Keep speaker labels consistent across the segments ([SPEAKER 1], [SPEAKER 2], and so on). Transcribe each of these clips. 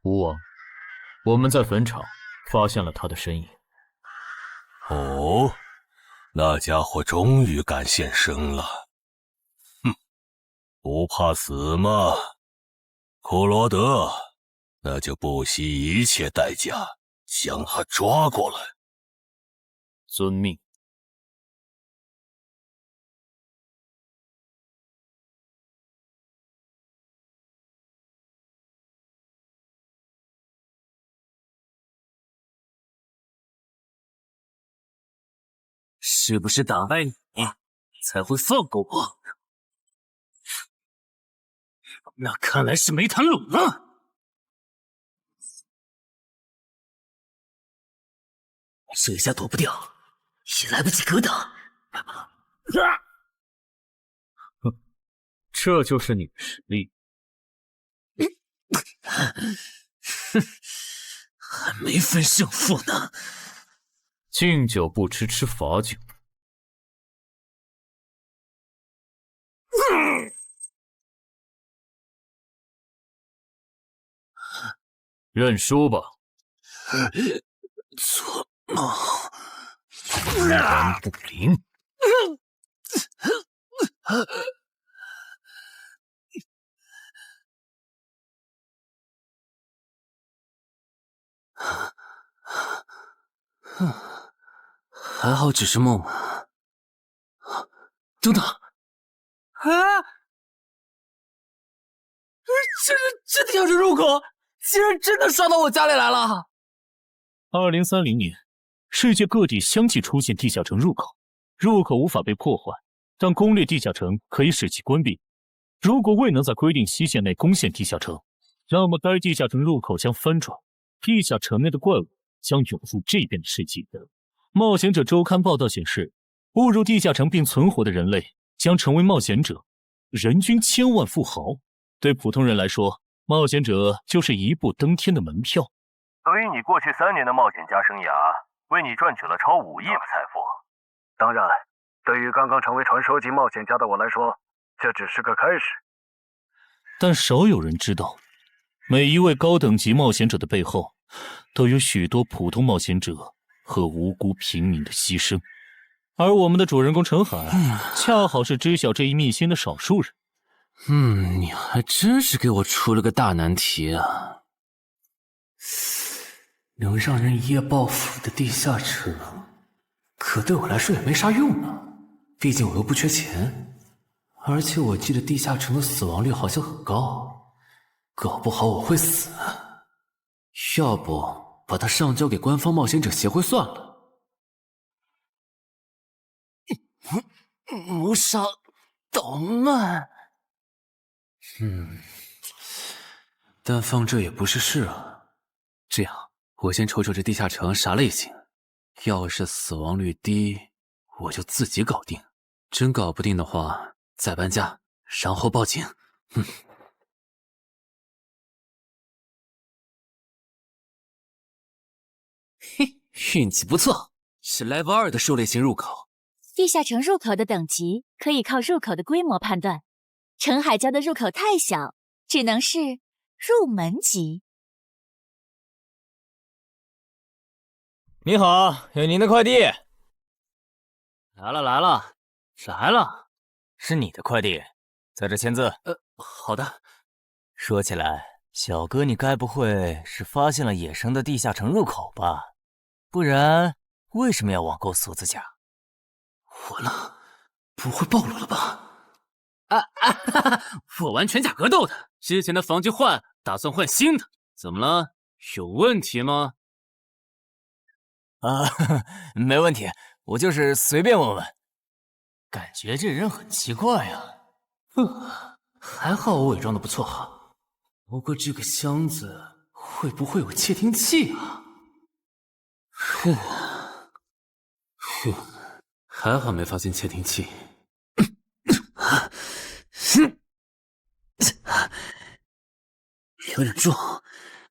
[SPEAKER 1] 吴王，我们在坟场发现了他的身影。
[SPEAKER 2] 哦，那家伙终于敢现身了。哼，不怕死吗？库罗德，那就不惜一切代价将他抓过来。
[SPEAKER 1] 遵命。
[SPEAKER 3] 是不是打败你，才会放过我？那看来是没谈拢了。这下躲不掉，也来不及格挡。
[SPEAKER 1] 这就是你的实力。
[SPEAKER 3] 哼，还没分胜负呢。
[SPEAKER 1] 敬酒不吃吃罚酒。认输吧。
[SPEAKER 3] 做梦。
[SPEAKER 1] 一言不灵。
[SPEAKER 3] 还好只是梦啊！等等，啊！这地下城入口竟然真的刷到我家里来了
[SPEAKER 4] ！2030年，世界各地相继出现地下城入口，入口无法被破坏，但攻略地下城可以使其关闭。如果未能在规定期限内攻陷地下城，那么该地下城入口将翻转，地下城内的怪物将涌入这边的世界。冒险者周刊报道显示，误入地下城并存活的人类将成为冒险者，人均千万富豪。对普通人来说，冒险者就是一步登天的门票。
[SPEAKER 5] 所以你过去3年的冒险家生涯，为你赚取了超5亿的财富。当然，对于刚刚成为传说级冒险家的我来说，这只是个开始。
[SPEAKER 4] 但少有人知道，每一位高等级冒险者的背后，都有许多普通冒险者和无辜平民的牺牲。而我们的主人公陈海，恰好是知晓这一秘辛的少数人。
[SPEAKER 3] 你还真是给我出了个大难题啊！能让人一夜暴富的地下城，可对我来说也没啥用啊。毕竟我又不缺钱，而且我记得地下城的死亡率好像很高，搞不好我会死。要不把它上交给官方冒险者协会算了。谋杀捣乱。但放这也不是事啊。这样，我先瞅瞅这地下城啥类型。要是死亡率低，我就自己搞定；真搞不定的话，再搬家，然后报警。嘿，运气不错，是 Level 2的狩猎型入口。
[SPEAKER 6] 地下城入口的等级可以靠入口的规模判断。陈海家的入口太小，只能是入门级。
[SPEAKER 7] 你好，有您的快递。来了，是你的快递，在这签字。
[SPEAKER 3] 好的。
[SPEAKER 7] 说起来，小哥你该不会是发现了野生的地下城入口吧？不然为什么要网购锁子甲？
[SPEAKER 3] 完了，不会暴露了吧？我玩全甲格斗的，之前的防具换，打算换新的。怎么了？有问题吗？
[SPEAKER 7] 没问题，我就是随便问问。感觉这人很奇怪啊。
[SPEAKER 3] 还好我伪装的不错哈。不过这个箱子会不会有窃听器啊？还好没发现窃听器。有点重，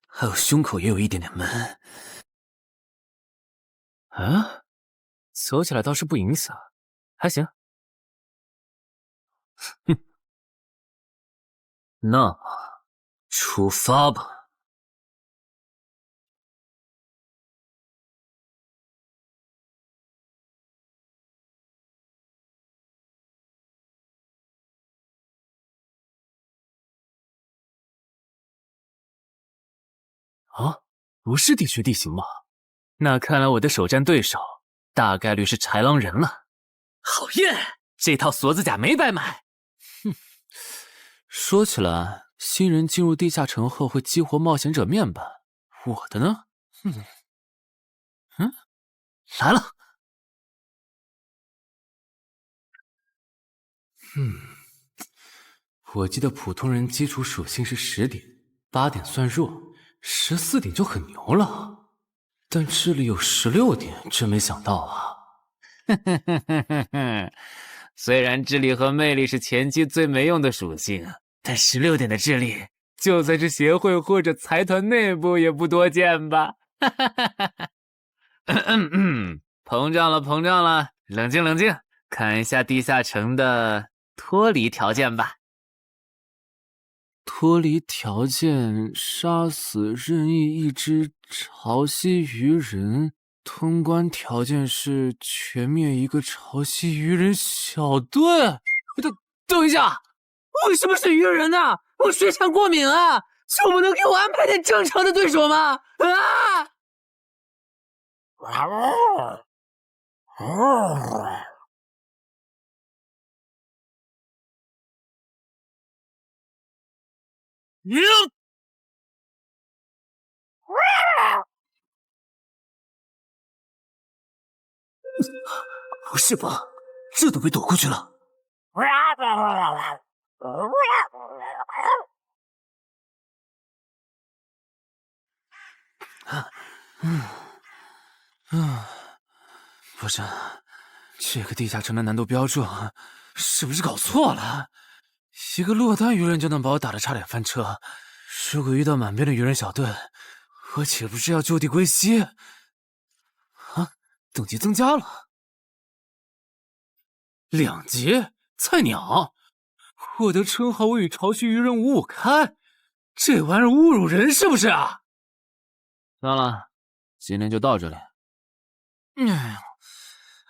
[SPEAKER 3] 还有胸口也有一点点闷。走起来倒是不影响，还行。那么出发吧。啊，不是地穴地形吗？那看来我的首战对手大概率是豺狼人了。好耶，这套锁子甲没白买。哼，说起来，新人进入地下城后会激活冒险者面板，我的呢？来了。我记得普通人基础属性是10点，8点算弱，14点就很牛了。但智力有16点，真没想到啊！
[SPEAKER 7] 虽然智力和魅力是前期最没用的属性，但16点的智力，就算是协会或者财团内部也不多见吧？膨胀了，膨胀了，冷静冷静，看一下地下城的脱离条件吧。
[SPEAKER 3] 脱离条件：杀死任意一只潮汐鱼人。通关条件是全灭一个潮汐鱼人小队。等一下，为什么是鱼人呢？我水产过敏啊！就不能给我安排点正常的对手吗？啊！不是吧，这都被躲过去了。不是，这个地下城的难度标注是不是搞错了？一个落单鱼人就能把我打得差点翻车，如果遇到满编的鱼人小队，我岂不是要就地归西？啊，等级增加了2级，菜鸟！我的称号我与潮汐鱼人五五开，这玩意儿侮辱人是不是啊？算了，今天就到这里。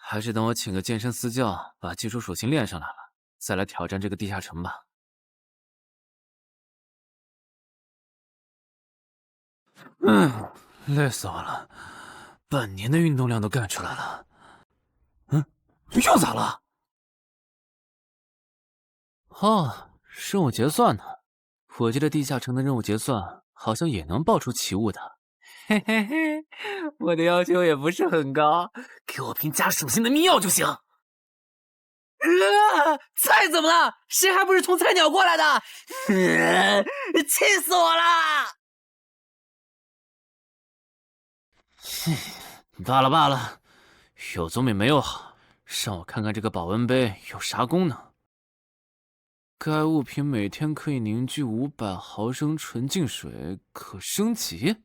[SPEAKER 3] 还是等我请个健身私教，把基础属性练上来了，再来挑战这个地下城吧。累死我了，半年的运动量都干出来了。又咋了？哦，任务结算呢？我记得地下城的任务结算好像也能爆出奇物的。嘿嘿嘿，我的要求也不是很高，给我瓶加属性的秘药就行。菜怎么了？谁还不是从菜鸟过来的？气死我了！罢了罢了，有总比没有好。让我看看这个保温杯有啥功能。该物品每天可以凝聚500毫升纯净水，可升级。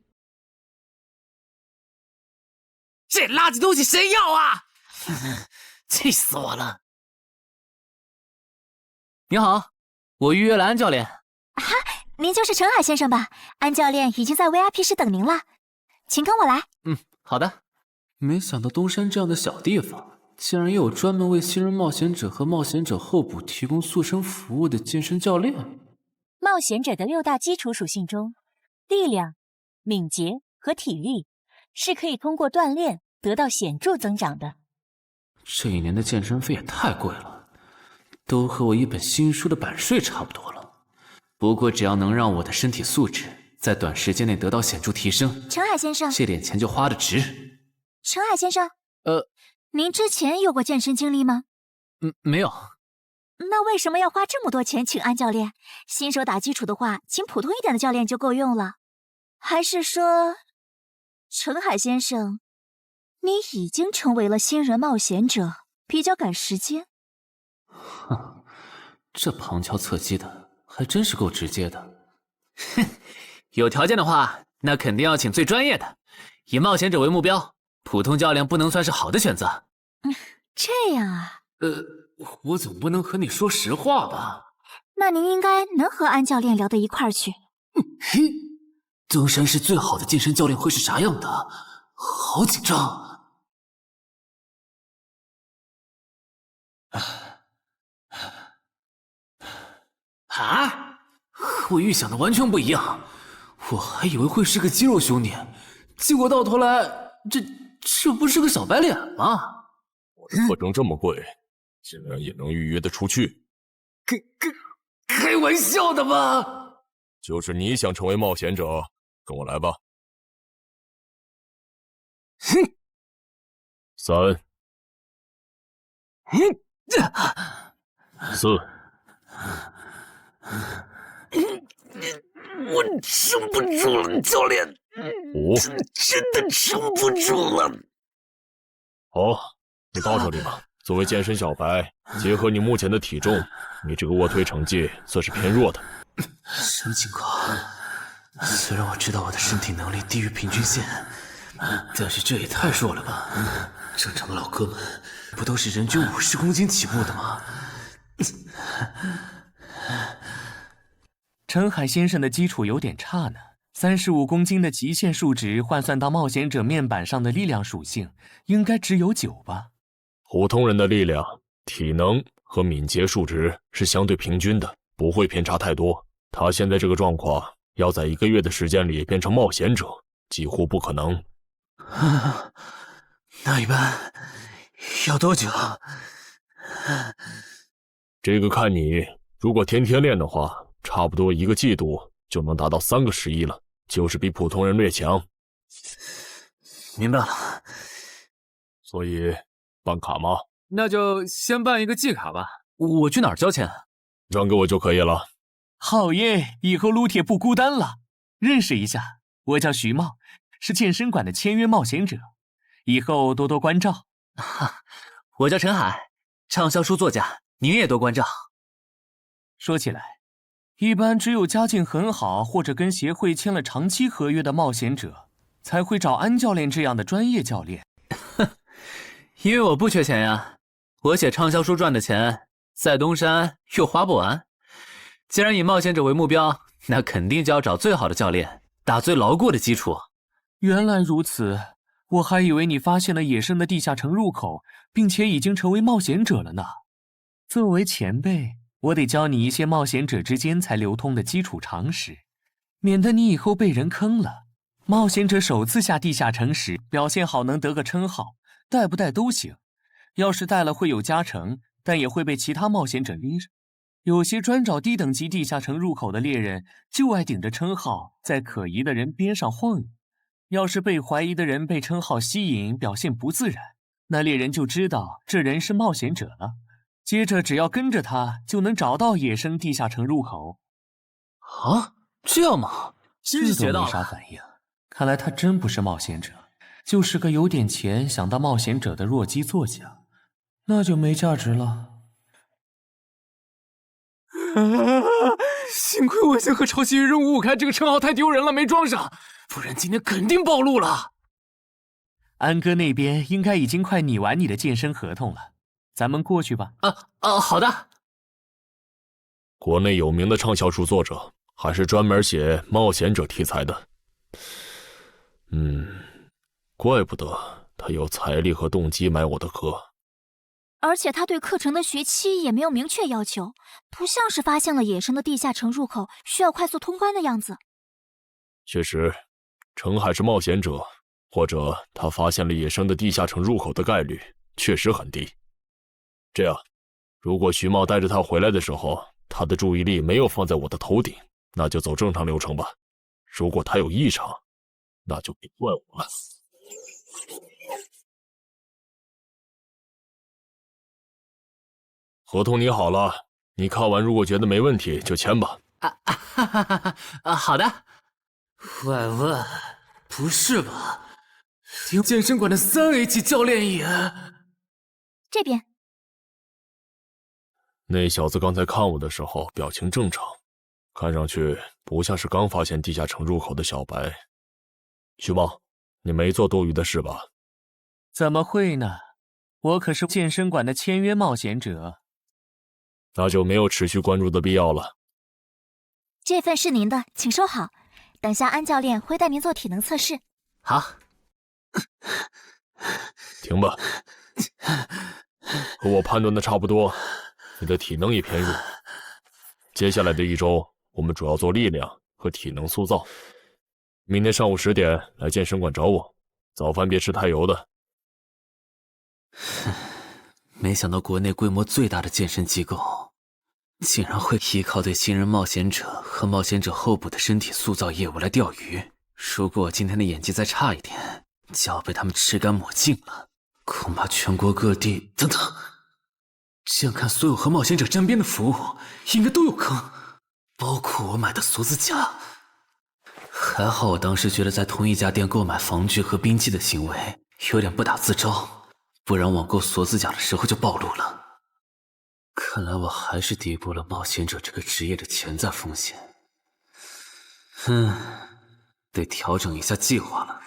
[SPEAKER 3] 这垃圾东西谁要啊？气死我了！你好，我预约了安教练。
[SPEAKER 6] 哈，您就是陈海先生吧？安教练已经在 VIP 室等您了，请跟我来。
[SPEAKER 3] 好的。没想到东山这样的小地方，竟然也有专门为新人冒险者和冒险者候补提供塑身服务的健身教练。
[SPEAKER 6] 冒险者的6大基础属性中，力量、敏捷和体力是可以通过锻炼得到显著增长的。
[SPEAKER 3] 这1年的健身费也太贵了，都和我一本新书的版税差不多了。不过只要能让我的身体素质在短时间内得到显著提升，
[SPEAKER 6] 陈海先生，
[SPEAKER 3] 这点钱就花得值。
[SPEAKER 6] 陈海先生，您之前有过健身经历吗？
[SPEAKER 3] 没有。
[SPEAKER 6] 那为什么要花这么多钱请安教练？新手打基础的话，请普通一点的教练就够用了。还是说，陈海先生，你已经成为了新人冒险者，比较赶时间？
[SPEAKER 3] 哼，这旁敲侧击的还真是够直接的。
[SPEAKER 7] 哼，有条件的话，那肯定要请最专业的，以冒险者为目标，普通教练不能算是好的选择。
[SPEAKER 6] 这样啊？
[SPEAKER 3] 我总不能和你说实话吧？
[SPEAKER 6] 那您应该能和安教练聊到一块儿去。
[SPEAKER 3] 嘿，登山市最好的健身教练会是啥样的？好紧张！啊！和我预想的完全不一样。我还以为会是个肌肉兄弟，结果到头来，这不是个小白脸吗？
[SPEAKER 2] 我的课程这么贵，竟然也能预约得出去？
[SPEAKER 3] 开玩笑的吧？
[SPEAKER 2] 就是你想成为冒险者，跟我来吧。
[SPEAKER 3] 哼
[SPEAKER 2] ！3、4。
[SPEAKER 3] 我撑不住了，教练。
[SPEAKER 2] 5。
[SPEAKER 3] 真的撑不住了。
[SPEAKER 2] 好，你到这里吧。作为健身小白，结合你目前的体重，你这个卧推成绩算是偏弱的。
[SPEAKER 3] 什么情况？虽然我知道我的身体能力低于平均线，但是这也太弱了吧？正常的老哥们不都是人均50公斤起步的吗？
[SPEAKER 8] 陈海先生的基础有点差呢，35公斤的极限数值换算到冒险者面板上的力量属性，应该只有9吧？
[SPEAKER 2] 普通人的力量、体能和敏捷数值是相对平均的，不会偏差太多。他现在这个状况，要在1个月的时间里变成冒险者，几乎不可能。
[SPEAKER 3] 那一般要多久？
[SPEAKER 2] 这个看你，如果天天练的话，差不多1个季度就能达到3个11了，就是比普通人略强。
[SPEAKER 3] 明白了。
[SPEAKER 2] 所以办卡吗？
[SPEAKER 9] 那就先办一个季卡吧。
[SPEAKER 3] 我去哪儿交钱？
[SPEAKER 2] 让给我就可以了。
[SPEAKER 8] 好耶，以后撸铁不孤单了。认识一下，我叫徐茂，是健身馆的签约冒险者，以后多多关照。
[SPEAKER 3] 我叫陈海，畅销书作家，您也多关照。
[SPEAKER 8] 说起来，一般只有家境很好或者跟协会签了长期合约的冒险者，才会找安教练这样的专业教练。
[SPEAKER 3] 因为我不缺钱呀，我写畅销书赚的钱，在东山又花不完。既然以冒险者为目标，那肯定就要找最好的教练，打最牢固的基础。
[SPEAKER 8] 原来如此，我还以为你发现了野生的地下城入口，并且已经成为冒险者了呢。作为前辈，我得教你一些冒险者之间才流通的基础常识，免得你以后被人坑了。冒险者首次下地下城时，表现好能得个称号，带不带都行。要是带了会有加成，但也会被其他冒险者拎着。有些专找低等级地下城入口的猎人，就爱顶着称号在可疑的人边上晃悠。要是被怀疑的人被称号吸引，表现不自然，那猎人就知道这人是冒险者了。接着只要跟着他，就能找到野生地下城入口。
[SPEAKER 3] 啊，这样吗？真是学到了。
[SPEAKER 8] 没啥反应，看来他真不是冒险者，就是个有点钱想当冒险者的弱鸡作家，那就没价值了。
[SPEAKER 9] 幸亏我先和抄袭任务5开这个称号太丢人了，没装上，不然今天肯定暴露了。
[SPEAKER 8] 安哥那边应该已经快拟完你的健身合同了，咱们过去吧。
[SPEAKER 3] 好的。
[SPEAKER 2] 国内有名的畅销书作者，还是专门写冒险者题材的。怪不得他有财力和动机买我的课。
[SPEAKER 6] 而且他对课程的学期也没有明确要求，不像是发现了野生的地下城入口需要快速通关的样子。
[SPEAKER 2] 确实，陈海是冒险者，或者他发现了野生的地下城入口的概率确实很低。这样，如果徐茂带着他回来的时候，他的注意力没有放在我的头顶，那就走正常流程吧。如果他有异常，那就别怪我了。合同拟好了，你看完如果觉得没问题就签吧。
[SPEAKER 3] 好的。喂，不是吧？连健身馆的3A 级教练也……
[SPEAKER 6] 这边。
[SPEAKER 2] 那小子刚才看我的时候表情正常，看上去不像是刚发现地下城入口的小白。徐茂，你没做多余的事吧？
[SPEAKER 8] 怎么会呢？我可是健身馆的签约冒险者。
[SPEAKER 2] 那就没有持续关注的必要了。
[SPEAKER 6] 这份是您的，请收好。等下安教练会带您做体能测试。
[SPEAKER 3] 好。
[SPEAKER 2] 停吧。和我判断的差不多，你的体能也偏弱。接下来的1周，我们主要做力量和体能塑造。
[SPEAKER 1] 明天上午10点来健身馆找我，早饭别吃太油的。
[SPEAKER 3] 没想到国内规模最大的健身机构，竟然会依靠对新人冒险者和冒险者候补的身体塑造业务来钓鱼。如果我今天的演技再差一点，就要被他们吃干抹净了。恐怕全国各地等等，这样看，所有和冒险者沾边的服务应该都有坑，包括我买的锁子甲。还好我当时觉得在同一家店购买防具和兵器的行为有点不打自招，不然网购锁子甲的时候就暴露了。看来我还是低估了冒险者这个职业的潜在风险。得调整一下计划了。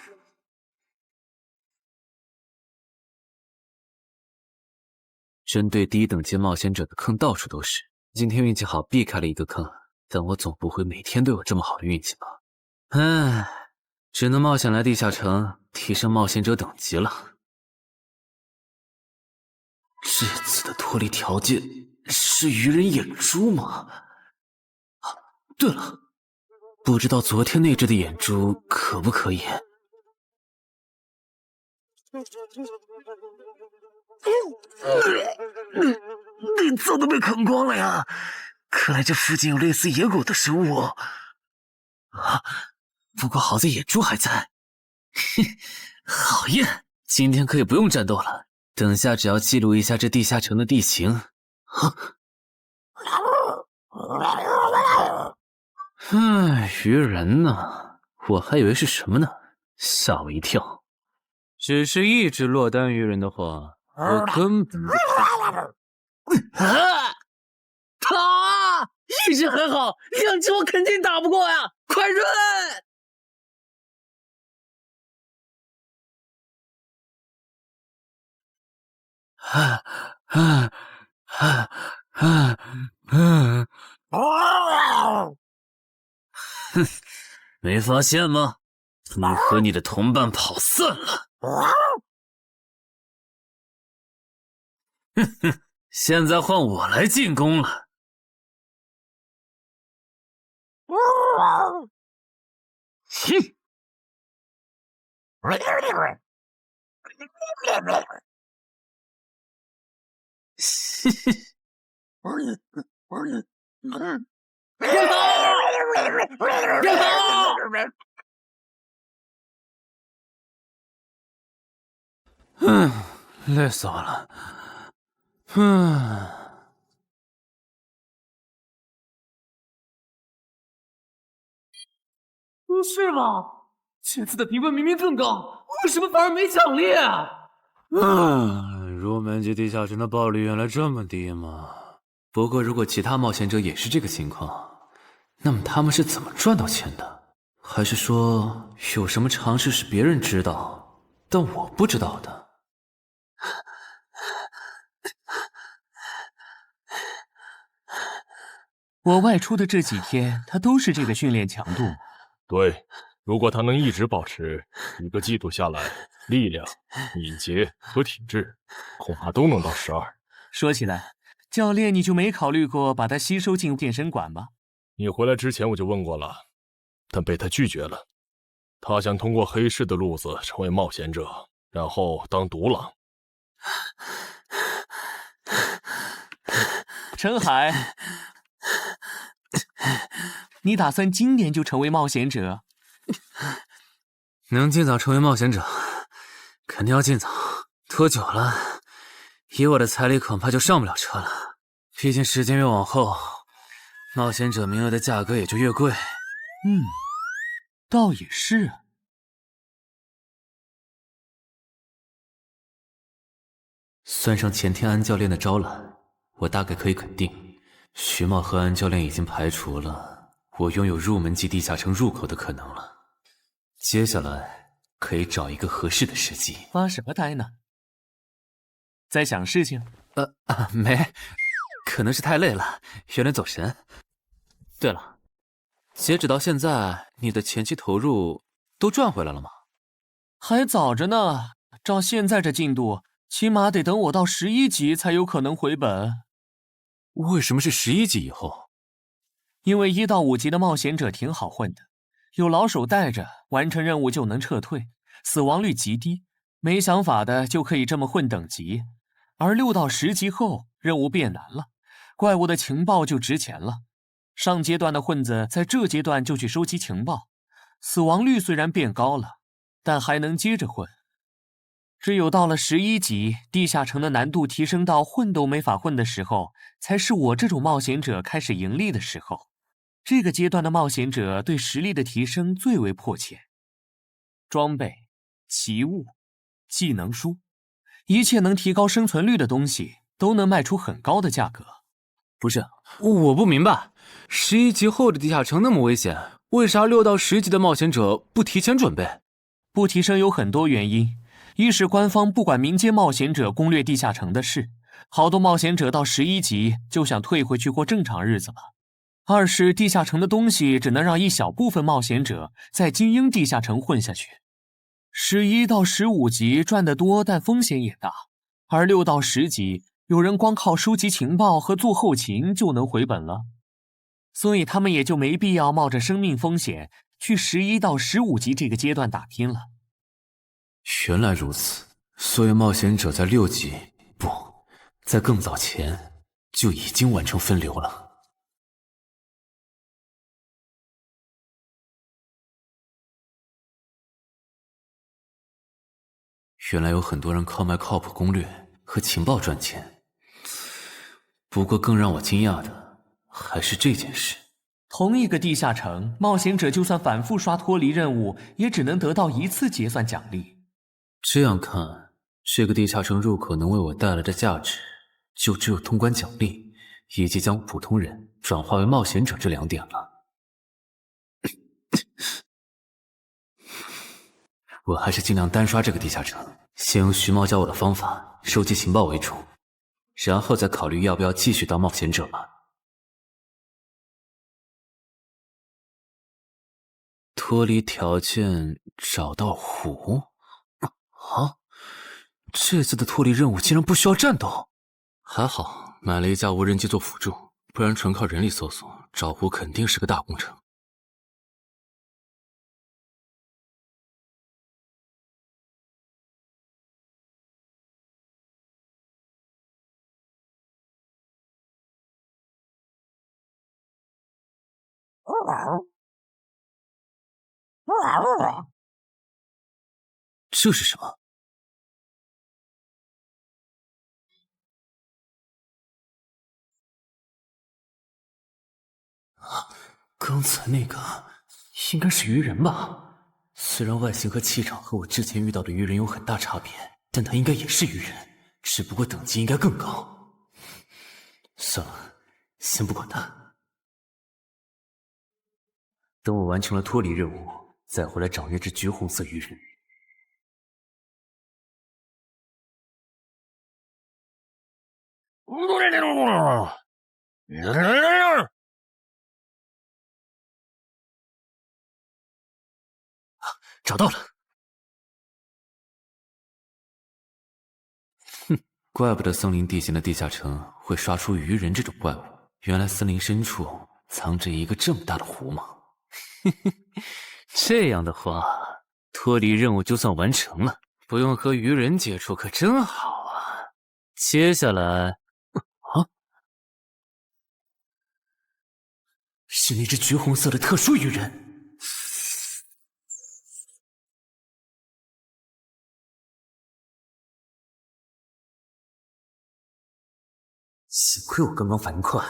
[SPEAKER 3] 针对低等级冒险者的坑到处都是，今天运气好避开了一个坑，但我总不会每天都有这么好的运气吧？只能冒险来地下城提升冒险者等级了。这次的脱离条件是愚人眼珠吗？对了，不知道昨天那只的眼珠可不可以？内脏都被啃光了呀！看来这附近有类似野狗的生物。不过好在眼珠还在。好耶！今天可以不用战斗了，等下只要记录一下这地下城的地形。愚人呢？我还以为是什么呢，吓我一跳。只是一只落单愚人的话，我根本一只很好，2只我肯定打不过呀！快润！没发现吗？你和你的同伴跑散了。现在换我来进攻了。累死我了。
[SPEAKER 9] 不是吧？这次的评分明明更高，为什么反而没奖励？
[SPEAKER 3] 入门级地下城的暴率原来这么低吗？不过如果其他冒险者也是这个情况，那么他们是怎么赚到钱的？还是说有什么常识是别人知道，但我不知道的？
[SPEAKER 8] 我外出的这几天，他都是这个训练强度。
[SPEAKER 1] 对，如果他能一直保持1个季度下来，力量、敏捷和体质恐怕都能到12。
[SPEAKER 8] 说起来，教练你就没考虑过把他吸收进健身馆吗？
[SPEAKER 1] 你回来之前我就问过了，但被他拒绝了。他想通过黑市的路子成为冒险者，然后当独狼。
[SPEAKER 8] 陈海，你打算今年就成为冒险者？
[SPEAKER 3] 能尽早成为冒险者，肯定要尽早。拖久了，以我的财力恐怕就上不了车了。毕竟时间越往后，冒险者名额的价格也就越贵。
[SPEAKER 8] 倒也是。
[SPEAKER 3] 算上前天安教练的招揽，我大概可以肯定，徐茂和安教练已经排除了我拥有入门级地下城入口的可能了。接下来可以找一个合适的时机。
[SPEAKER 8] 发什么呆呢？在想事情？
[SPEAKER 3] 没，可能是太累了，有点走神。对了，截止到现在，你的前期投入都赚回来了吗？
[SPEAKER 8] 还早着呢，照现在这进度，起码得等我到11级才有可能回本。
[SPEAKER 3] 为什么是11级以后？
[SPEAKER 8] 因为1到5级的冒险者挺好混的，有老手带着，完成任务就能撤退，死亡率极低。没想法的就可以这么混等级。而6到10级后，任务变难了，怪物的情报就值钱了。上阶段的混子在这阶段就去收集情报，死亡率虽然变高了，但还能接着混。只有到了11级，地下城的难度提升到混都没法混的时候，才是我这种冒险者开始盈利的时候。这个阶段的冒险者对实力的提升最为迫切。装备、奇物、技能书，一切能提高生存率的东西都能卖出很高的价格。
[SPEAKER 9] 不是，我不明白，11级后的地下城那么危险，为啥6到10级的冒险者不提前准备？
[SPEAKER 8] 不提升有很多原因，一是官方不管民间冒险者攻略地下城的事，好多冒险者到11级就想退回去过正常日子了。二是地下城的东西只能让一小部分冒险者在精英地下城混下去。11到15级赚得多，但风险也大，而6到10级有人光靠收集情报和做后勤就能回本了，所以他们也就没必要冒着生命风险去11到15级这个阶段打拼了。
[SPEAKER 3] 原来如此，所以冒险者在6级，不，在更早前就已经完成分流了。原来有很多人靠卖靠谱攻略和情报赚钱。不过更让我惊讶的还是这件事。
[SPEAKER 8] 同一个地下城，冒险者就算反复刷脱离任务，也只能得到1次结算奖励。
[SPEAKER 3] 这样看，这个地下城入口能为我带来的价值，就只有通关奖励，以及将普通人转化为冒险者这2点了。我还是尽量单刷这个地下城，先用徐茂教我的方法收集情报为主，然后再考虑要不要继续当冒险者了。脱离条件找到湖？啊，这次的脱离任务竟然不需要战斗，还好买了一架无人机做辅助，不然纯靠人力搜索找湖肯定是个大工程。这是什么？刚才那个应该是鱼人吧？虽然外形和气场和我之前遇到的鱼人有很大差别，但他应该也是鱼人，只不过等级应该更高。算了，先不管他。等我完成了脱离任务，再回来找那只橘红色鱼人。找到了！哼，怪不得森林地形的地下城会刷出鱼人这种怪物，原来森林深处藏着一个这么大的湖吗？嘿嘿，这样的话，脱离任务就算完成了，不用和鱼人接触可真好啊！接下来，是那只橘红色的特殊鱼人。幸亏我刚刚反应快，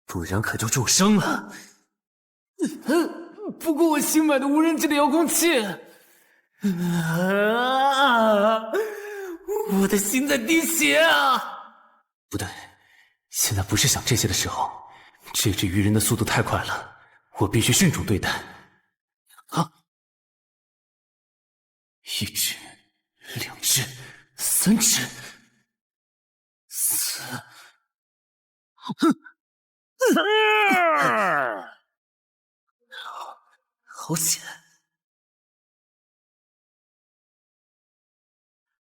[SPEAKER 3] 不然可就重伤了。
[SPEAKER 9] 不过我新买的无人机的遥控器，我的心在滴血啊！
[SPEAKER 3] 不对，现在不是想这些的时候。这只鱼人的速度太快了，我必须迅速对待。啊！1只、2只、3只、4……好险！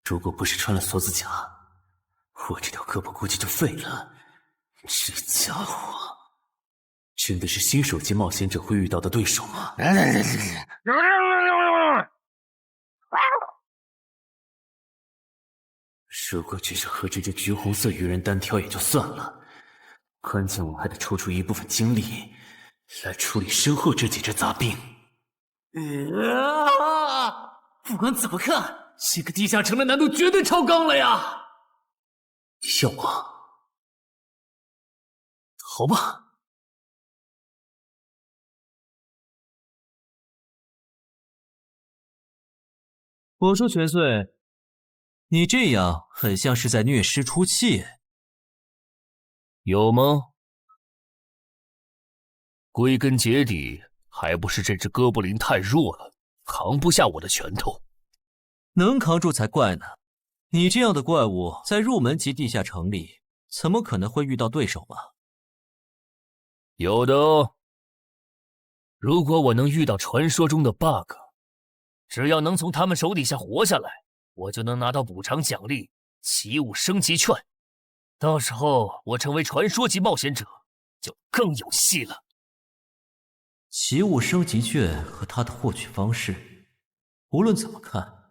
[SPEAKER 3] 如果不是穿了锁子甲，我这条胳膊估计就废了。这家伙，真的是新手级冒险者会遇到的对手吗？如果只是和这只橘红色鱼人单挑也就算了，关键我还得抽出一部分精力来处理身后这几只杂兵。不管怎么看，这个地下城的难度绝对超纲了呀！要不，好吧。
[SPEAKER 10] 我说全岁，你这样很像是在虐尸出气。
[SPEAKER 2] 有吗？归根结底，还不是这只哥布林太弱了，扛不下我的拳头。
[SPEAKER 10] 能扛住才怪呢！你这样的怪物在入门级地下城里，怎么可能会遇到对手嘛？
[SPEAKER 2] 有的哦。如果我能遇到传说中的 bug， 只要能从他们手底下活下来，我就能拿到补偿奖励奇物升级券。到时候我成为传说级冒险者，就更有戏了。
[SPEAKER 10] 奇物升级券和它的获取方式，无论怎么看，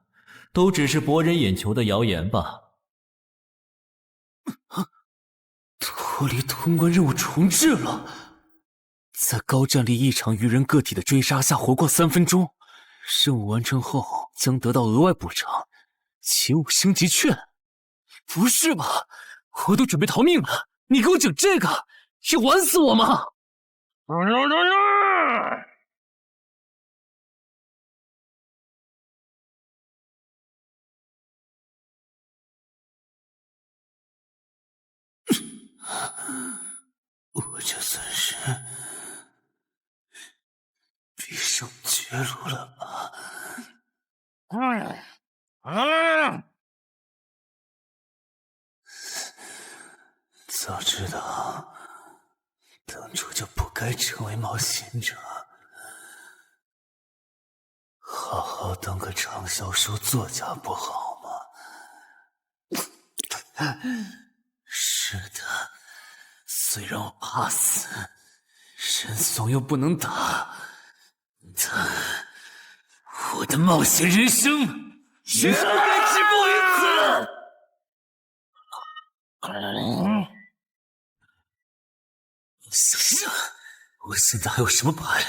[SPEAKER 10] 都只是博人眼球的谣言吧。
[SPEAKER 3] 脱离通关任务重置了，在高战力异常鱼人个体的追杀下活过3分钟，任务完成后将得到额外补偿，奇物升级券。不是吧？我都准备逃命了，你给我整这个，要玩死我吗？我这算是必胜绝路了吧？早知道当初就不该成为冒险者，好好当个畅销书作家不好吗？是的，虽然我怕死，人怂又不能打，但我的冒险人生也不该止步于此。想想，我现在还有什么牌？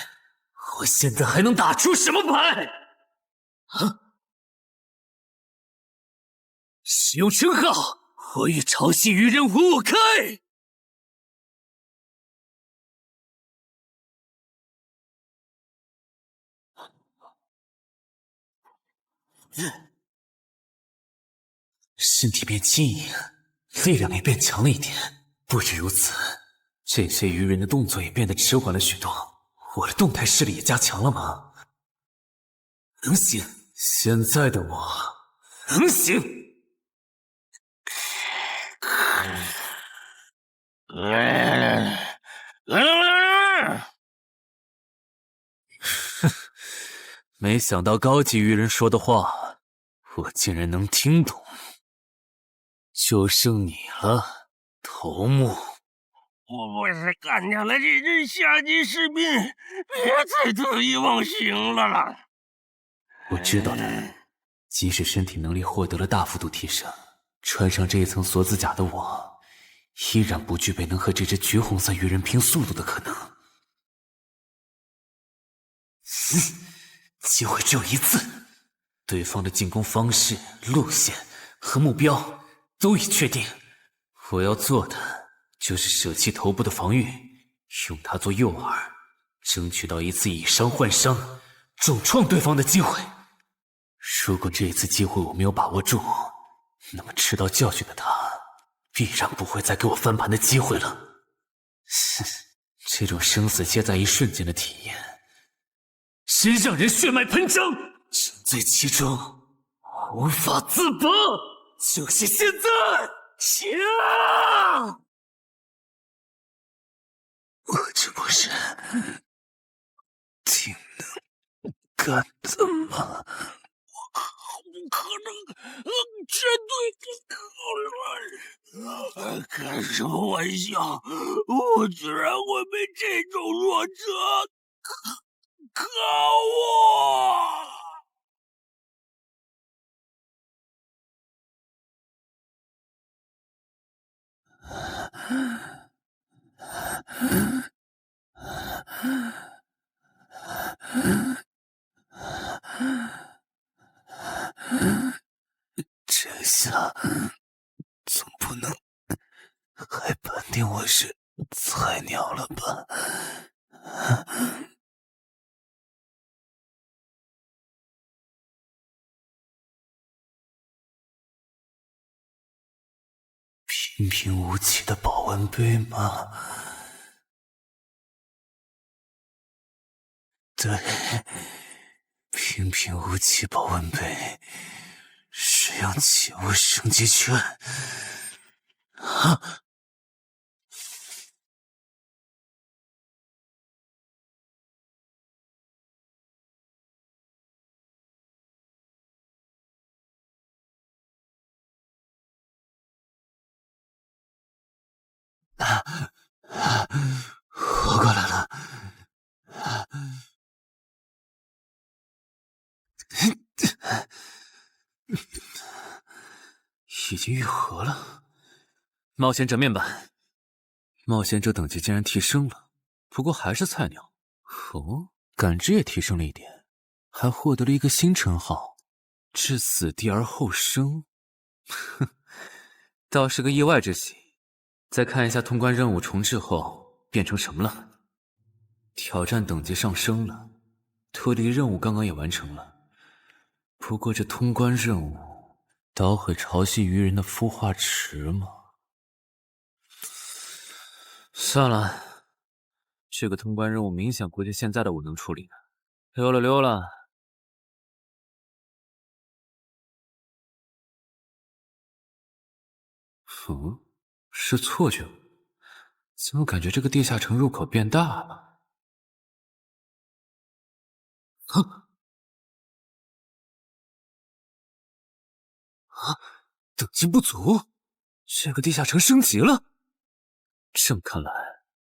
[SPEAKER 3] 我现在还能打出什么牌？啊！使用称号，我与潮汐鱼人五五开！身体变轻盈，力量也变强了一点。不止如此，这些鱼人的动作也变得迟缓了许多。我的动态视力也加强了吗？能行，现在的我能行。没想到高级鱼人说的话，我竟然能听懂。就剩你了，头目。
[SPEAKER 11] 我不是干掉了这支下级士兵，别再得意忘形了啦！
[SPEAKER 3] 我知道的，即使身体能力获得了大幅度提升，穿上这一层锁子甲的我，依然不具备能和这只橘红色鱼人拼速度的可能。机会只有一次，对方的进攻方式、路线和目标都已确定，我要做的就是舍弃头部的防御，用它做诱饵，争取到一次以伤换伤，重创对方的机会。如果这一次机会我没有把握住，那么吃到教训的他必然不会再给我翻盘的机会了。这种生死皆在一瞬间的体验，真让人血脉喷张，沉醉其中无法自拔。就是现在！我这不是挺能干的吗？我不可能
[SPEAKER 11] 这对你开什么玩笑？我居然会被这种弱者可恶！
[SPEAKER 3] 这下总不能还判定我是菜鸟了吧？平平无奇的保温杯吗？对，平平无奇保温杯，使用起雾升级券。啊！活过来了！已经愈合了。冒险者面板，冒险者等级竟然提升了，不过还是菜鸟。哦，感知也提升了一点，还获得了一个新称号——至死地而后生。哼，倒是个意外之喜。再看一下通关任务重置后变成什么了。挑战等级上升了，脱离任务刚刚也完成了。不过这通关任务，捣毁潮汐鱼人的孵化池吗？算了，这个通关任务明显不是现在的我能处理的。溜了溜了。嗯，是错觉？怎么感觉这个地下城入口变大了？等级不足，这个地下城升级了。这么看来，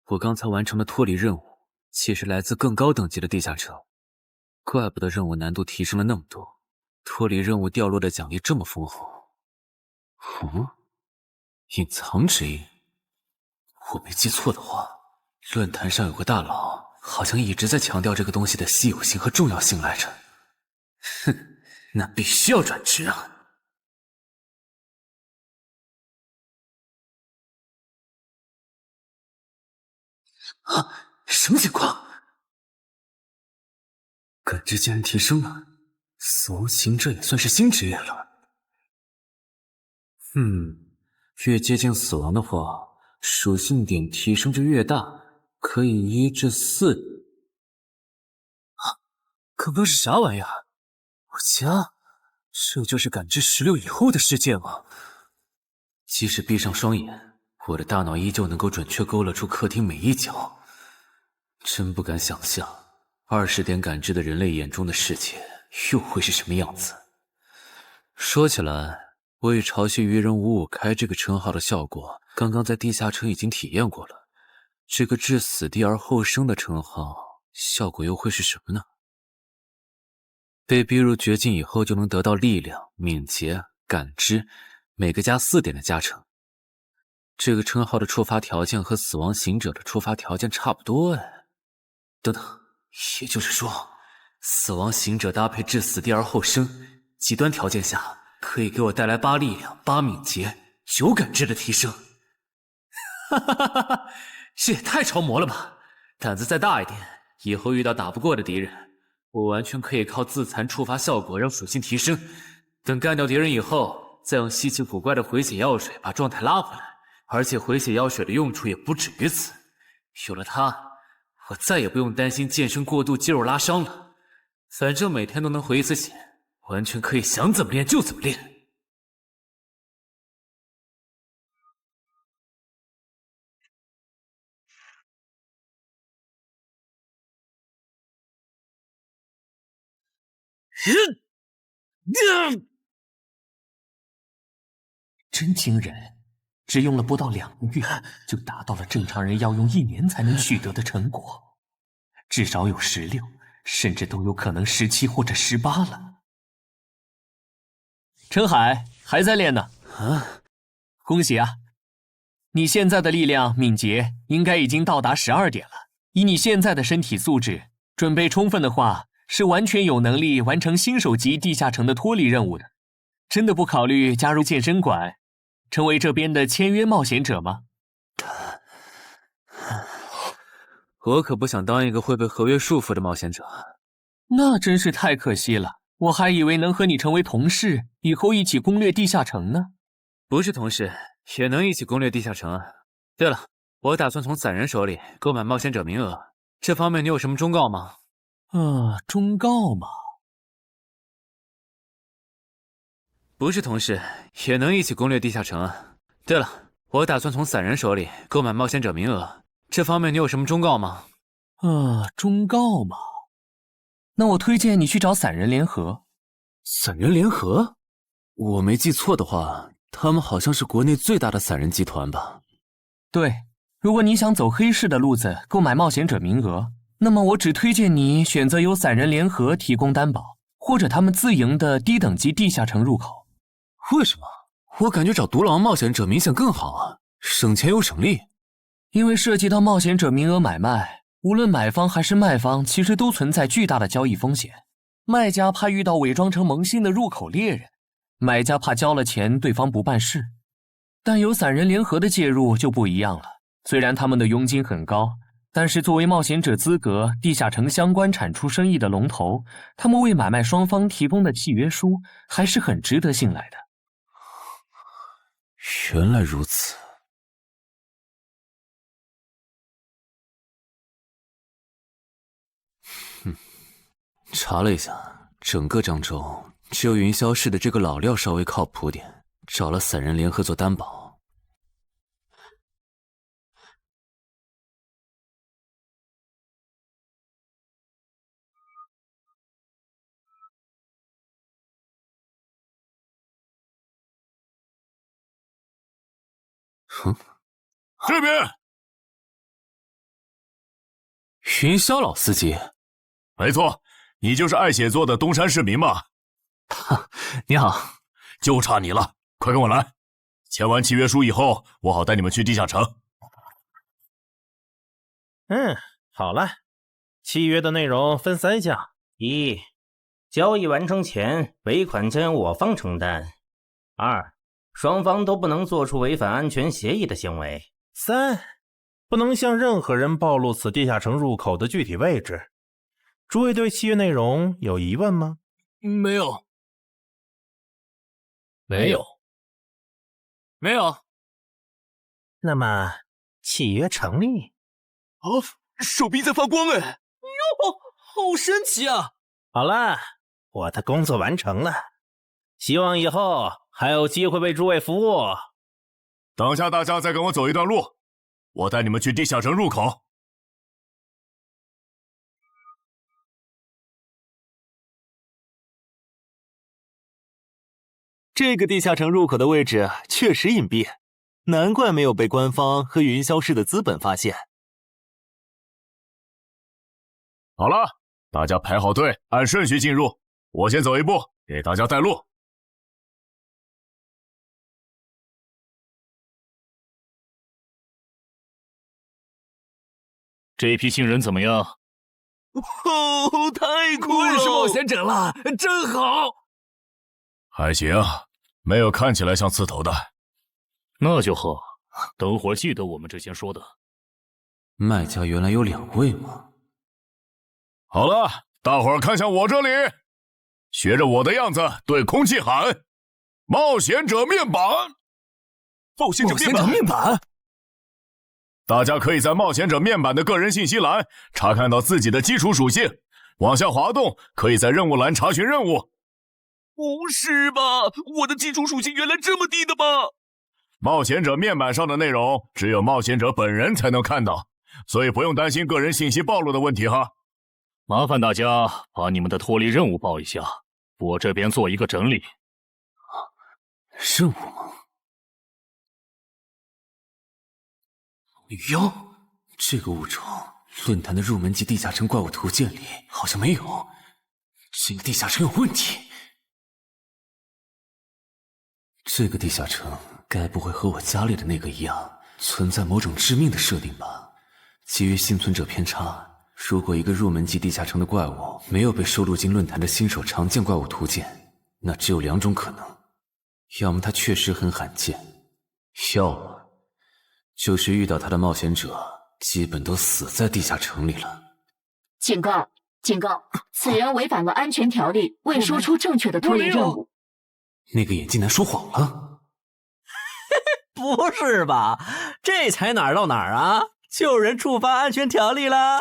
[SPEAKER 3] 我刚才完成的脱离任务，其实来自更高等级的地下城。怪不得任务难度提升了那么多，脱离任务掉落的奖励这么丰厚。隐藏指引。我没记错的话，论坛上有个大佬，好像一直在强调这个东西的稀有性和重要性来着。哼，那必须要转职啊！什么情况？感知竟然提升了，死亡行者也算是新职业了。越接近死亡的话，属性点提升就越大，可以1至4。刚刚是啥玩意儿？我家，这就是感知16以后的世界吗？即使闭上双眼，我的大脑依旧能够准确勾勒出客厅每一角。真不敢想象，20点感知的人类眼中的世界又会是什么样子。说起来，我与潮汐鱼人555开这个称号的效果，刚刚在地下城已经体验过了。这个至死地而后生的称号，效果又会是什么呢？被逼入绝境以后，就能得到力量、敏捷、感知，每个加4点的加成。这个称号的触发条件和死亡行者的触发条件差不多哎。等等，也就是说，死亡行者搭配至死地而后生，极端条件下可以给我带来8力量、8敏捷、9感知的提升。哈哈哈哈，这也太超模了吧！胆子再大一点，以后遇到打不过的敌人，我完全可以靠自残触发效果让属性提升。等干掉敌人以后，再用稀奇古怪的回血药水把状态拉回来。而且回血药水的用处也不止于此，有了它，我再也不用担心健身过度肌肉拉伤了。反正每天都能回一次血，完全可以想怎么练就怎么练。
[SPEAKER 8] 真惊人！只用了不到2个月，就达到了正常人要用1年才能取得的成果，至少有16，甚至都有可能17或者18了。陈海还在练呢。
[SPEAKER 9] 啊，
[SPEAKER 8] 恭喜啊！你现在的力量、敏捷应该已经到达12点了。以你现在的身体素质，准备充分的话，是完全有能力完成新手级地下城的脱离任务的。真的不考虑加入健身馆，成为这边的签约冒险者吗？
[SPEAKER 9] 我可不想当一个会被合约束缚的冒险者。
[SPEAKER 8] 那真是太可惜了，我还以为能和你成为同事，以后一起攻略地下城呢。
[SPEAKER 9] 不是同事，也能一起攻略地下城啊。对了，我打算从散人手里购买冒险者名额，这方面你有什么忠告吗？
[SPEAKER 8] 忠告吗？
[SPEAKER 9] 不是同事，也能一起攻略地下城啊。对了，我打算从散人手里购买冒险者名额，这方面你有什么忠告吗？
[SPEAKER 8] 忠告吗？那我推荐你去找散人联合。
[SPEAKER 9] 散人联合？我没记错的话，他们好像是国内最大的散人集团吧？
[SPEAKER 8] 对，如果你想走黑市的路子，购买冒险者名额，那么我只推荐你选择由散人联合提供担保，或者他们自营的低等级地下城入口。
[SPEAKER 9] 为什么？我感觉找独狼冒险者明显更好啊，省钱又省力。
[SPEAKER 8] 因为涉及到冒险者名额买卖，无论买方还是卖方，其实都存在巨大的交易风险。卖家怕遇到伪装成萌新的入口猎人，买家怕交了钱对方不办事。但有散人联合的介入就不一样了，虽然他们的佣金很高，但是作为冒险者资格、地下城相关产出生意的龙头，他们为买卖双方提供的契约书还是很值得信赖的。
[SPEAKER 9] 原来如此。查了一下，整个漳州只有云霄市的这个老廖稍微靠谱点，找了散人联合做担保。
[SPEAKER 2] 这边，
[SPEAKER 9] 云霄老司机，
[SPEAKER 2] 没错，你就是爱写作的东山市民吧？
[SPEAKER 9] 你好，
[SPEAKER 2] 就差你了，快跟我来！签完契约书以后，我好带你们去地下城。
[SPEAKER 12] 好了，契约的内容分3项：一、交易完成前尾款将由我方承担；二、双方都不能做出违反安全协议的行为；3、不能向任何人暴露此地下城入口的具体位置。诸位对契约内容有疑问吗？
[SPEAKER 9] 没有。
[SPEAKER 1] 没有。
[SPEAKER 9] 没有。
[SPEAKER 12] 那么契约成立。
[SPEAKER 9] 手臂在发光哎！哟，好神奇啊！
[SPEAKER 12] 好了，我的工作完成了，希望以后还有机会为诸位服务。
[SPEAKER 2] 等下大家再跟我走一段路，我带你们去地下城入口。
[SPEAKER 13] 这个地下城入口的位置确实隐蔽，难怪没有被官方和云霄市的资本发现。
[SPEAKER 2] 好了，大家排好队，按顺序进入。我先走一步，给大家带路。
[SPEAKER 4] 这批新人怎么样？
[SPEAKER 13] 太酷了！
[SPEAKER 9] 我也是冒险者了，真好。
[SPEAKER 2] 还行，没有看起来像刺头的。
[SPEAKER 4] 那就好，等会儿记得我们之前说的。
[SPEAKER 9] 卖家原来有2位吗？
[SPEAKER 2] 好了，大伙儿看向我这里，学着我的样子对空气喊：冒险者面板！
[SPEAKER 13] 冒险者面板！
[SPEAKER 2] 大家可以在冒险者面板的个人信息栏查看到自己的基础属性，往下滑动，可以在任务栏查询任务。
[SPEAKER 13] 不是吧？我的基础属性原来这么低的吗？
[SPEAKER 2] 冒险者面板上的内容只有冒险者本人才能看到，所以不用担心个人信息暴露的问题哈。
[SPEAKER 4] 麻烦大家把你们的脱离任务报一下，我这边做一个整理。
[SPEAKER 9] 任务吗？
[SPEAKER 3] 女妖？这个物种，论坛的入门级地下城怪物图鉴里好像没有。这个地下城有问题。这个地下城该不会和我家里的那个一样，存在某种致命的设定吧？基于幸存者偏差，如果一个入门级地下城的怪物没有被收录进论坛的新手常见怪物图鉴，那只有2种可能：要么它确实很罕见，要么就是遇到它的冒险者基本都死在地下城里了。
[SPEAKER 14] 警告！警告！此人违反了安全条例，未说出正确的脱离任务。
[SPEAKER 3] 那个眼镜男说谎了？
[SPEAKER 10] 不是吧？这才哪儿到哪儿啊？就有人触发安全条例了？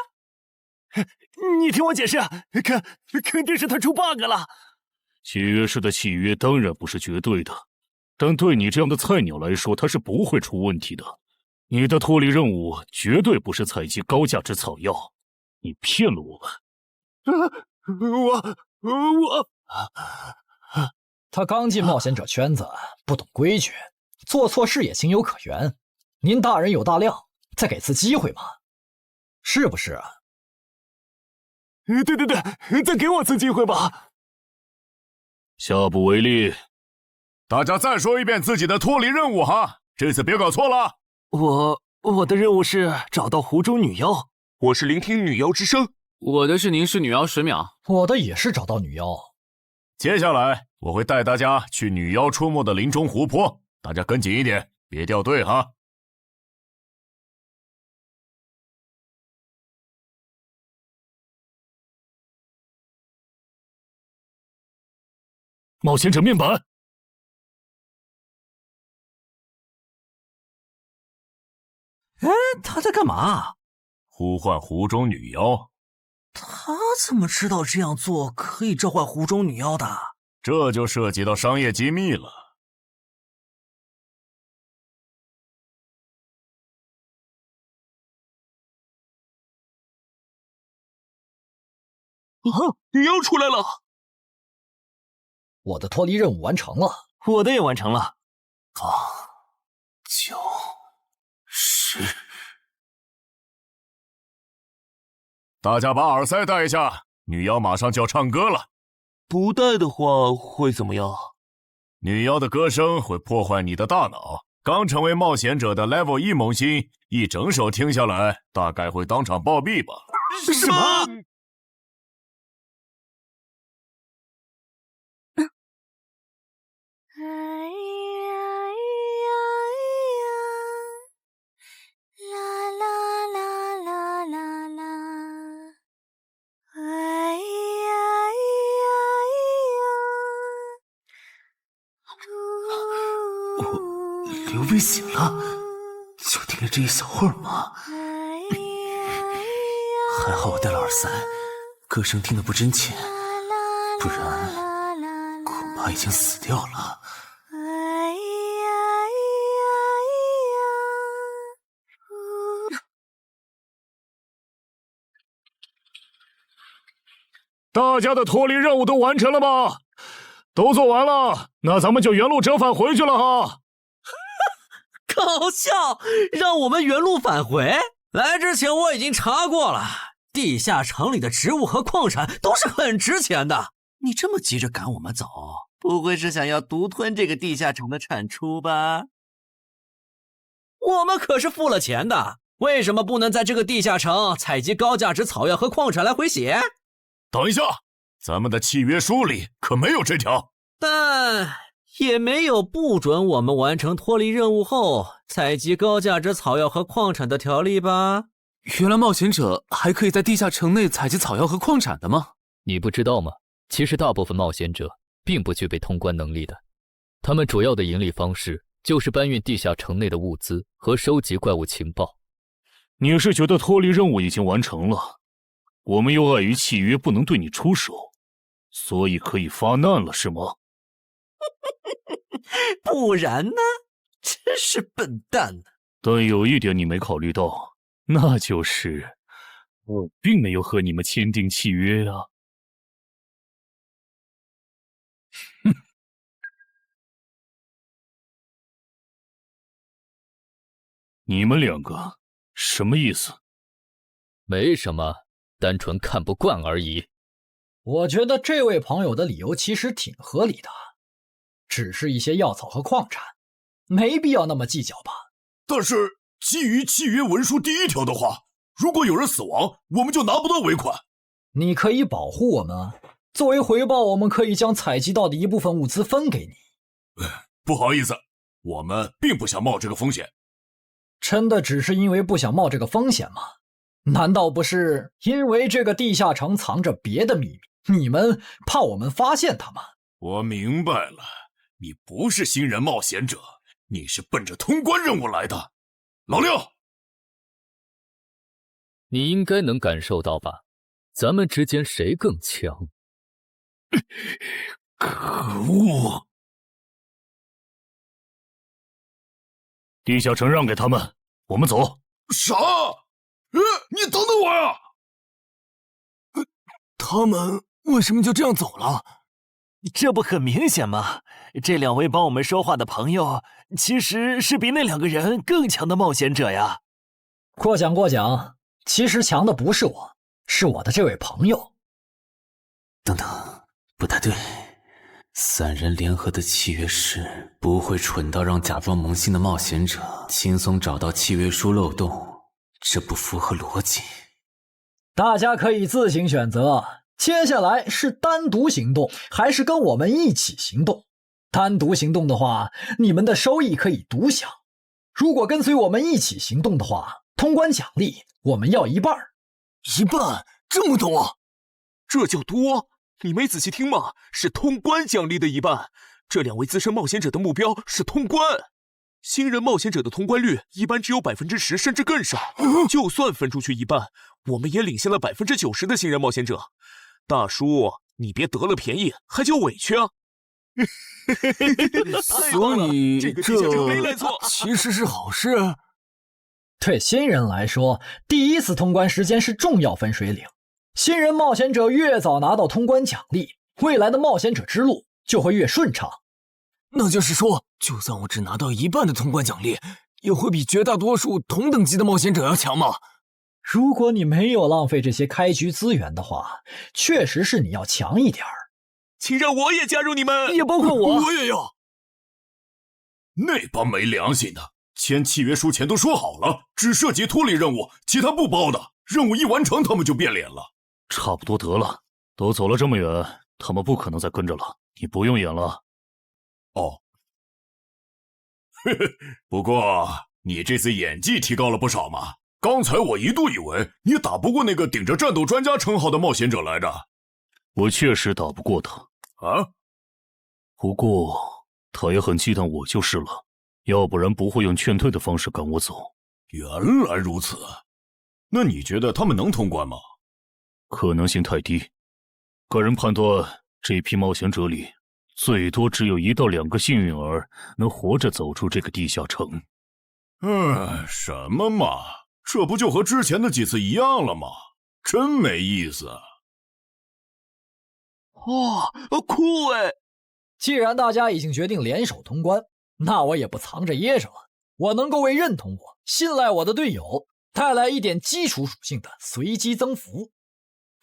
[SPEAKER 11] 你听我解释，肯定是他出 bug 了。
[SPEAKER 4] 契约师的契约当然不是绝对的，但对你这样的菜鸟来说，它是不会出问题的。你的脱离任务绝对不是采集高价值草药，你骗了我们。
[SPEAKER 15] 他刚进冒险者圈子，不懂规矩，做错事也情有可原。您大人有大量，再给次机会嘛，是不是啊？
[SPEAKER 11] 对，再给我次机会吧。
[SPEAKER 4] 下不为例。
[SPEAKER 1] 大家再说一遍自己的脱离任务哈，这次别搞错了。
[SPEAKER 13] 我的任务是找到湖中女妖，
[SPEAKER 16] 我是聆听女妖之声。
[SPEAKER 9] 我的是凝视女妖10秒。
[SPEAKER 15] 我的也是找到女妖。
[SPEAKER 1] 接下来我会带大家去女妖出没的林中湖泊，大家跟紧一点，别掉队哈。
[SPEAKER 4] 冒险者面板。
[SPEAKER 10] 哎，他在干嘛？
[SPEAKER 1] 呼唤湖中女妖。
[SPEAKER 10] 他怎么知道这样做可以召唤湖中女妖的？
[SPEAKER 1] 这就涉及到商业机密了。
[SPEAKER 11] 女妖出来了！
[SPEAKER 15] 我的脱离任务完成了，
[SPEAKER 13] 我的也完成了。
[SPEAKER 3] 8、9、10。
[SPEAKER 1] 大家把耳塞戴一下，女妖马上就要唱歌了。
[SPEAKER 13] 不戴的话会怎么样？
[SPEAKER 1] 女妖的歌声会破坏你的大脑。刚成为冒险者的 Level 1萌新，一整首听下来，大概会当场暴毙吧。
[SPEAKER 11] 什么？
[SPEAKER 3] 刘备醒了，就听了这一小会儿嘛。还好我戴了耳塞，歌声听得不真切，不然恐怕已经死掉了。
[SPEAKER 4] 大家的脱离任务都完成了吗？都做完了，那咱们就原路折返回去了哈。
[SPEAKER 10] 搞笑，让我们原路返回？来之前我已经查过了，地下城里的植物和矿产都是很值钱的。你这么急着赶我们走，不会是想要独吞这个地下城的产出吧？我们可是付了钱的，为什么不能在这个地下城采集高价值草药和矿产来回血？
[SPEAKER 1] 等一下，咱们的契约书里可没有这条。
[SPEAKER 10] 但也没有不准我们完成脱离任务后采集高价值草药和矿产的条例吧？
[SPEAKER 8] 原来冒险者还可以在地下城内采集草药和矿产的吗？
[SPEAKER 17] 你不知道吗？其实大部分冒险者并不具备通关能力的，他们主要的盈利方式就是搬运地下城内的物资和收集怪物情报。
[SPEAKER 4] 你是觉得脱离任务已经完成了，我们又碍于契约不能对你出手，所以可以发难了是吗？
[SPEAKER 10] 不然呢？真是笨蛋呢。
[SPEAKER 4] 但有一点你没考虑到，那就是我并没有和你们签订契约啊。哼，你们两个什么意思？
[SPEAKER 17] 没什么，单纯看不惯而已。
[SPEAKER 15] 我觉得这位朋友的理由其实挺合理的，只是一些药草和矿产，没必要那么计较吧。
[SPEAKER 11] 但是基于契约文书第1条的话，如果有人死亡，我们就拿不到尾款。
[SPEAKER 15] 你可以保护我们，作为回报，我们可以将采集到的一部分物资分给你。
[SPEAKER 11] 不好意思，我们并不想冒这个风险。
[SPEAKER 15] 真的只是因为不想冒这个风险吗？难道不是因为这个地下城藏着别的秘密，你们怕我们发现它吗？
[SPEAKER 11] 我明白了，你不是新人冒险者，你是奔着通关任务来的。老六，
[SPEAKER 17] 你应该能感受到吧？咱们之间谁更强？
[SPEAKER 11] 可恶！
[SPEAKER 4] 地下城让给他们，我们走。
[SPEAKER 11] 啥？你等等我呀！
[SPEAKER 13] 他们为什么就这样走了？这不很明显吗？这2位帮我们说话的朋友，其实是比那2个人更强的冒险者呀。
[SPEAKER 15] 过奖，其实强的不是我，是我的这位朋友。
[SPEAKER 3] 等等，不太对。3人联合的契约师不会蠢到让假装萌新的冒险者轻松找到契约书漏洞，这不符合逻辑。大家可以自行选择，接下来是单独行动，还是跟我们一起行动？单独行动的话，你们的收益可以独享；如果跟随我们一起行动的话，通关奖励我们要1半。
[SPEAKER 16] 1半？这么多？这叫多？你没仔细听吗？是通关奖励的1半。这2位资深冒险者的目标是通关，新人冒险者的通关率一般只有10%，甚至更少。就算分出去1半，我们也领先了90%的新人冒险者。大叔，你别得了便宜还叫委屈啊！
[SPEAKER 13] 所以
[SPEAKER 16] 这个地下城没来错，
[SPEAKER 13] 其实是好事。
[SPEAKER 15] 对新人来说，第1次通关时间是重要分水岭。新人冒险者越早拿到通关奖励，未来的冒险者之路就会越顺畅。
[SPEAKER 13] 那就是说，就算我只拿到1半的通关奖励，也会比绝大多数同等级的冒险者要强吗？
[SPEAKER 15] 如果你没有浪费这些开局资源的话，确实是你要强一点儿。
[SPEAKER 16] 请让我也加入你们，
[SPEAKER 15] 也包括我。
[SPEAKER 11] 我也要。那帮没良心的，签契约书前都说好了，只涉及脱离任务，其他不包的。任务一完成，他们就变脸了。
[SPEAKER 4] 差不多得了，都走了这么远，他们不可能再跟着了，你不用演了。
[SPEAKER 11] 哦，不过你这次演技提高了不少嘛。刚才我一度以为你打不过那个顶着战斗专家称号的冒险者来着。
[SPEAKER 4] 我确实打不过他
[SPEAKER 11] 啊，
[SPEAKER 4] 不过他也很忌惮我就是了，要不然不会用劝退的方式赶我走。
[SPEAKER 11] 原来如此，那你觉得他们能通关吗？
[SPEAKER 4] 可能性太低，个人判断，这批冒险者里最多只有1到2个幸运儿能活着走出这个地下城。
[SPEAKER 11] 什么嘛，这不就和之前的几次一样了吗？真没意思。
[SPEAKER 15] 哇，酷哎！既然大家已经决定联手通关，那我也不藏着掖着了。我能够为认同我、信赖我的队友带来一点基础属性的随机增幅。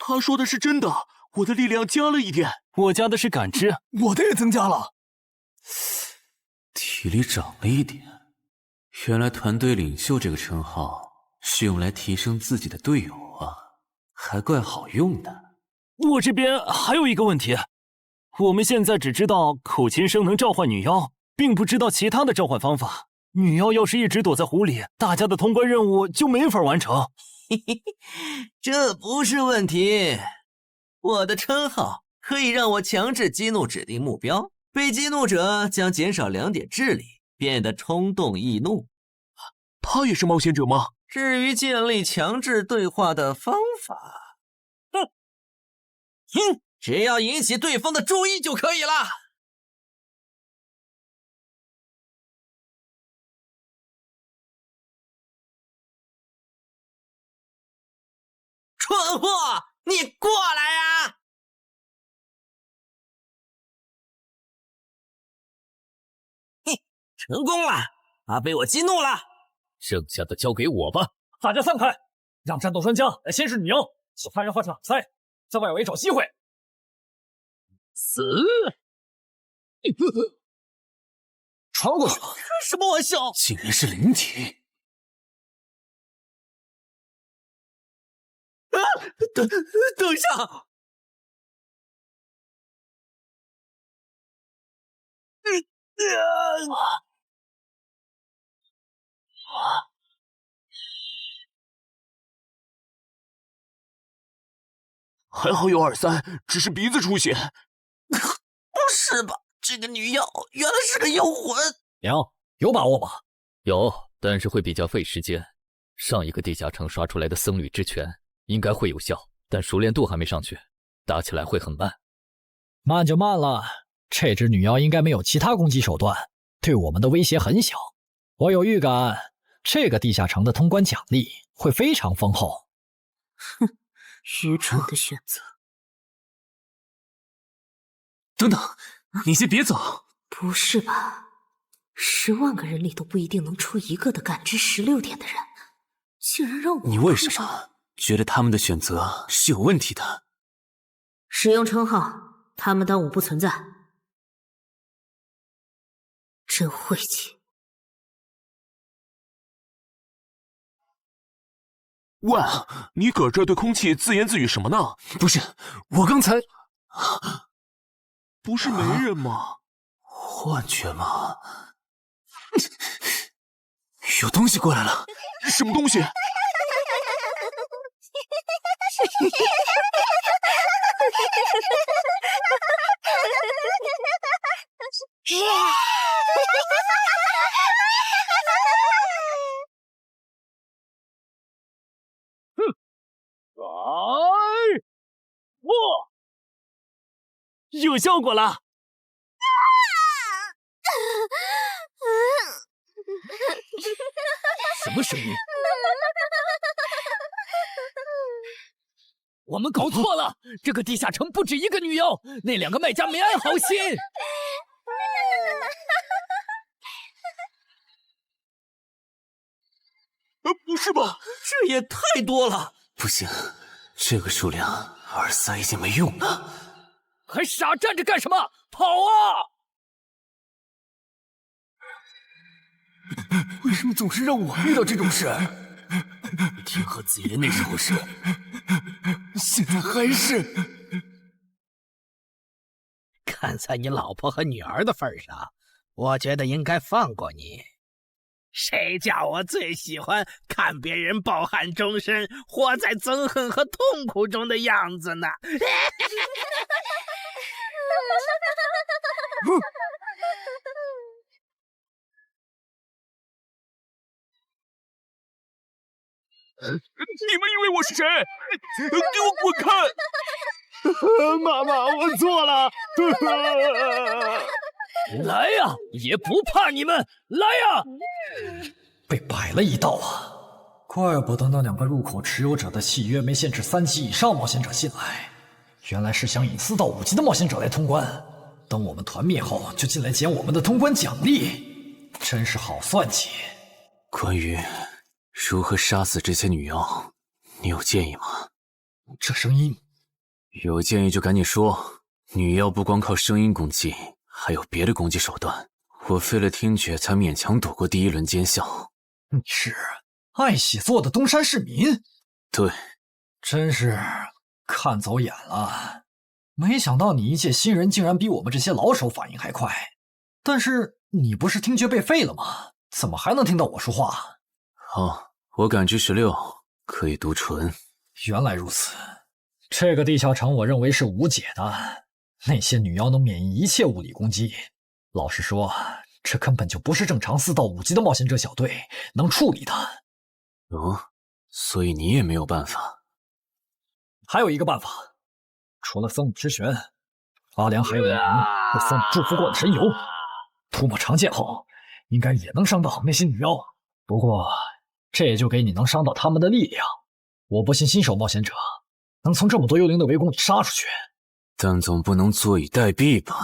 [SPEAKER 16] 他说的是真的，我的力量加了1点，
[SPEAKER 13] 我加的是感知，我的也增加了。
[SPEAKER 3] 体力涨了1点。原来团队领袖这个称号是用来提升自己的队友啊，还怪好用的。
[SPEAKER 13] 我这边还有一个问题，我们现在只知道口琴声能召唤女妖，并不知道其他的召唤方法。女妖要是一直躲在湖里，大家的通关任务就没法完成。
[SPEAKER 10] 这不是问题，我的称号可以让我强制激怒指定目标，被激怒者将减少2点智力，变得冲动易怒。
[SPEAKER 16] 他也是冒险者吗？
[SPEAKER 10] 至于建立强制对话的方法，只要引起对方的注意就可以了。蠢货，你过来呀！成功了，他被我激怒了。
[SPEAKER 17] 剩下的交给我吧。
[SPEAKER 15] 大家散开，让战斗专家来先试女妖，其他人换成挡塞，在外围找机会。
[SPEAKER 3] 死！
[SPEAKER 15] 传过去了。
[SPEAKER 10] 开什么玩笑？
[SPEAKER 3] 竟然是灵体！
[SPEAKER 10] 啊！等一下！
[SPEAKER 16] 还好有2-3，只是鼻子出血。
[SPEAKER 10] 不是吧？这个女妖原来是个幽魂！
[SPEAKER 15] 娘，有把握吗？
[SPEAKER 17] 有，但是会比较费时间。上一个地下城刷出来的僧侣之拳应该会有效，但熟练度还没上去，打起来会很慢。
[SPEAKER 15] 慢就慢了，这只女妖应该没有其他攻击手段，对我们的威胁很小。我有预感，这个地下城的通关奖励会非常丰厚。
[SPEAKER 18] 哼，愚蠢的选择。
[SPEAKER 16] 等等，你先别走。
[SPEAKER 18] 不是吧？10万个人里都不一定能出一个的感知16点的人，竟然让我……
[SPEAKER 16] 你为什么觉得他们的选择是有问题的？
[SPEAKER 18] 使用称号，他们当我不存在。真晦气！
[SPEAKER 16] 喂，你搁这对空气自言自语什么呢？不是，我刚才不是没人吗？幻觉吗？有东西过来了！什么东西？
[SPEAKER 13] 有效果了！
[SPEAKER 15] 什么声音？我们搞错了，这个地下城不止一个女妖，那2个卖家没安好心。
[SPEAKER 16] 不是吧？
[SPEAKER 10] 这也太多了！
[SPEAKER 16] 不行，这个数量2-3已经没用了。
[SPEAKER 15] 还傻站着干什么？跑啊！
[SPEAKER 16] 为什么总是让我遇到这种事？天河子爷那时候是，现在还是。
[SPEAKER 19] 看在你老婆和女儿的份上，我觉得应该放过你。谁叫我最喜欢看别人抱憾终身，活在憎恨和痛苦中的样子呢？
[SPEAKER 16] 你们以为我是谁？给我滚开！
[SPEAKER 13] 妈妈，我错了。
[SPEAKER 15] 来呀，也不怕你们！来呀！被摆了一道啊！怪不得那2个入口持有者的契约没限制3级以上冒险者进来，原来是想引4到5级的冒险者来通关。等我们团灭后，就进来捡我们的通关奖励，真是好算计。
[SPEAKER 16] 关于如何杀死这些女妖，你有建议吗？
[SPEAKER 15] 这声音，
[SPEAKER 16] 有建议就赶紧说。女妖不光靠声音攻击，还有别的攻击手段。我费了听觉才勉强躲过第1轮奸笑。
[SPEAKER 15] 你是爱喜做的东山市民？
[SPEAKER 16] 对，
[SPEAKER 15] 真是看走眼了。没想到你一介新人竟然比我们这些老手反应还快。但是你不是听觉被废了吗？怎么还能听到我说话？
[SPEAKER 16] 哦，我感知16，可以读唇。
[SPEAKER 15] 原来如此，这个地下城我认为是无解的。那些女妖能免疫一切物理攻击，老实说，这根本就不是正常4到5级的冒险者小队能处理的。
[SPEAKER 16] 哦，所以你也没有办法？
[SPEAKER 15] 还有一个办法，除了僧侣之拳，阿良还有一名被僧侣祝福过的神油，涂抹长剑后，应该也能伤到那些女妖。不过，这也就给你能伤到他们的力量。我不信新手冒险者能从这么多幽灵的围攻里杀出去。
[SPEAKER 16] 但总不能坐以待毙吧？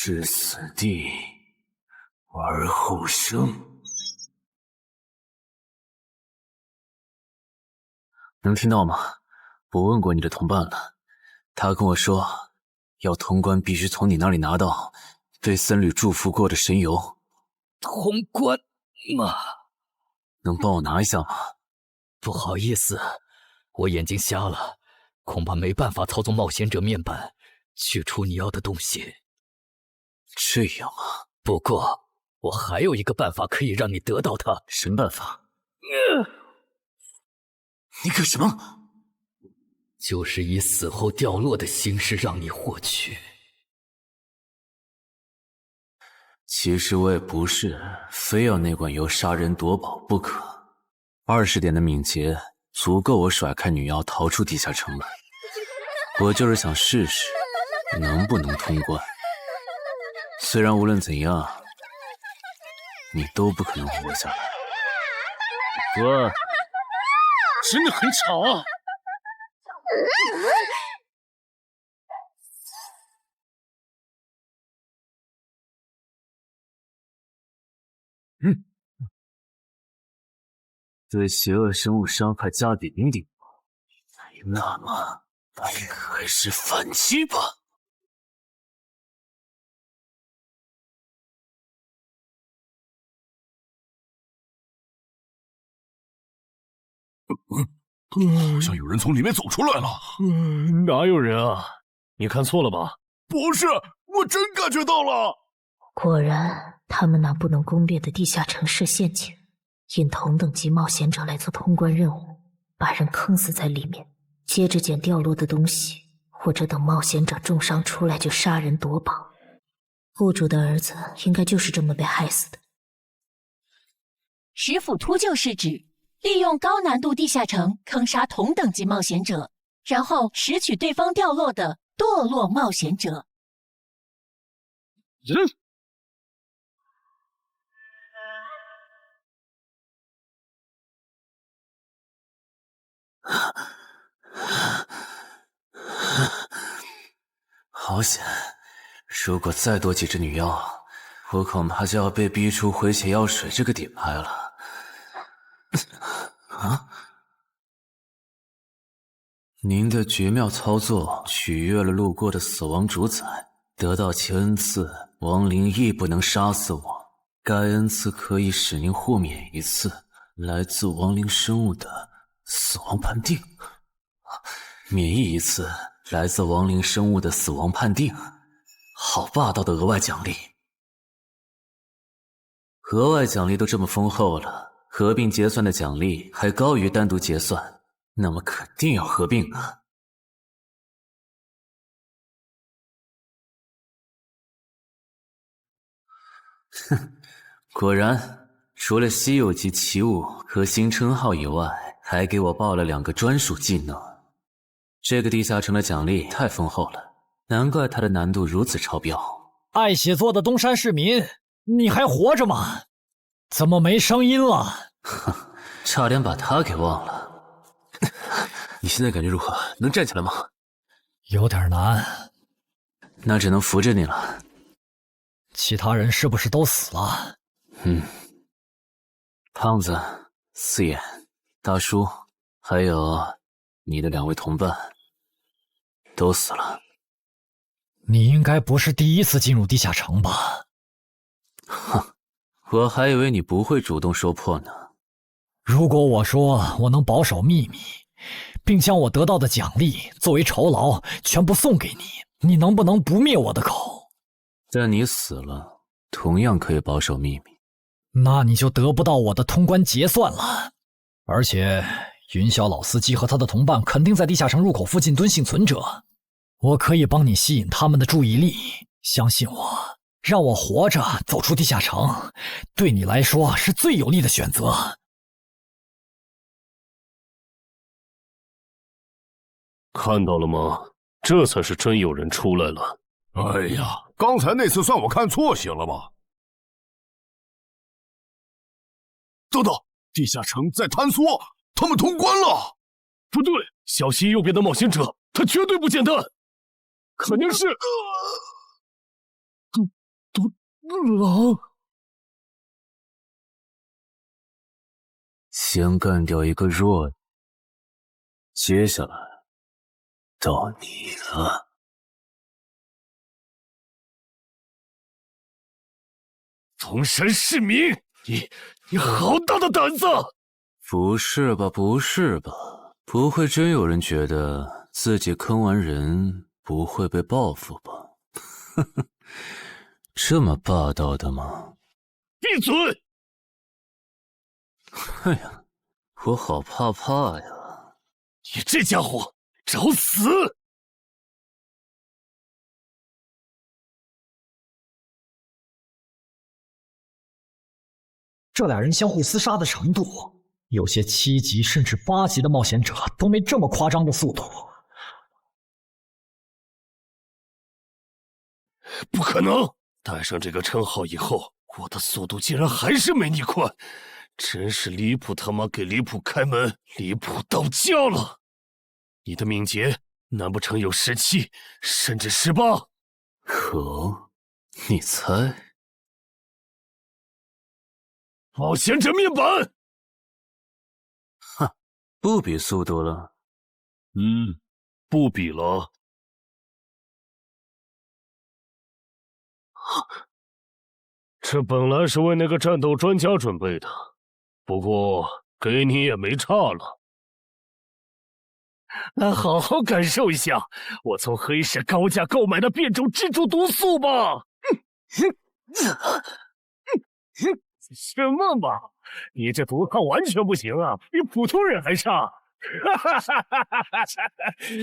[SPEAKER 3] 置死地而后生。能听到吗？我问过你的同伴了，他跟我说，要通关必须从你那里拿到对僧侣祝福过的神油。
[SPEAKER 8] 通关吗？
[SPEAKER 3] 能帮我拿一下吗？
[SPEAKER 17] 不好意思，我眼睛瞎了，恐怕没办法操纵冒险者面板取出你要的东西。
[SPEAKER 3] 这样啊？
[SPEAKER 17] 不过我还有一个办法可以让你得到它。
[SPEAKER 3] 什么办法？你干什么？
[SPEAKER 17] 就是以死后掉落的形式让你获取。
[SPEAKER 3] 其实我也不是非要那管油杀人夺宝不可。20点的敏捷足够我甩开女妖逃出地下城了。我就是想试试能不能通关。虽然无论怎样，你都不可能活下来。
[SPEAKER 1] 喂，真的很吵啊！
[SPEAKER 3] 对邪恶生物伤害加抵0.5，那么还是反击吧。
[SPEAKER 11] 好像有人从里面走出来了。
[SPEAKER 1] 哪有人啊？你看错了吧？
[SPEAKER 11] 不是，我真感觉到了。
[SPEAKER 18] 果然，他们那不能攻略的地下城设陷阱，引同等级冒险者来做通关任务，把人坑死在里面，接着捡掉落的东西，或者等冒险者重伤出来就杀人夺宝。户主的儿子应该就是这么被害死的。
[SPEAKER 14] 石斧秃鹫是指利用高难度地下城坑杀同等级冒险者，然后拾取对方掉落的堕落冒险者。
[SPEAKER 3] 好险！如果再多几只女妖，我恐怕就要被逼出回血药水这个底牌了。啊！您的绝妙操作取悦了路过的死亡主宰，得到其恩赐，亡灵亦不能杀死我。该恩赐可以使您豁免一次来自亡灵生物的死亡判定，免疫一次来自亡灵生物的死亡判定。好霸道的额外奖励！额外奖励都这么丰厚了，合并结算的奖励还高于单独结算，那么肯定要合并啊！哼，果然，除了稀有级奇物和新称号以外，还给我报了2个专属技能。这个地下城的奖励太丰厚了，难怪它的难度如此超标。
[SPEAKER 15] 爱写作的东山市民，你还活着吗？怎么没声音了？
[SPEAKER 3] 哼，差点把他给忘了。你现在感觉如何？能站起来吗？
[SPEAKER 15] 有点难。
[SPEAKER 3] 那只能扶着你了。
[SPEAKER 15] 其他人是不是都死了？
[SPEAKER 3] 胖子、四眼、大叔，还有你的2位同伴，都死了。
[SPEAKER 15] 你应该不是第一次进入地下城吧？
[SPEAKER 3] 哼，我还以为你不会主动说破呢。
[SPEAKER 15] 如果我说我能保守秘密，并将我得到的奖励作为酬劳全部送给你，你能不能不灭我的口？
[SPEAKER 3] 但你死了，同样可以保守秘密。
[SPEAKER 15] 那你就得不到我的通关结算了。而且，云霄老司机和他的同伴肯定在地下城入口附近蹲幸存者。我可以帮你吸引他们的注意力，相信我，让我活着走出地下城，对你来说是最有利的选择。
[SPEAKER 1] 看到了吗？这才是真有人出来了。
[SPEAKER 11] 哎呀，刚才那次算我看错行了吧？等等，地下城在坍缩，他们通关了。
[SPEAKER 1] 不对，小溪右边的冒险者，他绝对不简单，肯定是……
[SPEAKER 11] 狼。
[SPEAKER 3] 先干掉一个弱的，接下来到你了。
[SPEAKER 11] 宗山市民，你好大的胆子！
[SPEAKER 3] 不是吧，不是吧？不会真有人觉得自己坑完人不会被报复吧？呵呵，这么霸道的吗？
[SPEAKER 11] 闭嘴！
[SPEAKER 3] 哎呀，我好怕呀！
[SPEAKER 11] 你这家伙找死！
[SPEAKER 15] 这俩人相互厮杀的程度，有些7级甚至8级的冒险者都没这么夸张的速度。
[SPEAKER 11] 不可能！带上这个称号以后，我的速度竟然还是没你快，真是离谱他妈给离谱开门，离谱到家了！你的敏捷难不成有17，甚至18？
[SPEAKER 3] 可，你猜？
[SPEAKER 11] 冒险者面板！
[SPEAKER 3] 哼，不比速度了。
[SPEAKER 11] 不比了。这本来是为那个战斗专家准备的，不过给你也没差了。好好感受一下我从黑市高价购买的变种蜘蛛毒素吧！什么嘛！你这毒抗完全不行啊，比普通人还差！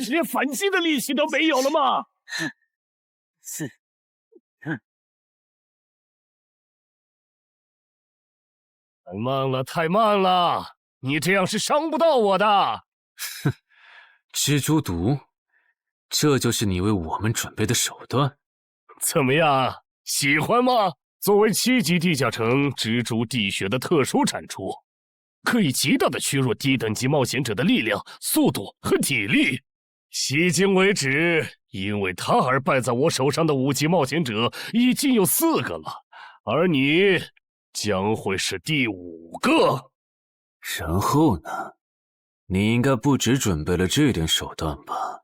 [SPEAKER 11] 连反击的力气都没有了吗？太慢了，太慢了！你这样是伤不到我的。
[SPEAKER 3] 哼，蜘蛛毒，这就是你为我们准备的手段？
[SPEAKER 11] 怎么样，喜欢吗？作为7级地下城蜘蛛滴血的特殊产出，可以极大的削弱低等级冒险者的力量、速度和体力。迄今为止，因为他而败在我手上的5级冒险者已经有4个了，而你将会是第5个。
[SPEAKER 3] 然后呢？你应该不只准备了这点手段吧？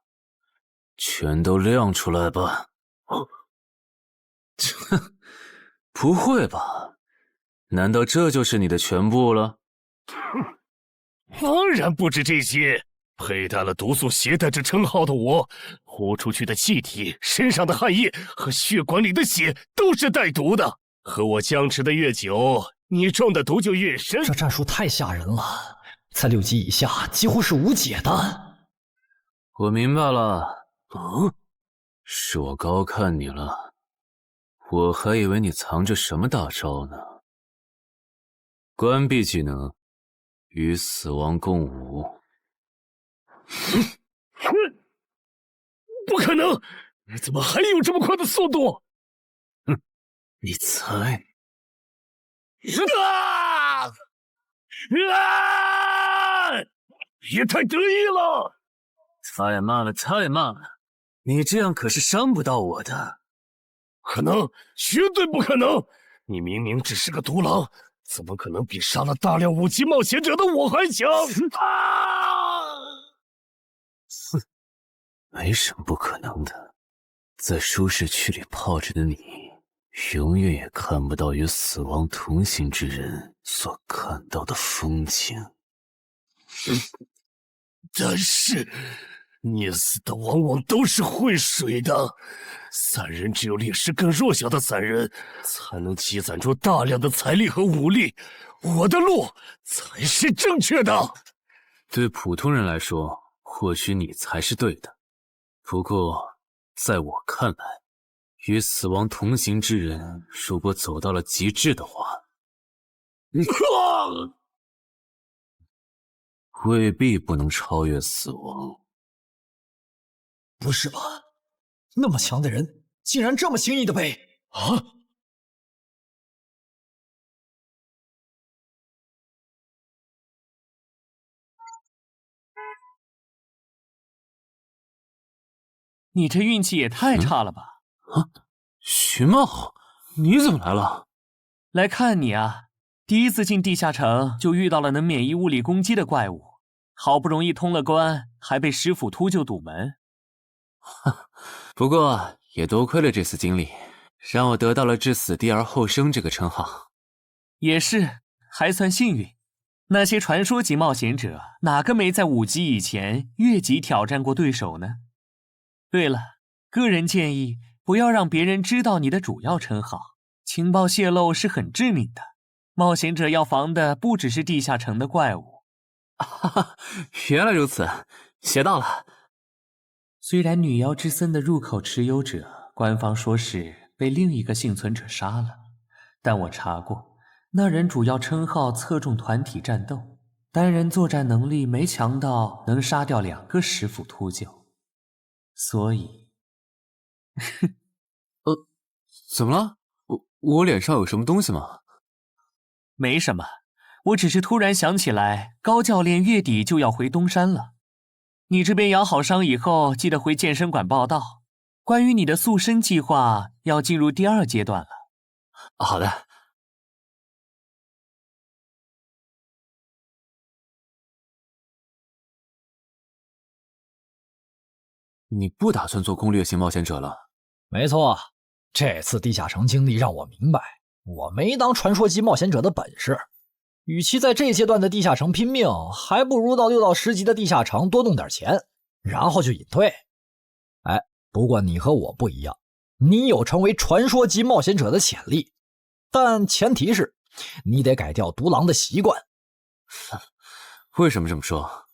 [SPEAKER 3] 全都亮出来吧！哼，不会吧？难道这就是你的全部了？
[SPEAKER 11] 当然不止这些。佩戴了毒素携带者称号的我，呼出去的气体、身上的汗液和血管里的血都是带毒的。和我僵持的越久，你中的毒就越深。
[SPEAKER 15] 这战术太吓人了，在6级以下几乎是无解的。
[SPEAKER 3] 我明白了。是我高看你了，我还以为你藏着什么大招呢。关闭技能，与死亡共舞。
[SPEAKER 11] 不可能！你怎么还有这么快的速度？
[SPEAKER 3] 你猜？
[SPEAKER 11] 也太得意了！
[SPEAKER 3] 太慢了，太慢了！你这样可是伤不到我的。
[SPEAKER 11] 可能，绝对不可能！你明明只是个独狼，怎么可能比杀了大量5级冒险者的我还强？
[SPEAKER 3] 哼，没什么不可能的。在舒适区里泡着的你，永远也看不到与死亡同行之人所看到的风景。
[SPEAKER 11] 但是，捏死的往往都是会水的。散人只有劣势更弱小的散人，才能积攒出大量的财力和武力。我的路才是正确的。
[SPEAKER 3] 对普通人来说，或许你才是对的。不过，在我看来，与死亡同行之人，如果走到了极致的话，未必不能超越死亡。
[SPEAKER 15] 不是吧？那么强的人，竟然这么轻易的被……啊！
[SPEAKER 8] 你这运气也太差了吧！
[SPEAKER 3] 徐茂，
[SPEAKER 16] 你怎么来了？
[SPEAKER 8] 来看你啊！第一次进地下城就遇到了能免疫物理攻击的怪物，好不容易通了关，还被石斧秃鹫堵门。
[SPEAKER 9] 不过也多亏了这次经历，让我得到了置死地而后生这个称号。
[SPEAKER 8] 也是，还算幸运。那些传说级冒险者，哪个没在5级以前越级挑战过对手呢？对了，个人建议不要让别人知道你的主要称号，情报泄露是很致命的。冒险者要防的不只是地下城的怪物。
[SPEAKER 9] 原来如此，学到了。
[SPEAKER 8] 虽然女妖之森的入口持有者，官方说是被另一个幸存者杀了，但我查过，那人主要称号侧重团体战斗，单人作战能力没强到能杀掉2个石斧秃鹫，所以，
[SPEAKER 9] 怎么了？我脸上有什么东西吗？
[SPEAKER 8] 没什么，我只是突然想起来，高教练月底就要回东山了。你这边养好伤以后，记得回健身馆报到。关于你的塑身计划，要进入第2阶段了。
[SPEAKER 9] 好的。你不打算做攻略型冒险者了？
[SPEAKER 15] 没错，这次地下城经历让我明白，我没当传说级冒险者的本事。与其在这阶段的地下城拼命，还不如到6到10级的地下城多弄点钱，然后就隐退。哎，不过你和我不一样，你有成为传说级冒险者的潜力，但前提是你得改掉独狼的习惯。
[SPEAKER 9] 为什么这么说？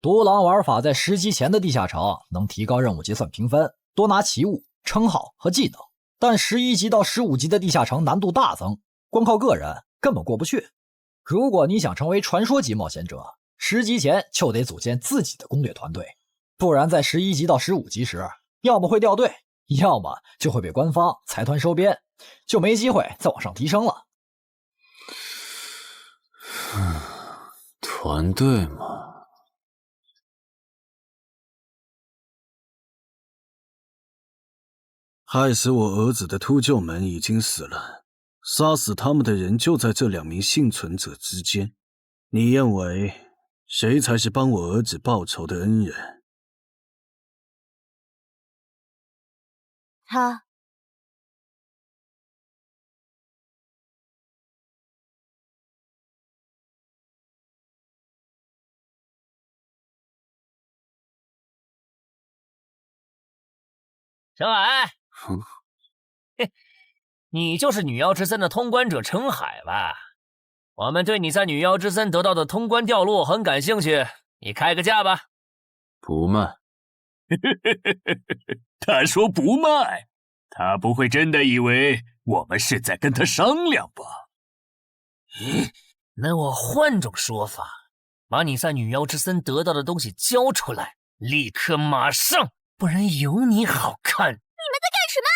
[SPEAKER 15] 独狼玩法在10级前的地下城能提高任务结算评分，多拿奇物、称号和技能，但11级到15级的地下城难度大增，光靠个人根本过不去。如果你想成为传说级冒险者，10级前就得组建自己的攻略团队，不然在11级到15级时，要么会掉队，要么就会被官方财团收编，就没机会再往上提升了。
[SPEAKER 9] 团队嘛，
[SPEAKER 20] 害死我儿子的秃鹫们已经死了，杀死他们的人就在这2名幸存者之间。你认为谁才是帮我儿子报仇的恩人？
[SPEAKER 6] 他。
[SPEAKER 7] 陈海，你就是女妖之森的通关者陈海吧？我们对你在女妖之森得到的通关掉落很感兴趣，你开个价吧。
[SPEAKER 2] 不卖。他说不卖，他不会真的以为我们是在跟他商量吧？
[SPEAKER 7] 那我换种说法，把你在女妖之森得到的东西交出来，立刻马上，不然有你好看。
[SPEAKER 6] 你们在干什么？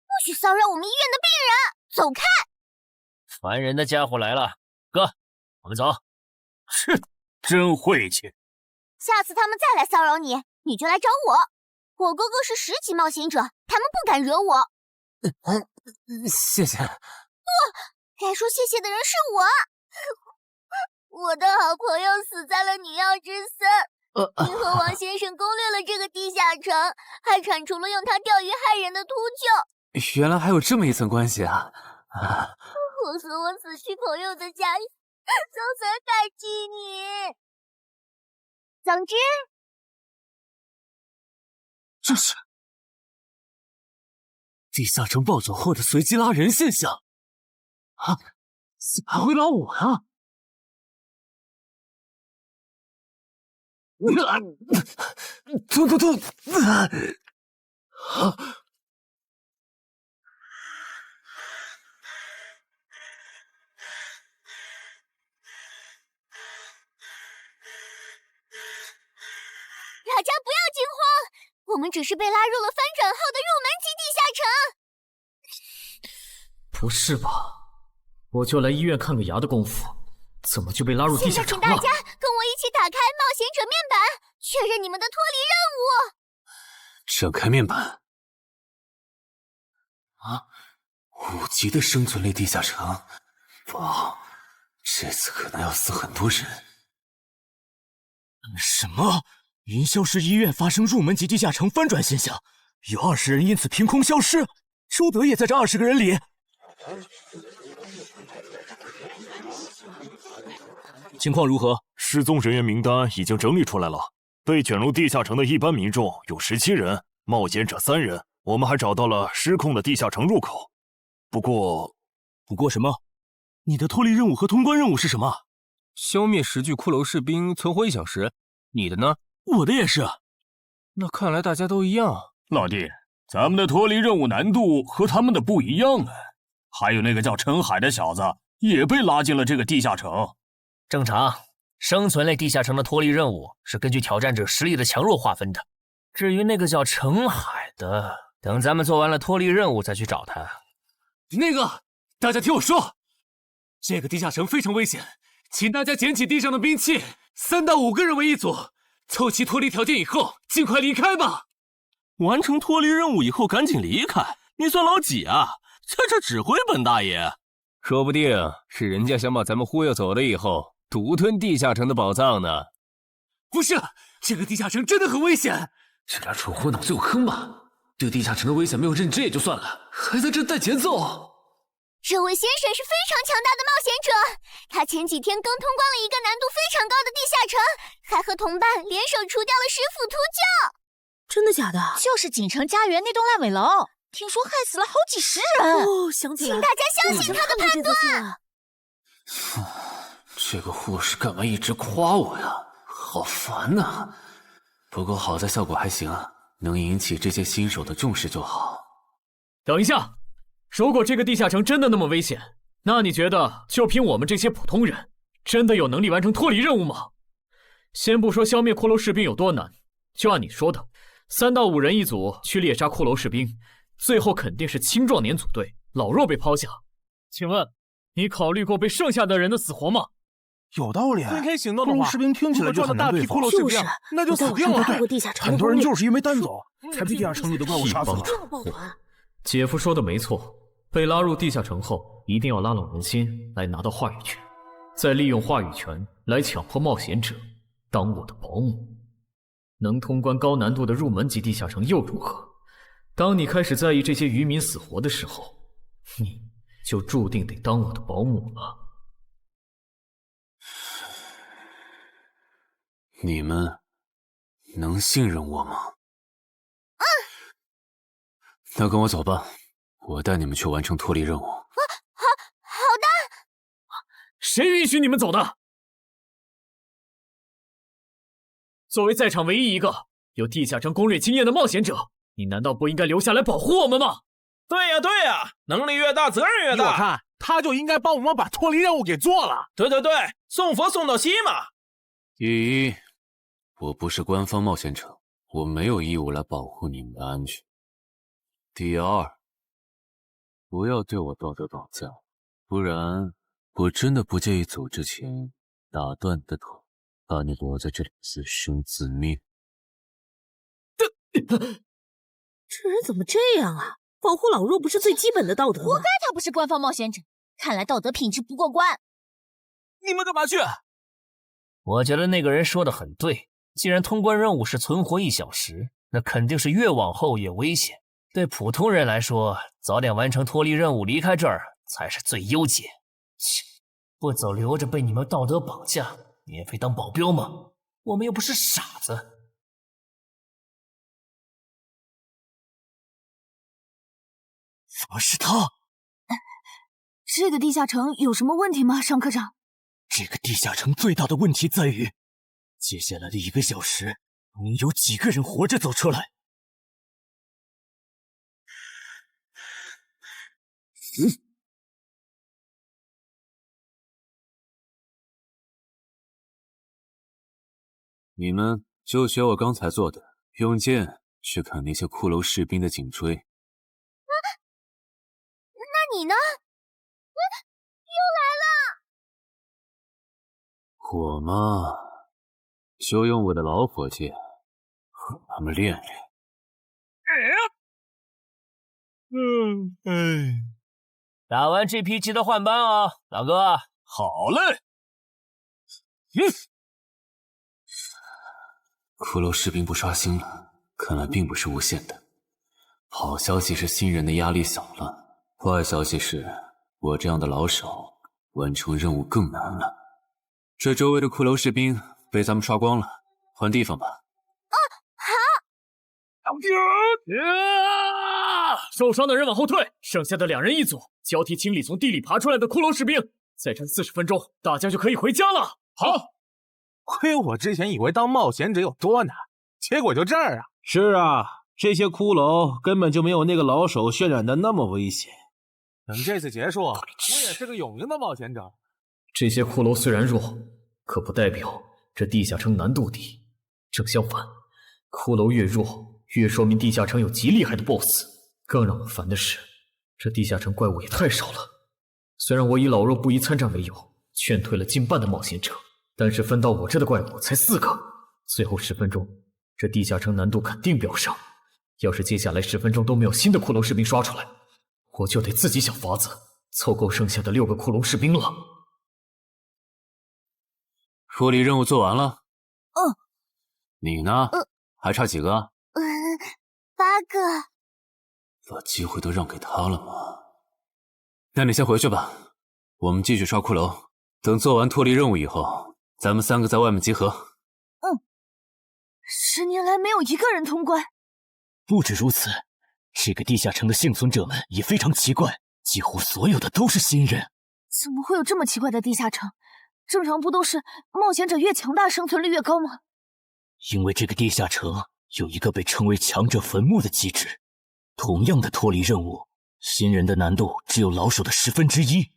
[SPEAKER 6] 不许骚扰我们医院的病人，走开！
[SPEAKER 7] 烦人的家伙来了，哥，我们走。
[SPEAKER 2] 切，真晦气。
[SPEAKER 6] 下次他们再来骚扰你，你就来找我。我哥哥是10级冒险者，他们不敢惹我。
[SPEAKER 7] 谢谢。
[SPEAKER 6] 不，该说谢谢的人是我。我的好朋友死在了女妖之森。银河王先生攻略了这个地下城，还铲除了用它钓鱼害人的秃鹫。
[SPEAKER 9] 原来还有这么一层关系啊！
[SPEAKER 6] 我和我死去朋友的家人都很感激你。总之，
[SPEAKER 3] 这是地下城暴走后的随机拉人现象啊！还会拉我啊！突！
[SPEAKER 6] 大家不要惊慌，我们只是被拉入了翻转后的入门级地下城。
[SPEAKER 3] 不是吧？我就来医院看个牙的功夫，怎么就被拉入地下城了？
[SPEAKER 6] 现在请大家跟我一起打开冒险者面板，确认你们的脱离任务。
[SPEAKER 9] 展开面板。
[SPEAKER 3] 啊！ 5级的生存类地下城，哇，这次可能要死很多人。
[SPEAKER 13] 什么？云霄市医院发生入门级地下城翻转现象，有20人因此凭空消失。周德也在这20个人里。情况如何？失踪人员名单已经整理出来了。被卷入地下城的一般民众有17人，冒险者3人。我们还找到了失控的地下城入口。不过什么？你的脱离任务和通关任务是什么？
[SPEAKER 21] 消灭10具骷髅士兵，存活1小时。你的呢？
[SPEAKER 13] 我的也是。
[SPEAKER 21] 那看来大家都一样。
[SPEAKER 11] 老弟，咱们的脱离任务难度和他们的不一样啊。还有那个叫陈海的小子也被拉进了这个地下城。
[SPEAKER 7] 正常，生存类地下城的脱离任务是根据挑战者实力的强弱划分的。至于那个叫陈海的，等咱们做完了脱离任务再去找他。
[SPEAKER 13] 那个，大家听我说，这个地下城非常危险，请大家捡起地上的兵器，3到5个人为一组，凑齐脱离条件以后，尽快离开吧。
[SPEAKER 21] 完成脱离任务以后赶紧离开，你算老几啊？在这指挥本大爷？说不定是人家想把咱们忽悠走了以后，独吞地下城的宝藏呢。
[SPEAKER 13] 不是，这个地下城真的很危险。
[SPEAKER 3] 这俩蠢货脑子有坑吧？对地下城的危险没有认知也就算了，还在这带节奏。
[SPEAKER 22] 这位先生是非常强大的冒险者，他前几天刚通关了一个难度非常高的地下城，还和同伴联手除掉了10府秃鹫。
[SPEAKER 6] 真的假的？就是锦城家园那栋烂尾楼，听说害死了好几十人。
[SPEAKER 22] 哦，想起来，请大家相信他的判断。
[SPEAKER 3] 这个护士干嘛一直夸我呀？好烦呐！不过好在效果还行，能引起这些新手的重视就好。
[SPEAKER 4] 等一下，如果这个地下城真的那么危险，那你觉得就凭我们这些普通人，真的有能力完成脱离任务吗？先不说消灭骷髅士兵有多难，就按你说的，3到5人一组去猎杀骷髅士兵，最后肯定是青壮年组队，老弱被抛下。请问，你考虑过被剩下的人的死活吗？
[SPEAKER 23] 有道理。
[SPEAKER 13] 分开行动的话，
[SPEAKER 23] 骷髅士兵听起来就很难对付。
[SPEAKER 22] 就是，
[SPEAKER 13] 那就死定了。
[SPEAKER 23] 很多人就是因为单走，才被地下城里的怪物杀死的。
[SPEAKER 4] 姐夫说的没错，被拉入地下城后，一定要拉拢人心，来拿到话语权，再利用话语权来强迫冒险者当我的保姆。能通关高难度的入门级地下城又如何？当你开始在意这些渔民死活的时候，你就注定得当我的保姆了。
[SPEAKER 3] 你们能信任我吗？那跟我走吧，我带你们去完成脱离任务。
[SPEAKER 22] 好的。
[SPEAKER 4] 谁允许你们走的？作为在场唯一一个有地下城攻略经验的冒险者，你难道不应该留下来保护我们吗？
[SPEAKER 21] 对呀，能力越大责任越大。
[SPEAKER 23] 我看他就应该帮我们把脱离任务给做了。
[SPEAKER 21] 对，送佛送到西嘛。
[SPEAKER 3] 第一，我不是官方冒险者，我没有义务来保护你们的安全。第二，不要对我道德绑架，不然我真的不介意走之前打断你的头，把你留在这里自生自灭。
[SPEAKER 22] 这人怎么这样啊？保护老弱不是最基本的道德吗？
[SPEAKER 6] 活该他不是官方冒险者，看来道德品质不过关。
[SPEAKER 21] 你们干嘛去？
[SPEAKER 7] 我觉得那个人说的很对，既然通关任务是存活1小时，那肯定是越往后越危险。对普通人来说，早点完成脱离任务离开这儿才是最优解。切，不走留着被你们道德绑架，免费当保镖吗？我们又不是傻子。
[SPEAKER 13] 怎么是他？
[SPEAKER 6] 这个地下城有什么问题吗，尚科长？
[SPEAKER 13] 这个地下城最大的问题在于，接下来的1个小时，能有几个人活着走出来？
[SPEAKER 3] 你们就学我刚才做的，用剑去砍那些骷髅士兵的颈椎。
[SPEAKER 22] 那你呢？又来了！
[SPEAKER 3] 我嘛，就用我的老火箭和他们练练。
[SPEAKER 7] 打完这批记得换班啊，老哥。
[SPEAKER 21] 好嘞。
[SPEAKER 3] 骷髅士兵不刷新了，看来并不是无限的。好消息是新人的压力小了，坏消息是我这样的老手完成任务更难了。
[SPEAKER 9] 这周围的骷髅士兵被咱们刷光了，换地方吧。
[SPEAKER 4] 受伤的人往后退，剩下的2人一组，交替清理从地里爬出来的骷髅士兵。再战40分钟，大家就可以回家了。
[SPEAKER 23] 好，亏我之前以为当冒险者有多难，结果就这儿啊！
[SPEAKER 5] 是啊，这些骷髅根本就没有那个老手渲染的那么危险。
[SPEAKER 23] 等这次结束，我也是个有名的冒险者。
[SPEAKER 4] 这些骷髅虽然弱，可不代表这地下城难度低。正相反，骷髅越弱，越说明地下城有极厉害的 BOSS。更让我烦的是，这地下城怪物也太少了。虽然我以老弱不宜参战为由，劝退了近半的冒险者，但是分到我这的怪物才4个。最后10分钟，这地下城难度肯定飙升。要是接下来10分钟都没有新的骷髅士兵刷出来，我就得自己想法子凑够剩下的6个骷髅士兵了。
[SPEAKER 9] 脱离任务做完了。你呢？
[SPEAKER 22] 嗯。
[SPEAKER 9] 还差几个
[SPEAKER 22] ？8个。
[SPEAKER 3] 把机会都让给他了吗？
[SPEAKER 9] 那你先回去吧，我们继续刷骷髅。等做完脱离任务以后，咱们3个在外面集合。
[SPEAKER 6] 10年来没有一个人通关。
[SPEAKER 10] 不止如此，这个地下城的幸存者们也非常奇怪，几乎所有的都是新人。
[SPEAKER 6] 怎么会有这么奇怪的地下城？正常不都是冒险者越强大生存率越高吗？
[SPEAKER 10] 因为这个地下城有一个被称为强者坟墓的机制。同样的脱离任务，新人的难度只有老手的1/10。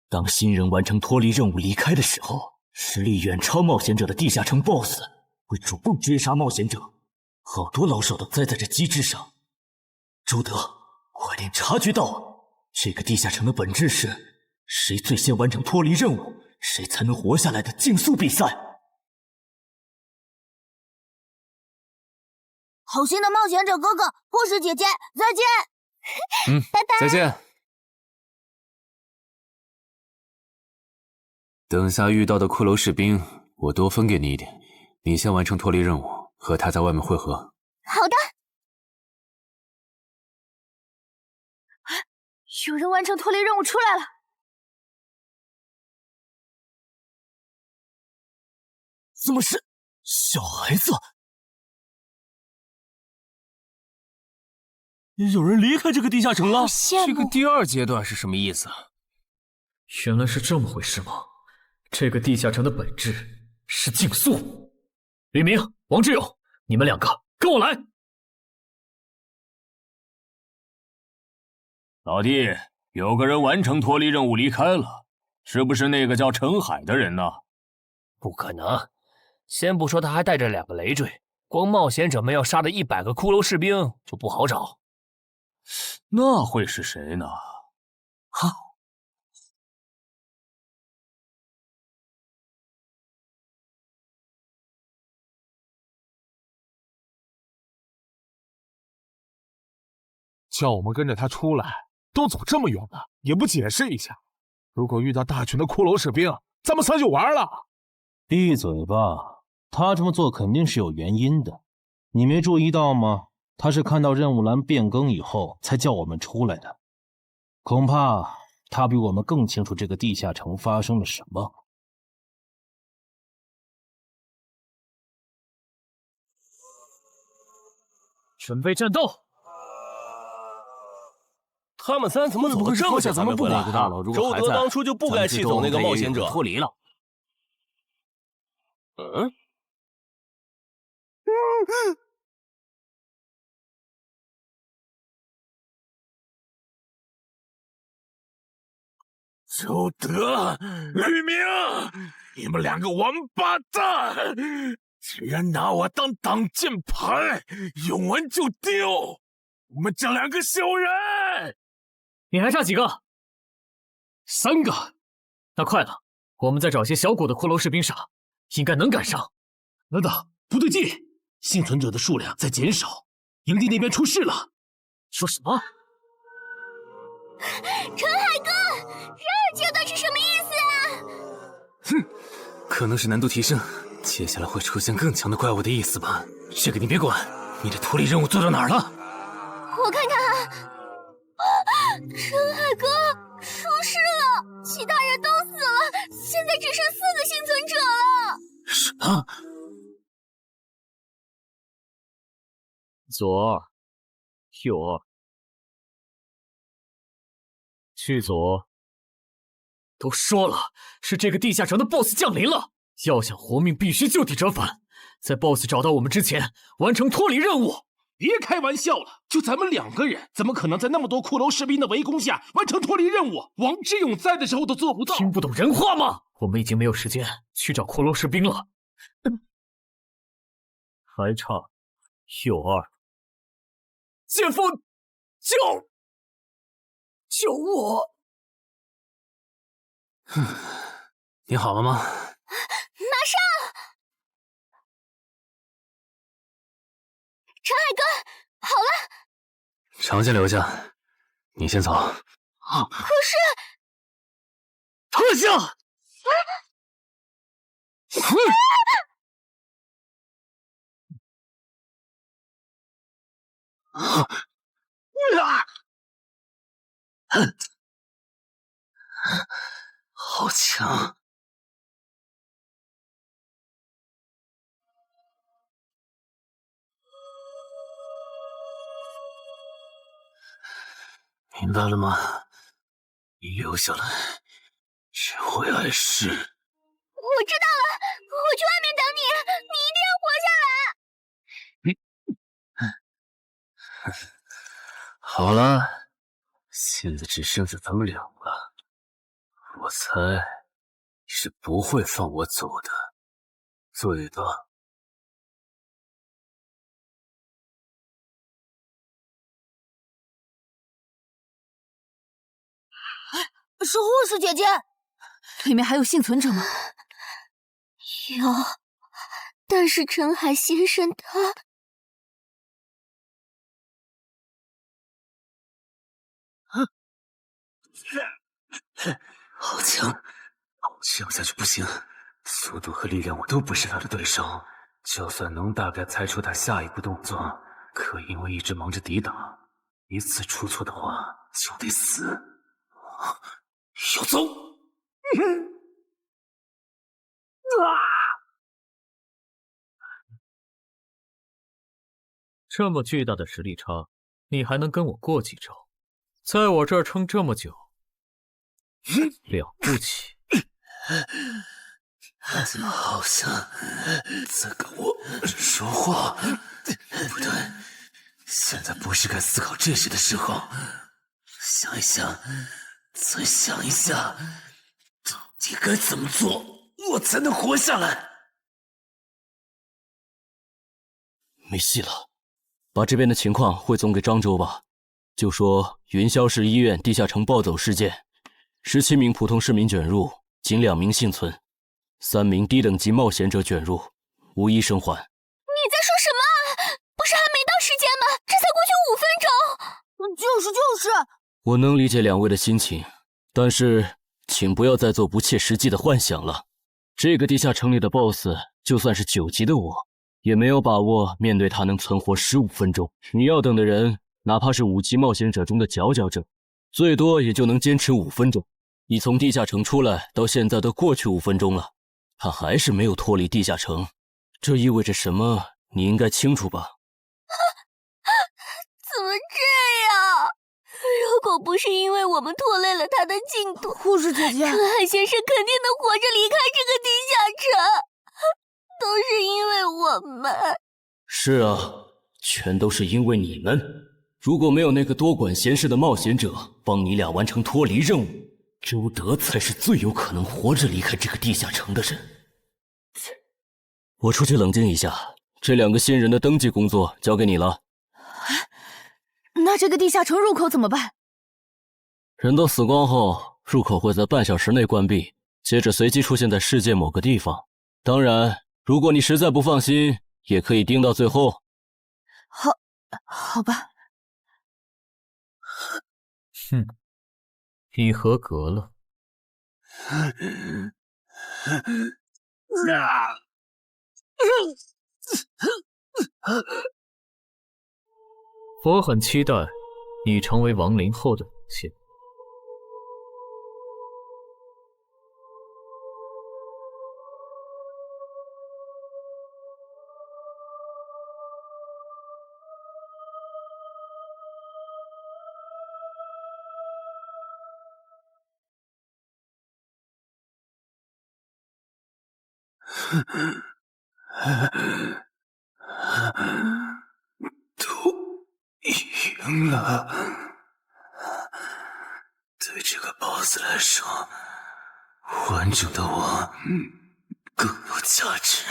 [SPEAKER 10] 当新人完成脱离任务离开的时候，实力远超冒险者的地下城 BOSS 会主动追杀冒险者。好多老手都栽在这机制上。周德，快点察觉到，这个地下城的本质是谁最先完成脱离任务，谁才能活下来的竞速比赛。
[SPEAKER 22] 好心的冒险者哥哥，护士姐姐，再见。
[SPEAKER 9] 拜拜。再见。等下遇到的骷髅士兵，我多分给你一点。你先完成脱离任务，和他在外面会合。
[SPEAKER 22] 好的。
[SPEAKER 6] 有人完成脱离任务出来了。
[SPEAKER 10] 怎么是小孩子？
[SPEAKER 21] 有人离开这个地下城了。这个第2阶段是什么意思？
[SPEAKER 4] 原来是这么回事吗？这个地下城的本质是竞速。吕明、王志勇，你们2个跟我来。
[SPEAKER 21] 老弟，有个人完成脱离任务离开了，是不是那个叫陈海的人呢？
[SPEAKER 7] 不可能，先不说他还带着2个累赘，光冒险者们要杀的100个骷髅士兵就不好找。
[SPEAKER 21] 那会是谁呢？
[SPEAKER 23] 叫我们跟着他出来，都走这么远了，也不解释一下。如果遇到大群的骷髅士兵，咱们3就完了。
[SPEAKER 5] 闭嘴吧，他这么做肯定是有原因的。你没注意到吗？他是看到任务栏变更以后才叫我们出来的。恐怕他比我们更清楚这个地下城发生了什么。
[SPEAKER 4] 准备战斗！
[SPEAKER 21] 他们3怎么走得这么久还没回来？周德当初就不该气走那个冒险者。
[SPEAKER 7] 脱离了。
[SPEAKER 23] 周德、吕明，你们2个王八蛋，居然拿我当挡箭牌，用完就丢！我们这2个小人！
[SPEAKER 4] 你还差几个？3个。那快了，我们再找些小股的骷髅士兵杀，应该能赶上。
[SPEAKER 5] 等等，不对劲，幸存者的数量在减少，营地那边出事了。
[SPEAKER 4] 说什么？
[SPEAKER 22] 陈海哥，这阶段是什么意思啊？
[SPEAKER 12] 哼，可能是难度提升，接下来会出现更强的怪物的意思吧。这个你别管。你的脱离任务做到哪儿了？
[SPEAKER 22] 我看看啊，陈海哥出事了，其他人都死了，现在只剩4个幸存者了。
[SPEAKER 12] 什么？
[SPEAKER 4] 左二，右二，去左。
[SPEAKER 3] 都说了，是这个地下城的 BOSS 降临了，要想活命，必须就地折返。在 BOSS 找到我们之前，完成脱离任务。
[SPEAKER 17] 别开玩笑了，就咱们2个人，怎么可能在那么多骷髅士兵的围攻下完成脱离任务？王之勇在的时候都做不到。
[SPEAKER 3] 听不懂人话吗？我们已经没有时间去找骷髅士兵了。
[SPEAKER 4] 还差右二。
[SPEAKER 3] 剑锋，救我！
[SPEAKER 12] 你好了吗？
[SPEAKER 22] 马上！陈海哥，好了。
[SPEAKER 12] 常先留下，你先走。
[SPEAKER 22] 可是，
[SPEAKER 3] 特效！
[SPEAKER 12] 好强！明白了吗？你留下来只会碍事。
[SPEAKER 22] 我知道了，我去外面等你，你一定要活下
[SPEAKER 12] 来。好了，现在只剩下咱们2个。我猜你是不会放我走的，最多。
[SPEAKER 22] 是护士姐姐，
[SPEAKER 19] 里面还有幸存者吗？
[SPEAKER 22] 有，但是陈海先生他……
[SPEAKER 12] 好强！这样下去不行，速度和力量我都不是他的对手。就算能大概猜出他下一步动作，可因为一直忙着抵挡，一次出错的话就得死。要走！
[SPEAKER 3] 这么巨大的实力差，你还能跟我过几招？在我这儿撑这么久，了不起！
[SPEAKER 12] 怎么好像在跟我说话？不对，现在不是该思考这些的时候。想一想，再想一下，到底该怎么做，我才能活下来？
[SPEAKER 10] 没戏了，把这边的情况汇总给漳州吧。就说云霄市医院地下城暴走事件，17名普通市民卷入，仅2名幸存，3名低等级冒险者卷入，无一生还。
[SPEAKER 22] 你在说什么？不是还没到时间吗？这才过去5分钟。就是。
[SPEAKER 10] 我能理解2位的心情，但是请不要再做不切实际的幻想了。这个地下城里的 BOSS， 就算是9级的我，也没有把握面对他能存活15分钟。你要等的人，哪怕是5级冒险者中的佼佼者，最多也就能坚持5分钟。你从地下城出来到现在都过去5分钟了，他还是没有脱离地下城，这意味着什么？你应该清楚吧？
[SPEAKER 22] 怎么这样？如果不是因为我们拖累了他的进度，
[SPEAKER 19] 护士姐姐，
[SPEAKER 22] 陈海先生肯定能活着离开这个地下城。都是因为我们。
[SPEAKER 10] 是啊，全都是因为你们。如果没有那个多管闲事的冒险者帮你俩完成脱离任务，周德才是最有可能活着离开这个地下城的人。我出去冷静一下，这2个新人的登记工作交给你了。
[SPEAKER 19] 那这个地下城入口怎么办？
[SPEAKER 10] 人都死光后，入口会在半小时内关闭，接着随机出现在世界某个地方。当然，如果你实在不放心，也可以盯到最后。
[SPEAKER 19] 好吧。
[SPEAKER 4] 你合格了。我很期待你成为亡灵后的表现。
[SPEAKER 12] 都赢了。对这个 BOSS 来说，完整的我更有价值。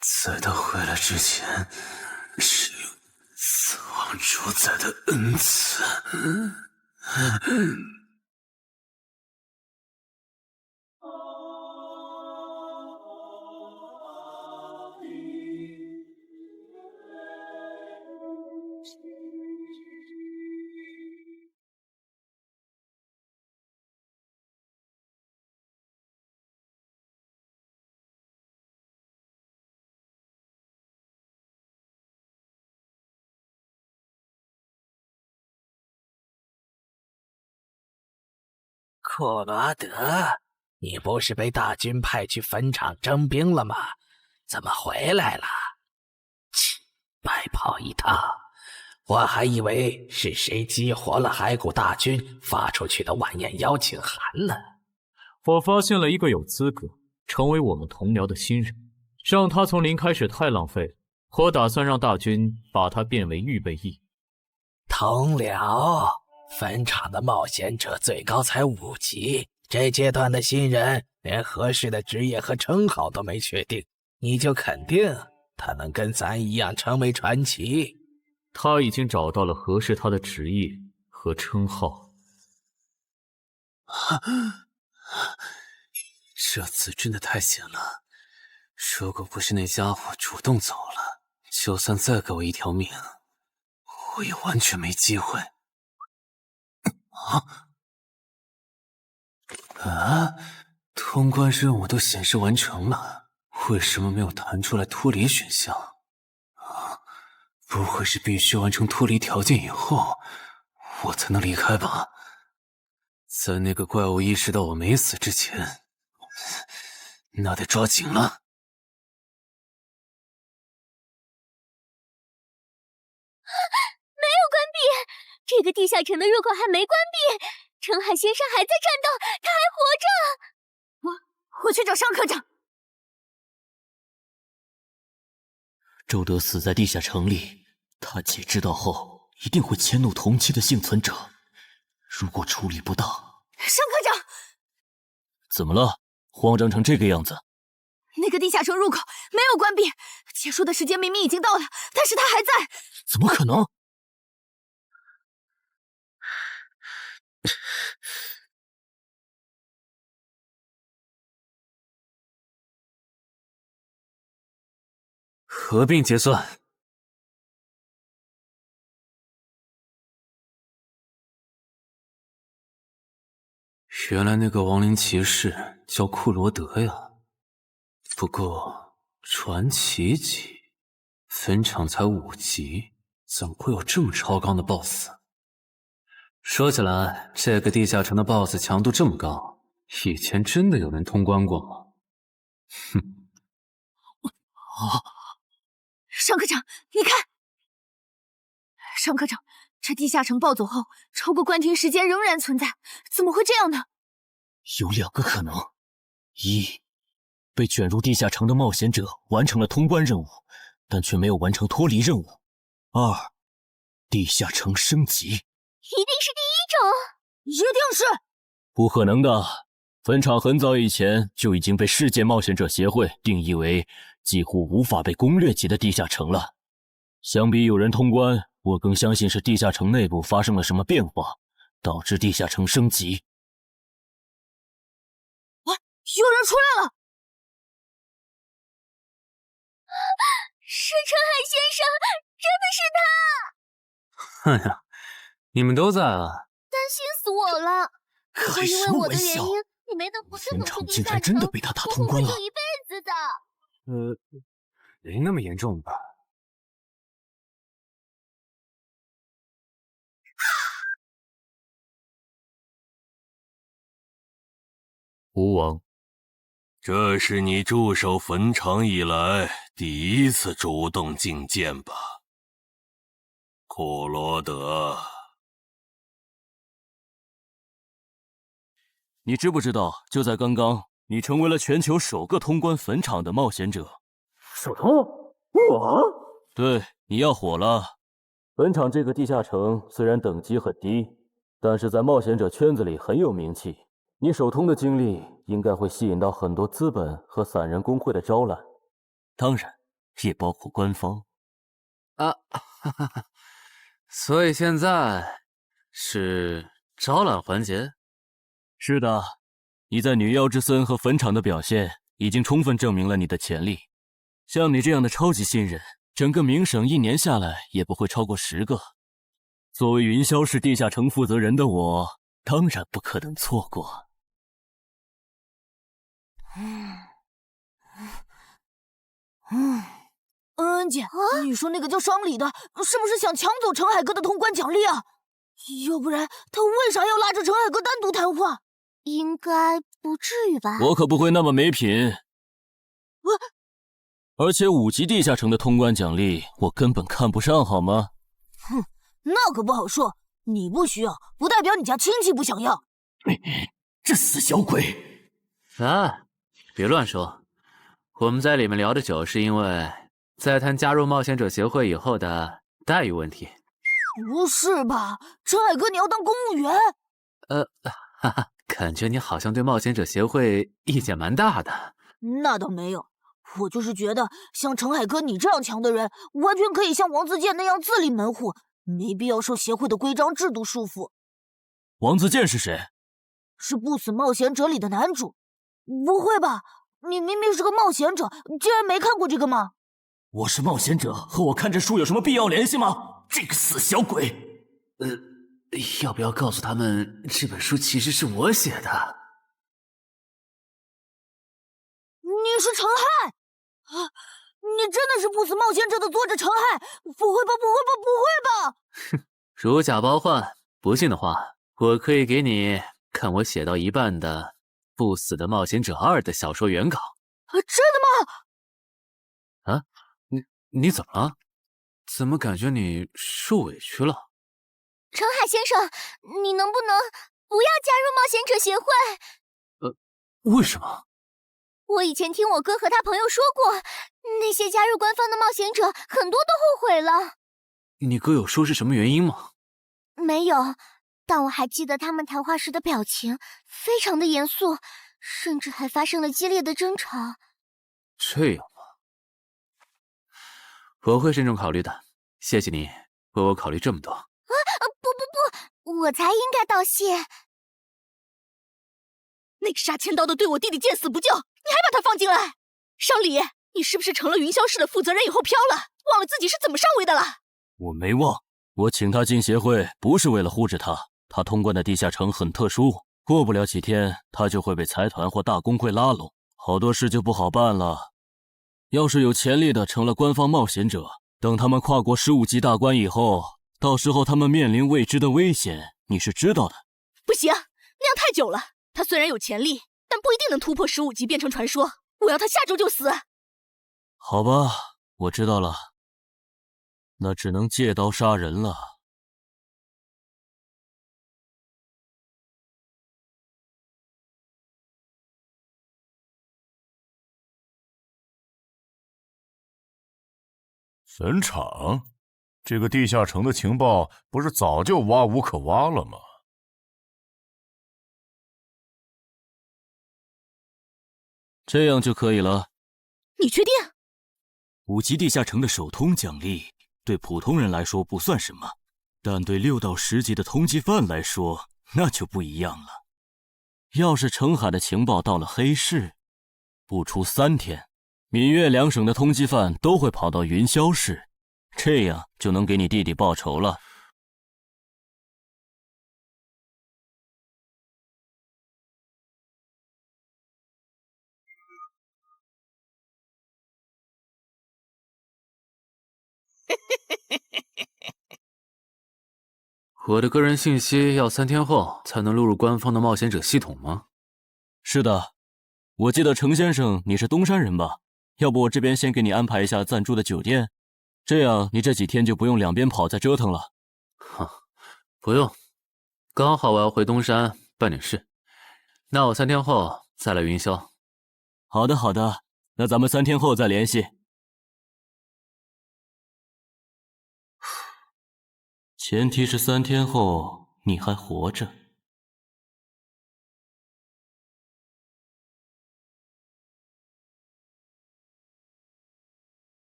[SPEAKER 12] 在他回来之前，使用死亡主宰的恩赐。
[SPEAKER 1] 库罗德，你不是被大军派去坟场征兵了吗？怎么回来了？切，白跑一趟！我还以为是谁激活了骸骨大军发出去的晚宴邀请函呢。
[SPEAKER 4] 我发现了一个有资格成为我们同僚的新人，让他从零开始太浪费了。我打算让大军把他变为预备役。
[SPEAKER 1] 同僚，坟场的冒险者最高才5级，这阶段的新人连合适的职业和称号都没确定，你就肯定他能跟咱一样成为传奇？
[SPEAKER 4] 他已经找到了合适他的职业和称号。
[SPEAKER 12] 这次真的太险了，如果不是那家伙主动走了，就算再给我一条命，我也完全没机会。通关任务都显示完成了，为什么没有弹出来脱离选项？不会是必须完成脱离条件以后，我才能离开吧？在那个怪物意识到我没死之前，那得抓紧了。
[SPEAKER 22] 没有关闭，这个地下城的入口还没关闭，澄海先生还在战斗，他还活着。
[SPEAKER 19] 我去找尚科长。
[SPEAKER 10] 周德死在地下城里，他姐知道后一定会迁怒同期的幸存者。如果处理不当，
[SPEAKER 19] 尚科长，
[SPEAKER 10] 怎么了？慌张成这个样子？
[SPEAKER 19] 那个地下城入口没有关闭，结束的时间明明已经到了，但是他还在。
[SPEAKER 10] 怎么可能？
[SPEAKER 12] 合并结算。原来那个亡灵骑士叫库罗德呀。不过传奇级，坟场才5级，怎么会有这么超纲的 BOSS？ 说起来，这个地下城的 BOSS 强度这么高，以前真的有人通关过吗？哼！
[SPEAKER 19] 尚科长，你看，尚科长，这地下城暴走后，超过关停时间仍然存在，怎么会这样呢？
[SPEAKER 10] 有2个可能：一，被卷入地下城的冒险者完成了通关任务，但却没有完成脱离任务；二，地下城升级。
[SPEAKER 22] 一定是第一种，
[SPEAKER 19] 一定是
[SPEAKER 10] 不可能的。坟场很早以前就已经被世界冒险者协会定义为几乎无法被攻略级的地下城了。相比有人通关，我更相信是地下城内部发生了什么变化，导致地下城升级。
[SPEAKER 19] 有人出来了！
[SPEAKER 22] 是澄海先生，真的是他！
[SPEAKER 12] 哎呀，你们都在啊，
[SPEAKER 22] 担心死我了。如果因为我的原因，你没能不顺走去地下城，
[SPEAKER 10] 真的被他打通关了。
[SPEAKER 22] 我会后悔一辈子的。
[SPEAKER 14] 没那么严重吧？
[SPEAKER 2] 吴王，这是你驻守坟场以来第一次主动觐见吧？库罗德，
[SPEAKER 10] 你知不知道，就在刚刚，你成为了全球首个通关坟场的冒险者。
[SPEAKER 4] 首通？我？
[SPEAKER 10] 对，你要火了。坟场这个地下城虽然等级很低，但是在冒险者圈子里很有名气。你首通的经历应该会吸引到很多资本和散人工会的招揽，当然也包括官方。
[SPEAKER 9] 所以现在是招揽环节？
[SPEAKER 10] 是的，你在女妖之森和坟场的表现已经充分证明了你的潜力。像你这样的超级新人，整个冥省1年下来也不会超过10个。作为云霄市地下城负责人的我，当然不可能错过。
[SPEAKER 19] 恩姐，你说那个叫商礼的，是不是想抢走陈海哥的通关奖励啊？要不然他为啥要拉着陈海哥单独谈话？
[SPEAKER 22] 应该不至于吧？
[SPEAKER 10] 我可不会那么没品。而且5级地下城的通关奖励，我根本看不上，好吗？
[SPEAKER 19] 哼，那可不好说。你不需要，不代表你家亲戚不想要。
[SPEAKER 10] 这死小鬼！
[SPEAKER 9] 别乱说。我们在里面聊的久，是因为在谈加入冒险者协会以后的待遇问题。
[SPEAKER 19] 不是吧，陈海哥，你要当公务员？
[SPEAKER 9] 感觉你好像对冒险者协会意见蛮大的。
[SPEAKER 19] 那倒没有，我就是觉得像陈海哥你这样强的人，完全可以像王自健那样自立门户，没必要受协会的规章制度束缚。
[SPEAKER 10] 王自健是谁？
[SPEAKER 19] 是不死冒险者里的男主。不会吧？你明明是个冒险者，竟然没看过这个吗？
[SPEAKER 10] 我是冒险者，和我看这书有什么必要联系吗？这个死小鬼！
[SPEAKER 12] 要不要告诉他们这本书其实是我写的？
[SPEAKER 19] 你是陈亥啊！你真的是不死冒险者的作者陈亥？不会吧，不会吧，不会吧！
[SPEAKER 9] 哼，如假包换，不信的话，我可以给你看我写到一半的《不死的冒险者2》的小说原稿。
[SPEAKER 19] 真的
[SPEAKER 9] 吗？你怎么了？怎么感觉你受委屈了？
[SPEAKER 22] 陈海先生，你能不能不要加入冒险者协会？
[SPEAKER 9] 为什么？
[SPEAKER 22] 我以前听我哥和他朋友说过，那些加入官方的冒险者很多都后悔了。
[SPEAKER 9] 你哥有说是什么原因吗？
[SPEAKER 22] 没有，但我还记得他们谈话时的表情非常的严肃，甚至还发生了激烈的争吵。
[SPEAKER 9] 这样吗？我会慎重考虑的，谢谢你为我考虑这么多。
[SPEAKER 22] 不，我才应该道谢。
[SPEAKER 19] 那个杀千刀的对我弟弟见死不救，你还把他放进来？商礼，你是不是成了云霄市的负责人以后飘了，忘了自己是怎么上位的了？
[SPEAKER 10] 我没忘，我请他进协会不是为了护着他，他通关的地下城很特殊，过不了几天他就会被财团或大工会拉拢，好多事就不好办了。要是有潜力的成了官方冒险者，等他们跨过15级大关以后，到时候他们面临未知的危险，你是知道的。
[SPEAKER 19] 不行，那样太久了。他虽然有潜力，但不一定能突破15级变成传说。我要他下周就死。
[SPEAKER 10] 好吧，我知道了，那只能借刀杀人了。
[SPEAKER 23] 坟场，这个地下城的情报不是早就挖无可挖了吗？
[SPEAKER 10] 这样就可以了。
[SPEAKER 19] 你确定
[SPEAKER 10] ？5级地下城的首通奖励对普通人来说不算什么，但对6到10级的通缉犯来说那就不一样了。要是澄海的情报到了黑市，不出3天，闽粤2省的通缉犯都会跑到云霄市，这样就能给你弟弟报仇了。
[SPEAKER 9] 我的个人信息要3天后才能录入官方的冒险者系统吗？
[SPEAKER 10] 是的，我记得程先生你是东山人吧？要不我这边先给你安排一下暂住的酒店，这样你这几天就不用两边跑再折腾了。
[SPEAKER 9] 哼，不用，刚好我要回东山办点事，那我3天后再来云霄。
[SPEAKER 10] 好的好的，那咱们3天后再联系。前提是3天后你还活着。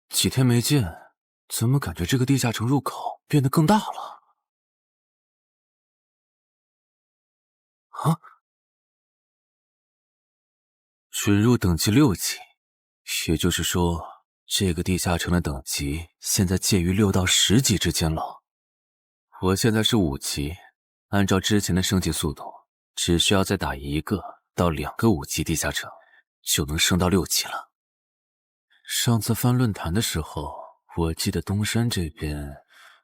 [SPEAKER 9] 几天没见，怎么感觉这个地下城入口变得更大了？啊！准入等级6级，也就是说，这个地下城的等级现在介于6到10级之间了。我现在是5级，按照之前的升级速度，只需要再打1个到2个5级地下城，就能升到6级了。上次翻论坛的时候，我记得东山这边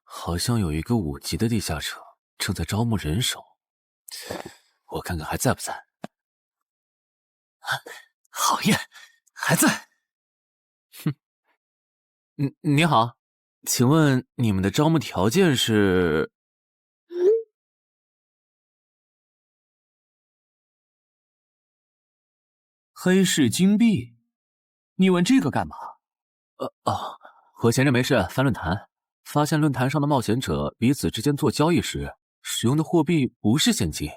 [SPEAKER 9] 好像有一个5级的地下城正在招募人手，我看看还在不在。
[SPEAKER 1] 好耶，还在。
[SPEAKER 9] 哼，你好，请问你们的招募条件是？
[SPEAKER 7] 黑市金币？你问这个干嘛？
[SPEAKER 9] 我闲着没事翻论坛，发现论坛上的冒险者彼此之间做交易时使用的货币不是现金。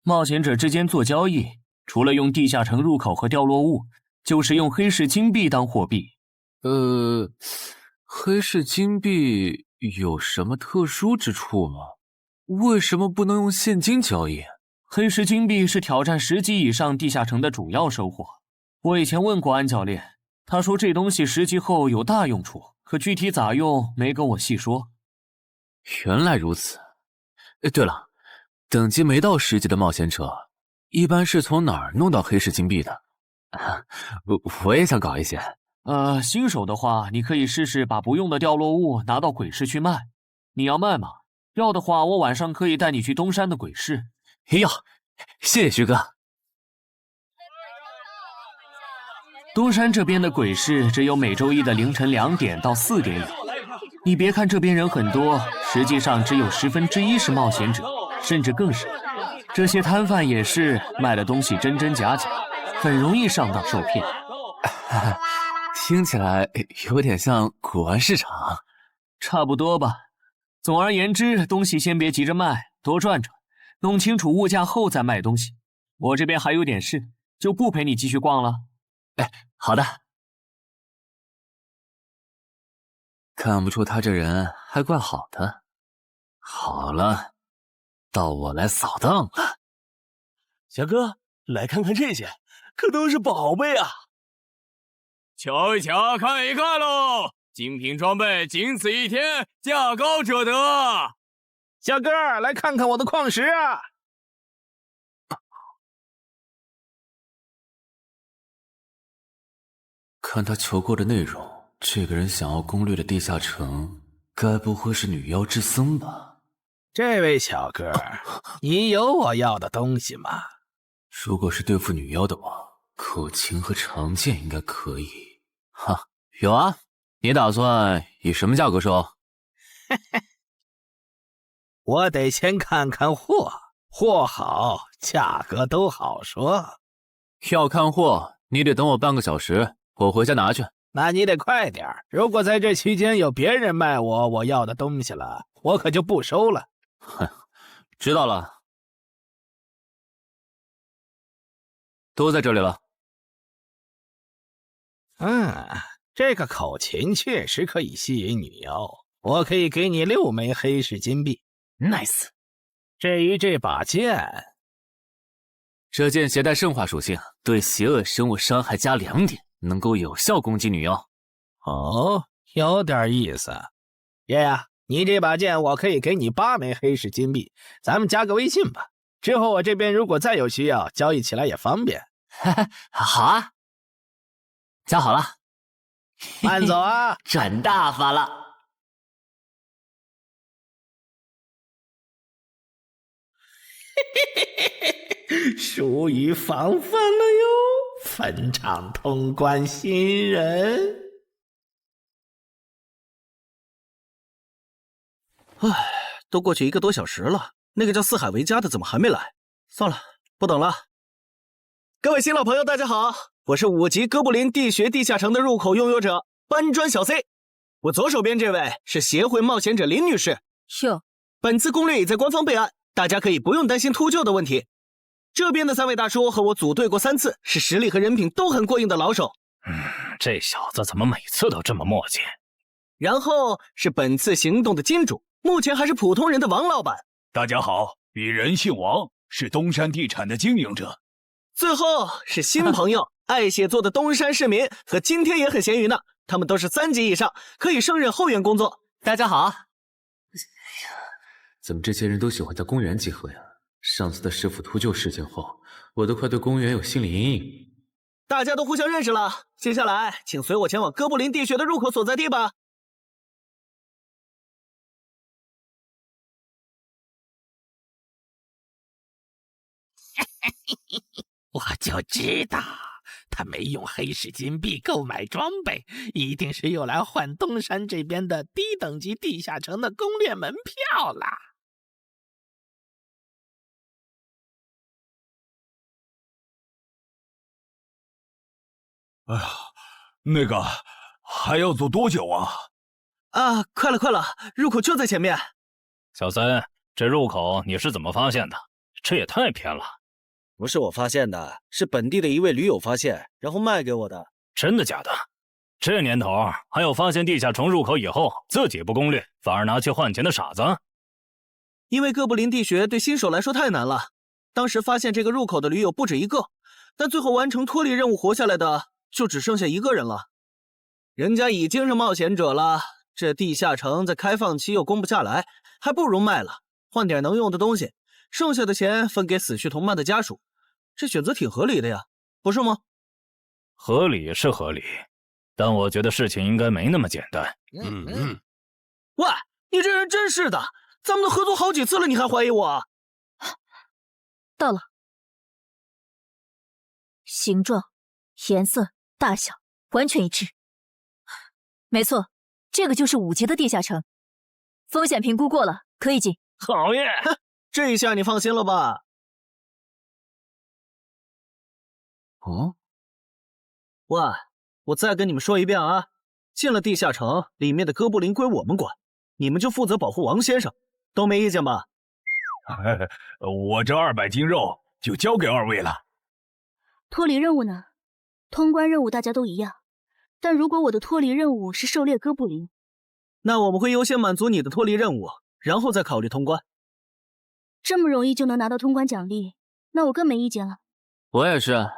[SPEAKER 7] 冒险者之间做交易，除了用地下城入口和掉落物，就是用黑市金币当货币。
[SPEAKER 9] 黑市金币有什么特殊之处吗？为什么不能用现金交易？
[SPEAKER 7] 黑市金币是挑战10级以上地下城的主要收获。我以前问过安教练，他说这东西10级后有大用处，可具体咋用没跟我细说。
[SPEAKER 9] 原来如此。对了，等级没到10级的冒险者一般是从哪儿弄到黑市金币的？我也想搞一些。
[SPEAKER 7] 新手的话，你可以试试把不用的掉落物拿到鬼市去卖。你要卖吗？要的话，我晚上可以带你去东山的鬼市。
[SPEAKER 9] 要，谢谢徐哥。
[SPEAKER 7] 东山这边的鬼市只有每周一的凌晨2点到4点有。你别看这边人很多，实际上只有1/10是冒险者，甚至更少。这些摊贩也是卖的东西真真假假，很容易上当受骗。
[SPEAKER 9] 听起来有点像古玩市场。
[SPEAKER 7] 差不多吧。总而言之，东西先别急着卖，多转转，弄清楚物价后再卖东西。我这边还有点事，就不陪你继续逛了。
[SPEAKER 9] 好的。看不出他这人还怪好的。好了，到我来扫荡了。
[SPEAKER 21] 小哥，来看看这些，可都是宝贝啊！瞧一瞧，看一看喽！精品装备仅此一天，价高者得。
[SPEAKER 8] 小哥，来看看我的矿石啊！
[SPEAKER 9] 看他求过的内容，这个人想要攻略的地下城，该不会是女妖之僧吧？
[SPEAKER 8] 这位小哥，你有我要的东西吗？
[SPEAKER 9] 如果是对付女妖的话，口琴和长剑应该可以。哈，有啊，你打算以什么价格收？
[SPEAKER 8] 我得先看看货，货好，价格都好说。
[SPEAKER 9] 要看货，你得等我半个小时，我回家拿去。
[SPEAKER 8] 那你得快点，如果在这期间有别人卖我要的东西了，我可就不收了。
[SPEAKER 9] 哼，知道了，都在这里了。
[SPEAKER 8] 这个口琴确实可以吸引女妖，我可以给你6枚黑市金币。
[SPEAKER 1] Nice。
[SPEAKER 8] 至于这把剑，
[SPEAKER 9] 这剑携带圣化属性，对邪恶生物伤害加2点，能够有效攻击女妖。
[SPEAKER 8] 哦，有点意思。爷呀，你这把剑我可以给你8枚黑市金币，咱们加个微信吧。之后我这边如果再有需要，交易起来也方便。
[SPEAKER 1] 好啊，加好了。
[SPEAKER 8] 慢走啊，
[SPEAKER 1] 赚大发了。
[SPEAKER 8] 疏于防范了哟，坟场通关新人。
[SPEAKER 15] 唉，都过去1个多小时了，那个叫四海为家的怎么还没来？算了，不等了。各位新老朋友，大家好，我是5级哥布林地穴地下城的入口拥有者搬砖小 C。我左手边这位是协会冒险者林女士。
[SPEAKER 16] 是。
[SPEAKER 15] 本次攻略已在官方备案，大家可以不用担心秃鹫的问题。这边的3位大叔和我组队过3次，是实力和人品都很过硬的老手。
[SPEAKER 4] 这小子怎么每次都这么磨叽？
[SPEAKER 15] 然后是本次行动的金主，目前还是普通人的王老板。
[SPEAKER 18] 大家好，鄙人姓王，是东山地产的经营者。
[SPEAKER 15] 最后是新朋友爱写作的东山市民，和今天也很闲鱼呢。他们都是3级以上，可以胜任后援工作。
[SPEAKER 3] 大家好。怎么这些人都喜欢在公园集合呀？上次的师傅秃鹫事件后，我都快对公园有心理阴影。
[SPEAKER 15] 大家都互相认识了，接下来请随我前往哥布林地穴的入口所在地吧。
[SPEAKER 1] 我就知道他没用黑市金币购买装备，一定是用来换东山这边的低等级地下城的攻略门票啦。
[SPEAKER 23] 哎呀，那个还要走多久啊？
[SPEAKER 15] 啊，快了，入口就在前面。
[SPEAKER 4] 小森，这入口你是怎么发现的？这也太偏了。
[SPEAKER 15] 不是我发现的，是本地的一位驴友发现，然后卖给我的。
[SPEAKER 4] 真的假的？这年头还有发现地下城入口以后自己不攻略，反而拿去换钱的傻子？
[SPEAKER 15] 因为哥布林地穴对新手来说太难了，当时发现这个入口的驴友不止1个，但最后完成脱离任务活下来的就只剩下1个人了。人家已经是冒险者了，这地下城在开放期又攻不下来，还不如卖了，换点能用的东西，剩下的钱分给死去同伴的家属。这选择挺合理的呀，不是吗？
[SPEAKER 4] 合理是合理，但我觉得事情应该没那么简单。
[SPEAKER 15] 喂，你这人真是的，咱们都合作好几次了，你还怀疑我？
[SPEAKER 6] 到了，形状、颜色、大小完全一致。没错，这个就是5级的地下城，风险评估过了，可以进。
[SPEAKER 4] 好耶！
[SPEAKER 15] 这一下你放心了吧？
[SPEAKER 3] 哦，
[SPEAKER 15] 喂，我再跟你们说一遍啊，进了地下城，里面的哥布林归我们管，你们就负责保护王先生，都没意见吧？
[SPEAKER 23] 我这200斤肉就交给2位了。
[SPEAKER 16] 脱离任务呢？通关任务大家都一样，但如果我的脱离任务是狩猎哥布林，
[SPEAKER 15] 那我们会优先满足你的脱离任务，然后再考虑通关。
[SPEAKER 16] 这么容易就能拿到通关奖励，那我更没意见了。
[SPEAKER 3] 我也是。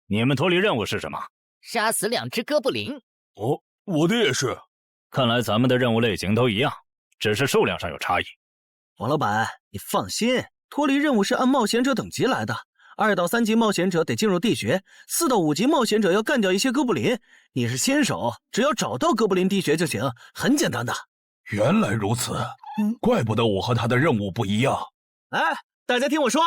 [SPEAKER 4] 你们脱离任务是什么？
[SPEAKER 1] 杀死2只哥布林。
[SPEAKER 23] 哦，我的也是。
[SPEAKER 4] 看来咱们的任务类型都一样，只是数量上有差异。
[SPEAKER 15] 王老板，你放心，脱离任务是按冒险者等级来的。2到3级冒险者得进入地穴，4到5级冒险者要干掉一些哥布林。你是新手，只要找到哥布林地穴就行，很简单的。
[SPEAKER 23] 原来如此，怪不得我和他的任务不一样。
[SPEAKER 15] 哎，大家听我说，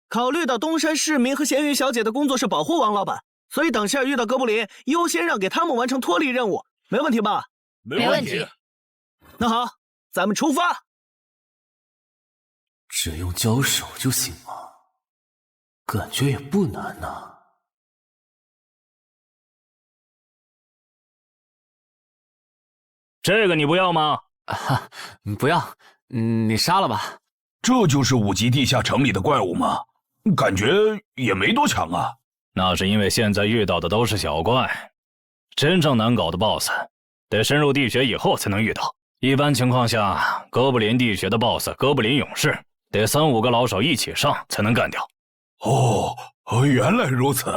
[SPEAKER 15] 考虑到东山市民和咸鱼小姐的工作是保护王老板，所以等下遇到哥布林，优先让给他们完成脱离任务，没问题吧？
[SPEAKER 23] 没问题。
[SPEAKER 15] 那好，咱们出发。
[SPEAKER 3] 只用交手就行吗？感觉也不难呐。
[SPEAKER 4] 这个你不要吗？
[SPEAKER 3] 不要，你杀了吧。
[SPEAKER 23] 这就是5级地下城里的怪物吗？感觉也没多强啊。
[SPEAKER 4] 那是因为现在遇到的都是小怪，真正难搞的 BOSS 得深入地穴以后才能遇到。一般情况下，哥布林地穴的 BOSS 哥布林勇士得3、5个老手一起上才能干掉。
[SPEAKER 23] 哦，原来如此。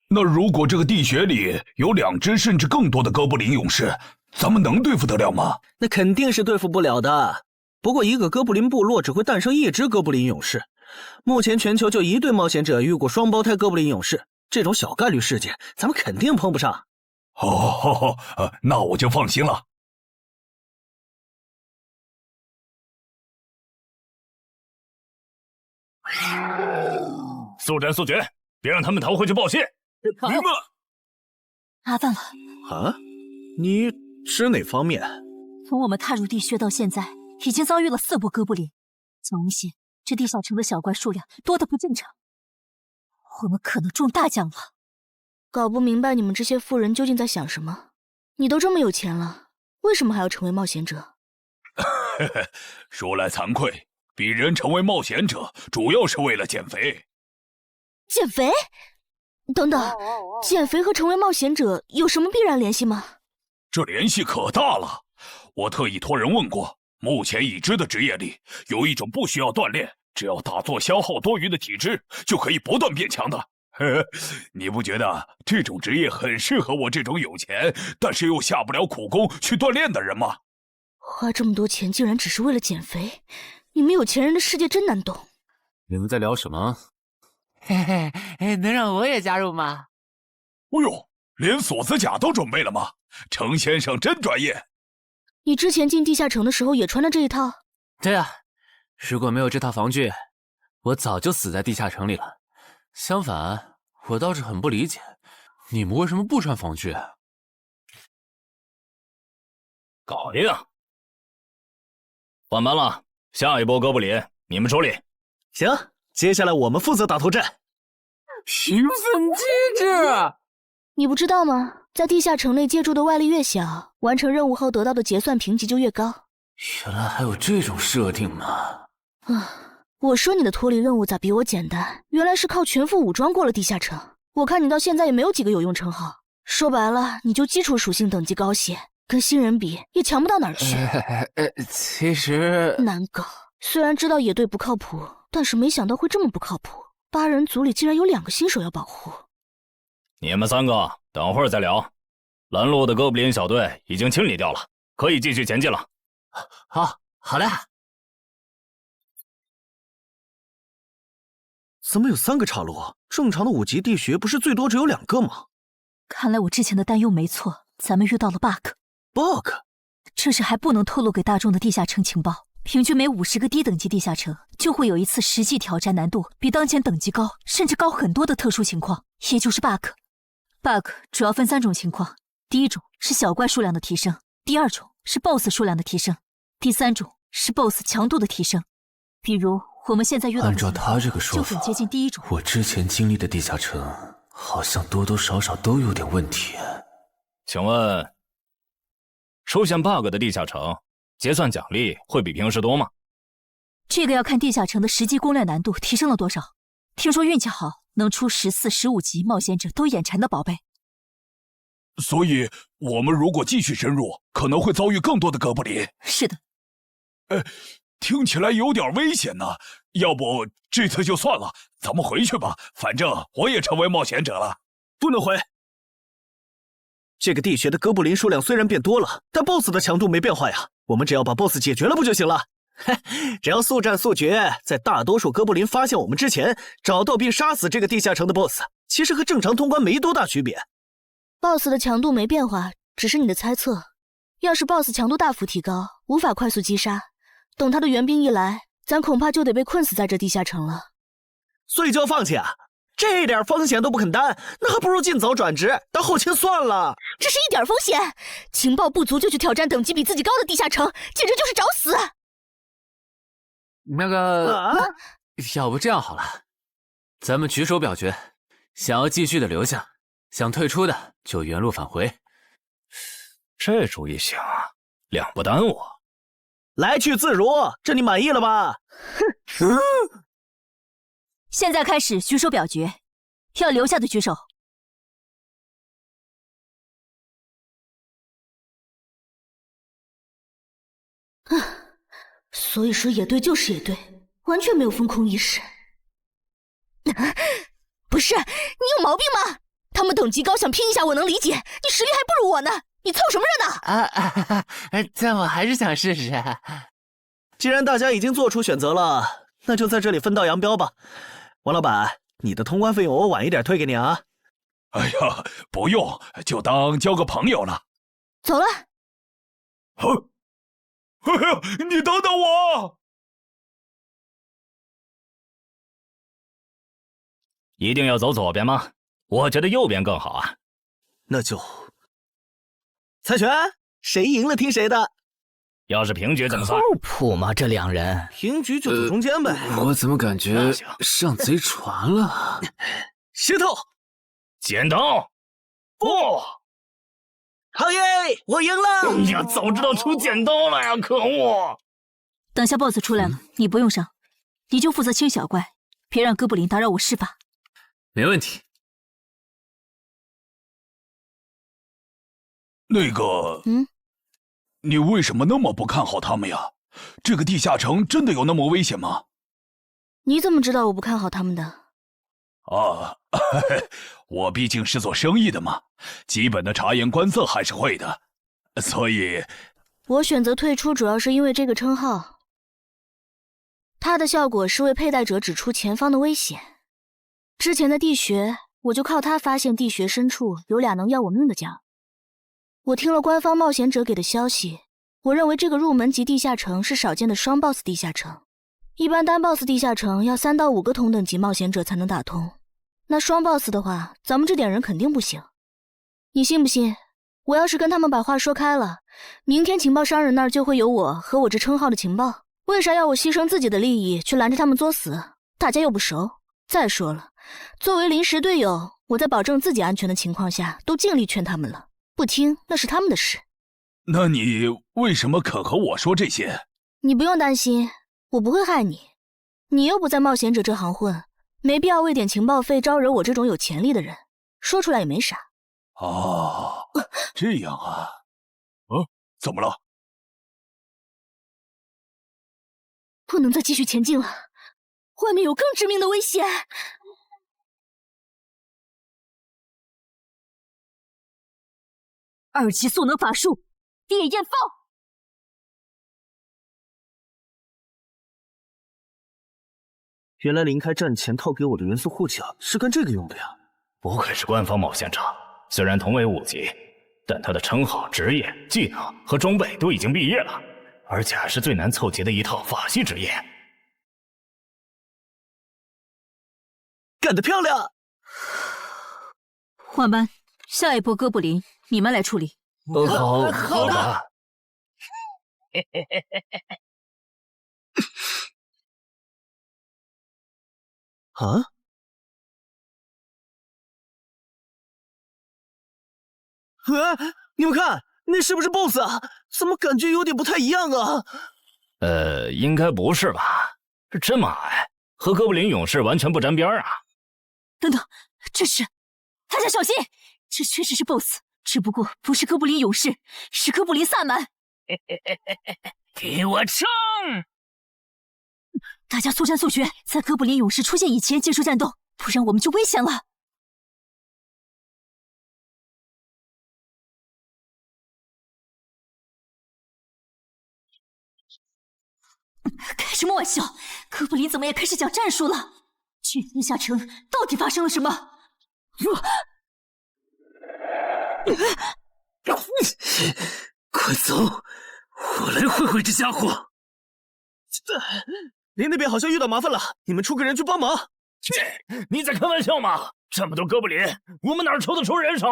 [SPEAKER 23] 那如果这个地穴里有2只甚至更多的哥布林勇士，咱们能对付得了吗？
[SPEAKER 15] 那肯定是对付不了的。不过一个哥布林部落只会诞生1只哥布林勇士，目前全球就1对冒险者遇过双胞胎哥布林勇士，这种小概率事件咱们肯定碰不上。
[SPEAKER 23] 那我就放心了。
[SPEAKER 4] 速战速决，别让他们逃回去报谢。
[SPEAKER 23] 明白。
[SPEAKER 6] 麻烦了。
[SPEAKER 15] 啊？你指哪方面？
[SPEAKER 6] 从我们踏入地穴到现在，已经遭遇了4波哥布林。总显这地下城的小怪数量多得不正常，我们可能中大奖了。
[SPEAKER 16] 搞不明白你们这些富人究竟在想什么。你都这么有钱了，为什么还要成为冒险者？
[SPEAKER 18] 说来惭愧，鄙人成为冒险者主要是为了减肥。
[SPEAKER 16] 减肥？等等，减肥和成为冒险者有什么必然联系吗？
[SPEAKER 18] 这联系可大了。我特意托人问过，目前已知的职业里，有一种不需要锻炼，只要打坐消耗多余的体质，就可以不断变强的。你不觉得这种职业很适合我这种有钱，但是又下不了苦功去锻炼的人吗？
[SPEAKER 16] 花这么多钱竟然只是为了减肥，你们有钱人的世界真难懂。
[SPEAKER 9] 你们在聊什么？
[SPEAKER 11] 嘿嘿，能让我也加入吗？
[SPEAKER 18] 哎呦，连锁子甲都准备了吗？程先生真专业。
[SPEAKER 16] 你之前进地下城的时候也穿的这一套？
[SPEAKER 9] 对啊，如果没有这套防具，我早就死在地下城里了。相反，我倒是很不理解，你们为什么不穿防具？
[SPEAKER 4] 搞定！换班了，下一波哥布林你们处理。
[SPEAKER 15] 行，接下来我们负责打头阵。
[SPEAKER 11] 评分机制，
[SPEAKER 16] 你不知道吗？在地下城内借助的外力越小，完成任务后得到的结算评级就越高。
[SPEAKER 9] 原来还有这种设定吗？
[SPEAKER 16] 我说你的脱离任务咋比我简单？原来是靠全副武装过了地下城。我看你到现在也没有几个有用称号，说白了，你就基础属性等级高些，跟新人比也强不到哪儿去。
[SPEAKER 11] 其实
[SPEAKER 16] 难搞。虽然知道野队不靠谱，但是没想到会这么不靠谱。8人组里竟然有2个新手要保护。
[SPEAKER 4] 你们3个等会儿再聊。拦路的哥布林小队已经清理掉了，可以继续前进了。
[SPEAKER 11] 好的。
[SPEAKER 15] 怎么有3个岔路？正常的5级地穴不是最多只有2个吗？
[SPEAKER 6] 看来我之前的担忧没错，咱们遇到了 bug。这是还不能透露给大众的地下城情报。平均每50个低等级地下城就会有一次实际挑战难度比当前等级高，甚至高很多的特殊情况，也就是 bug。bug 主要分3种情况，第一种是小怪数量的提升，第2种是 BOSS 数量的提升，第3种是 BOSS 强度的提升。比如我们现在遇到的
[SPEAKER 3] 按照他这个说法，
[SPEAKER 6] 就很接近第一种。
[SPEAKER 3] 我之前经历的地下城好像多多少少都有点问题。
[SPEAKER 4] 请问，出现 bug 的地下城结算奖励会比平时多吗？
[SPEAKER 6] 这个要看地下城的实际攻略难度提升了多少。听说运气好能出14、15级冒险者都眼馋的宝贝。
[SPEAKER 18] 所以我们如果继续深入，可能会遭遇更多的哥布林。
[SPEAKER 6] 是的。
[SPEAKER 18] 听起来有点危险呢。要不这次就算了，咱们回去吧。反正我也成为冒险者了。
[SPEAKER 15] 不能回。这个地穴的哥布林数量虽然变多了，但 BOSS 的强度没变化呀。我们只要把 BOSS 解决了不就行了？只要速战速决，在大多数哥布林发现我们之前，找到并杀死这个地下城的 BOSS， 其实和正常通关没多大区别。
[SPEAKER 16] BOSS 的强度没变化，只是你的猜测。要是 BOSS 强度大幅提高，无法快速击杀，等他的援兵一来，咱恐怕就得被困死在这地下城了。
[SPEAKER 15] 所以就要放弃啊？这点风险都不肯担，那还不如尽早转职当后勤算了。
[SPEAKER 16] 这是一点风险？情报不足就去挑战等级比自己高的地下城，简直就是找死！
[SPEAKER 9] 那个，要不这样好了，咱们举手表决，想要继续的留下，想退出的就原路返回。
[SPEAKER 4] 这主意行啊，2不耽误。
[SPEAKER 15] 来去自如，这你满意了吧？
[SPEAKER 6] 哼！现在开始举手表决，要留下的举手。
[SPEAKER 16] 所以说野队就是野队，完全没有风控意识。不是，你有毛病吗？他们等级高，想拼一下我能理解，你实力还不如我呢，你凑什么热闹？
[SPEAKER 11] 但我还是想试试。
[SPEAKER 15] 既然大家已经做出选择了，那就在这里分道扬镳吧。王老板，你的通关费用我晚一点退给你啊。
[SPEAKER 18] 哎呀，不用，就当交个朋友了。
[SPEAKER 16] 走了。
[SPEAKER 18] 哎呀，你等等我！
[SPEAKER 5] 一定要走左边吗？我觉得右边更好啊。
[SPEAKER 15] 那就猜拳，谁赢了听谁的。
[SPEAKER 5] 要是平局怎么算？
[SPEAKER 1] 靠谱吗？这两人
[SPEAKER 15] 平局就走中间呗。
[SPEAKER 3] 我怎么感觉上贼船了？
[SPEAKER 15] 石头，
[SPEAKER 5] 剪刀，不，
[SPEAKER 15] 好耶，我赢了！
[SPEAKER 5] 哎呀，早知道出剪刀了呀！可恶！
[SPEAKER 6] 等下 BOSS 出来了，你不用上，你就负责清小怪，别让哥布林打扰我施法。
[SPEAKER 3] 没问题。
[SPEAKER 18] 那个，你为什么那么不看好他们呀？这个地下城真的有那么危险吗？
[SPEAKER 16] 你怎么知道我不看好他们的？
[SPEAKER 18] 啊，我毕竟是做生意的嘛，基本的察言观色还是会的，所以
[SPEAKER 16] 我选择退出主要是因为这个称号，它的效果是为佩戴者指出前方的危险。之前的地穴，我就靠它发现地穴深处有俩能要我命的家伙。我听了官方冒险者给的消息，我认为这个入门级地下城是少见的双 BOSS 地下城。一般单 BOSS 地下城要3到5个同等级冒险者才能打通，那双 BOSS 的话，咱们这点人肯定不行。你信不信？我要是跟他们把话说开了，明天情报商人那儿就会有我和我这称号的情报。为啥要我牺牲自己的利益去拦着他们作死？大家又不熟。再说了，作为临时队友，我在保证自己安全的情况下，都尽力劝他们了。不听那是他们的事。
[SPEAKER 18] 那你为什么肯和我说这些？
[SPEAKER 16] 你不用担心，我不会害你。你又不在冒险者这行混，没必要为点情报费招惹我这种有潜力的人。说出来也没啥。
[SPEAKER 18] 哦，这样啊。怎么了？
[SPEAKER 16] 不能再继续前进了，外面有更致命的危险。
[SPEAKER 6] 2级速能法术，烈焰放！
[SPEAKER 15] 原来林开战前套给我的元素护甲是干这个用的呀！
[SPEAKER 5] 不愧是官方冒险者，虽然同为5级，但他的称号、职业、技能和装备都已经毕业了，而且还是最难凑齐的一套法系职业。
[SPEAKER 15] 干得漂亮！
[SPEAKER 6] 换班，下一波哥布林你们来处理。
[SPEAKER 5] 好的。
[SPEAKER 15] 啊？你们看，那是不是 BOSS 啊？怎么感觉有点不太一样啊？
[SPEAKER 5] 应该不是吧？这么矮，和哥布林勇士完全不沾边啊！
[SPEAKER 6] 等等，这是，大家小心，这确实是 BOSS， 只不过不是哥布林勇士，是哥布林萨满。
[SPEAKER 5] 给我冲！
[SPEAKER 6] 大家速战速决，在哥布林勇士出现以前结束战斗，不然我们就危险了。开什么玩笑！哥布林怎么也开始讲战术了？这地下城到底发生了什么？
[SPEAKER 12] 快走，我来会会这家伙。
[SPEAKER 15] 林那边好像遇到麻烦了，你们出个人去帮忙。
[SPEAKER 5] 你在开玩笑吗？这么多哥布林，我们哪抽得出人手？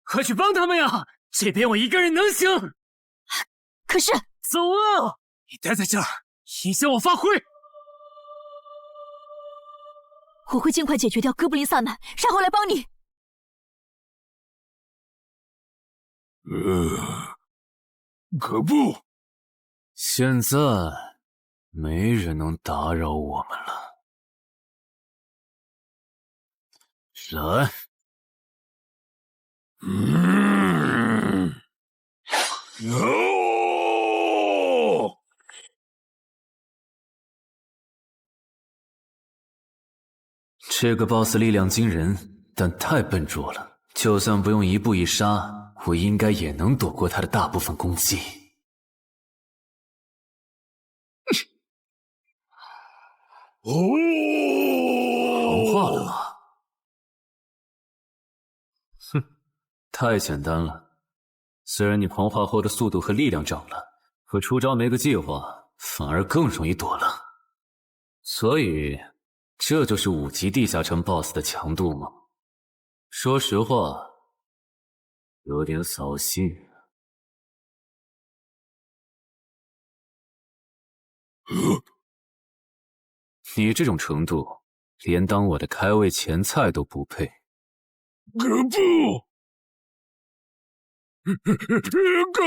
[SPEAKER 12] 快去帮他们呀！这边我一个人能行。
[SPEAKER 6] 可是，
[SPEAKER 12] 走啊！你待在这儿，影响我发挥。
[SPEAKER 6] 我会尽快解决掉哥布林萨满，然后来帮你。
[SPEAKER 23] 可不，
[SPEAKER 3] 现在没人能打扰我们了。来，这个 BOSS 力量惊人，但太笨拙了。就算不用一步一杀，我应该也能躲过他的大部分攻击。融化了吗？哼，太简单了。虽然你狂化后的速度和力量涨了，可出招没个计划，反而更容易躲了。
[SPEAKER 9] 所以，这就是5级地下城 BOSS 的强度吗？说实话，有点扫兴。你这种程度，连当我的开胃前菜都不配。
[SPEAKER 23] 可不！可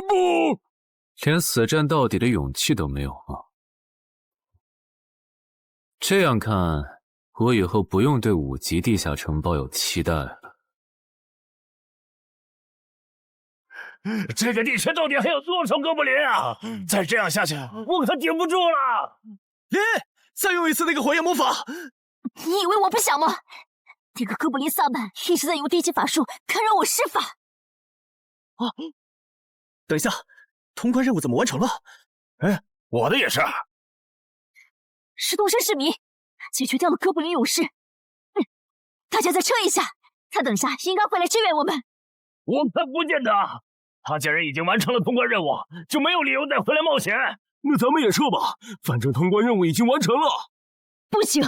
[SPEAKER 23] 不！
[SPEAKER 9] 连死战到底的勇气都没有吗？这样看，我以后不用对5级地下城抱有期待了。
[SPEAKER 5] 这个地区到底还有多少哥布林啊？再这样下去，我可顶不住了！
[SPEAKER 15] 再用一次那个火焰魔法！
[SPEAKER 6] 你以为我不想吗？那个哥布林萨满一直在用低级法术干扰我施法。
[SPEAKER 15] 啊！等一下，通关任务怎么完成了？
[SPEAKER 5] 我的也是。
[SPEAKER 6] 石洞山市民解决掉了哥布林勇士。大家再撑一下，他等下应该会来支援我们。
[SPEAKER 5] 我看不见他，他既然已经完成了通关任务，就没有理由再回来冒险。
[SPEAKER 21] 那咱们也撤吧，反正通关任务已经完成了。
[SPEAKER 6] 不行，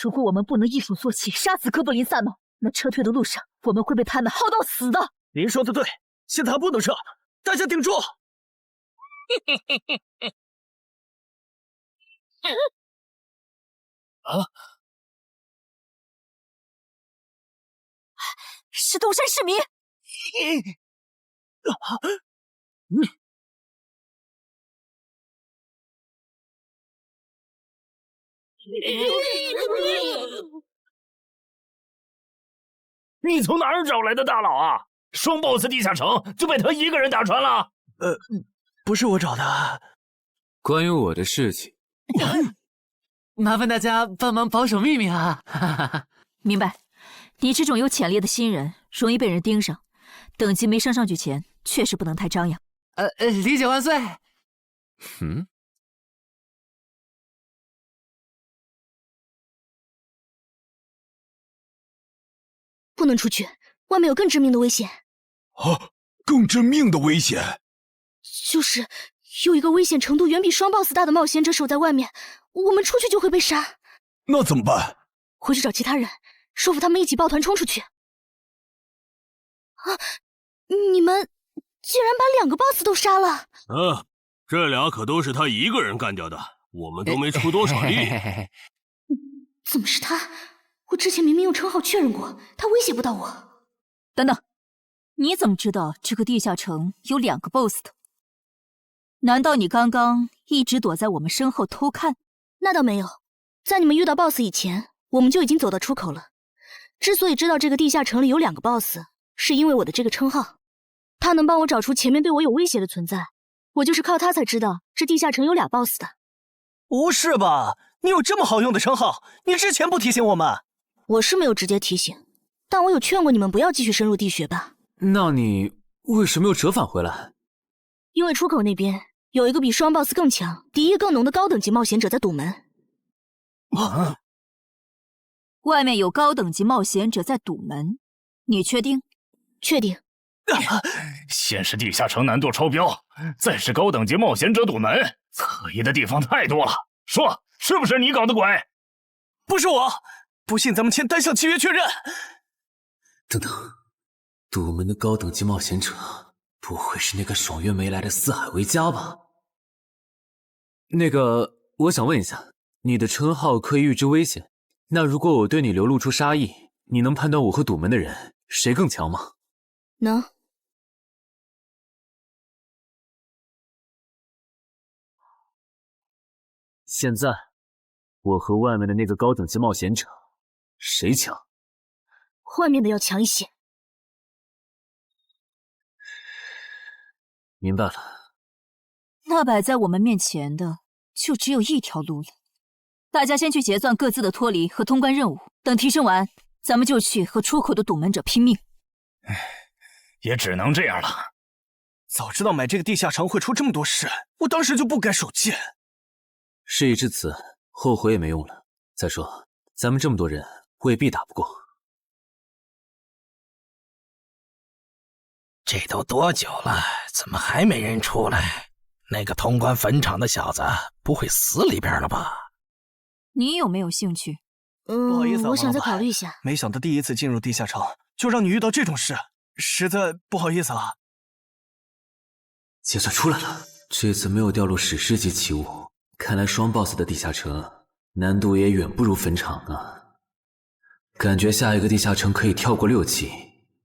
[SPEAKER 6] 如果我们不能一鼓作气杀死哥布林萨满，那撤退的路上我们会被他们耗到死的。
[SPEAKER 15] 您说的对，现在还不能撤，大家顶住！
[SPEAKER 6] 石洞山市民。
[SPEAKER 5] 你从哪儿找来的大佬啊？双 BOSS 地下城就被他一个人打穿了？
[SPEAKER 15] 不是我找的。
[SPEAKER 9] 关于我的事情，
[SPEAKER 11] 麻烦大家帮忙保守秘密啊！
[SPEAKER 6] 明白。你这种有潜力的新人，容易被人盯上，等级没升上去前，确实不能太张扬。
[SPEAKER 11] 理解万岁。
[SPEAKER 16] 不能出去，外面有更致命的危险。
[SPEAKER 23] 啊，更致命的危险？
[SPEAKER 16] 就是有一个危险程度远比双 BOSS 大的冒险者守在外面，我们出去就会被杀。
[SPEAKER 23] 那怎么办？
[SPEAKER 16] 回去找其他人，说服他们一起抱团冲出去。啊！你们竟然把2个 BOSS 都杀了！
[SPEAKER 21] 这俩可都是他一个人干掉的，我们都没出多少力。
[SPEAKER 16] 怎么是他？我之前明明用称号确认过，他威胁不到我。
[SPEAKER 6] 等等，你怎么知道这个地下城有2个 BOSS 的？难道你刚刚一直躲在我们身后偷看？
[SPEAKER 16] 那倒没有，在你们遇到 BOSS 以前，我们就已经走到出口了。之所以知道这个地下城里有2个 BOSS， 是因为我的这个称号，他能帮我找出前面对我有威胁的存在。我就是靠他才知道这地下城有俩 BOSS 的。
[SPEAKER 15] 不是吧？你有这么好用的称号，你之前不提醒我们？
[SPEAKER 16] 我是没有直接提醒，但我有劝过你们不要继续深入地穴吧。
[SPEAKER 9] 那你为什么又折返回来？
[SPEAKER 16] 因为出口那边有一个比双 BOSS 更强、敌意更浓的高等级冒险者在堵门。
[SPEAKER 6] 啊！外面有高等级冒险者在堵门，你确定？
[SPEAKER 16] 确定。
[SPEAKER 5] 先是地下城难度超标，再是高等级冒险者堵门，可疑的地方太多了。说，是不是你搞的鬼？
[SPEAKER 15] 不是我，不信咱们签单向契约确认。
[SPEAKER 9] 等等，堵门的高等级冒险者不会是那个爽约没来的四海为家吧？那个，我想问一下，你的称号可以预知危险，那如果我对你流露出杀意，你能判断我和堵门的人谁更强吗？
[SPEAKER 16] 能。
[SPEAKER 9] 现在，我和外面的那个高等级冒险者，谁强？
[SPEAKER 16] 外面的要强一些。
[SPEAKER 9] 明白了。
[SPEAKER 6] 那摆在我们面前的，就只有一条路了。大家先去结算各自的脱离和通关任务，等提升完，咱们就去和出口的堵门者拼命。
[SPEAKER 5] 也只能这样了。
[SPEAKER 15] 早知道买这个地下城会出这么多事，我当时就不该手贱。
[SPEAKER 9] 事已至此，后悔也没用了。再说，咱们这么多人，未必打不过。
[SPEAKER 1] 这都多久了，怎么还没人出来？那个通关坟场的小子不会死里边了吧？
[SPEAKER 6] 你有没有兴趣？
[SPEAKER 15] 不好意思啊，
[SPEAKER 16] 我想再
[SPEAKER 15] 王老板
[SPEAKER 16] 考虑一下。
[SPEAKER 15] 没想到第一次进入地下城，就让你遇到这种事，实在不好意思啊。
[SPEAKER 3] 结算出来了，这次没有掉落史诗级奇物，看来双 BOSS 的地下城难度也远不如坟场啊。感觉下一个地下城可以跳过6级，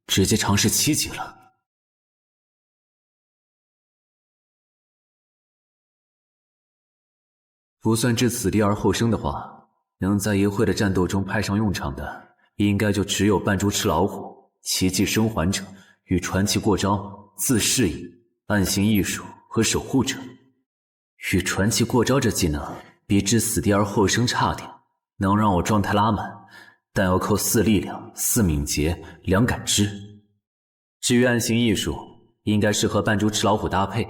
[SPEAKER 3] 直接尝试7级了。不算置死地而后生的话，能在一会的战斗中派上用场的，应该就只有扮猪吃老虎、奇迹生还者与传奇过招、自适应、暗行艺术和守护者。与传奇过招这技能比置死地而后生差点，能让我状态拉满，但要扣4力量、4敏捷、2感知。至于暗行艺术，应该适合扮猪吃老虎搭配，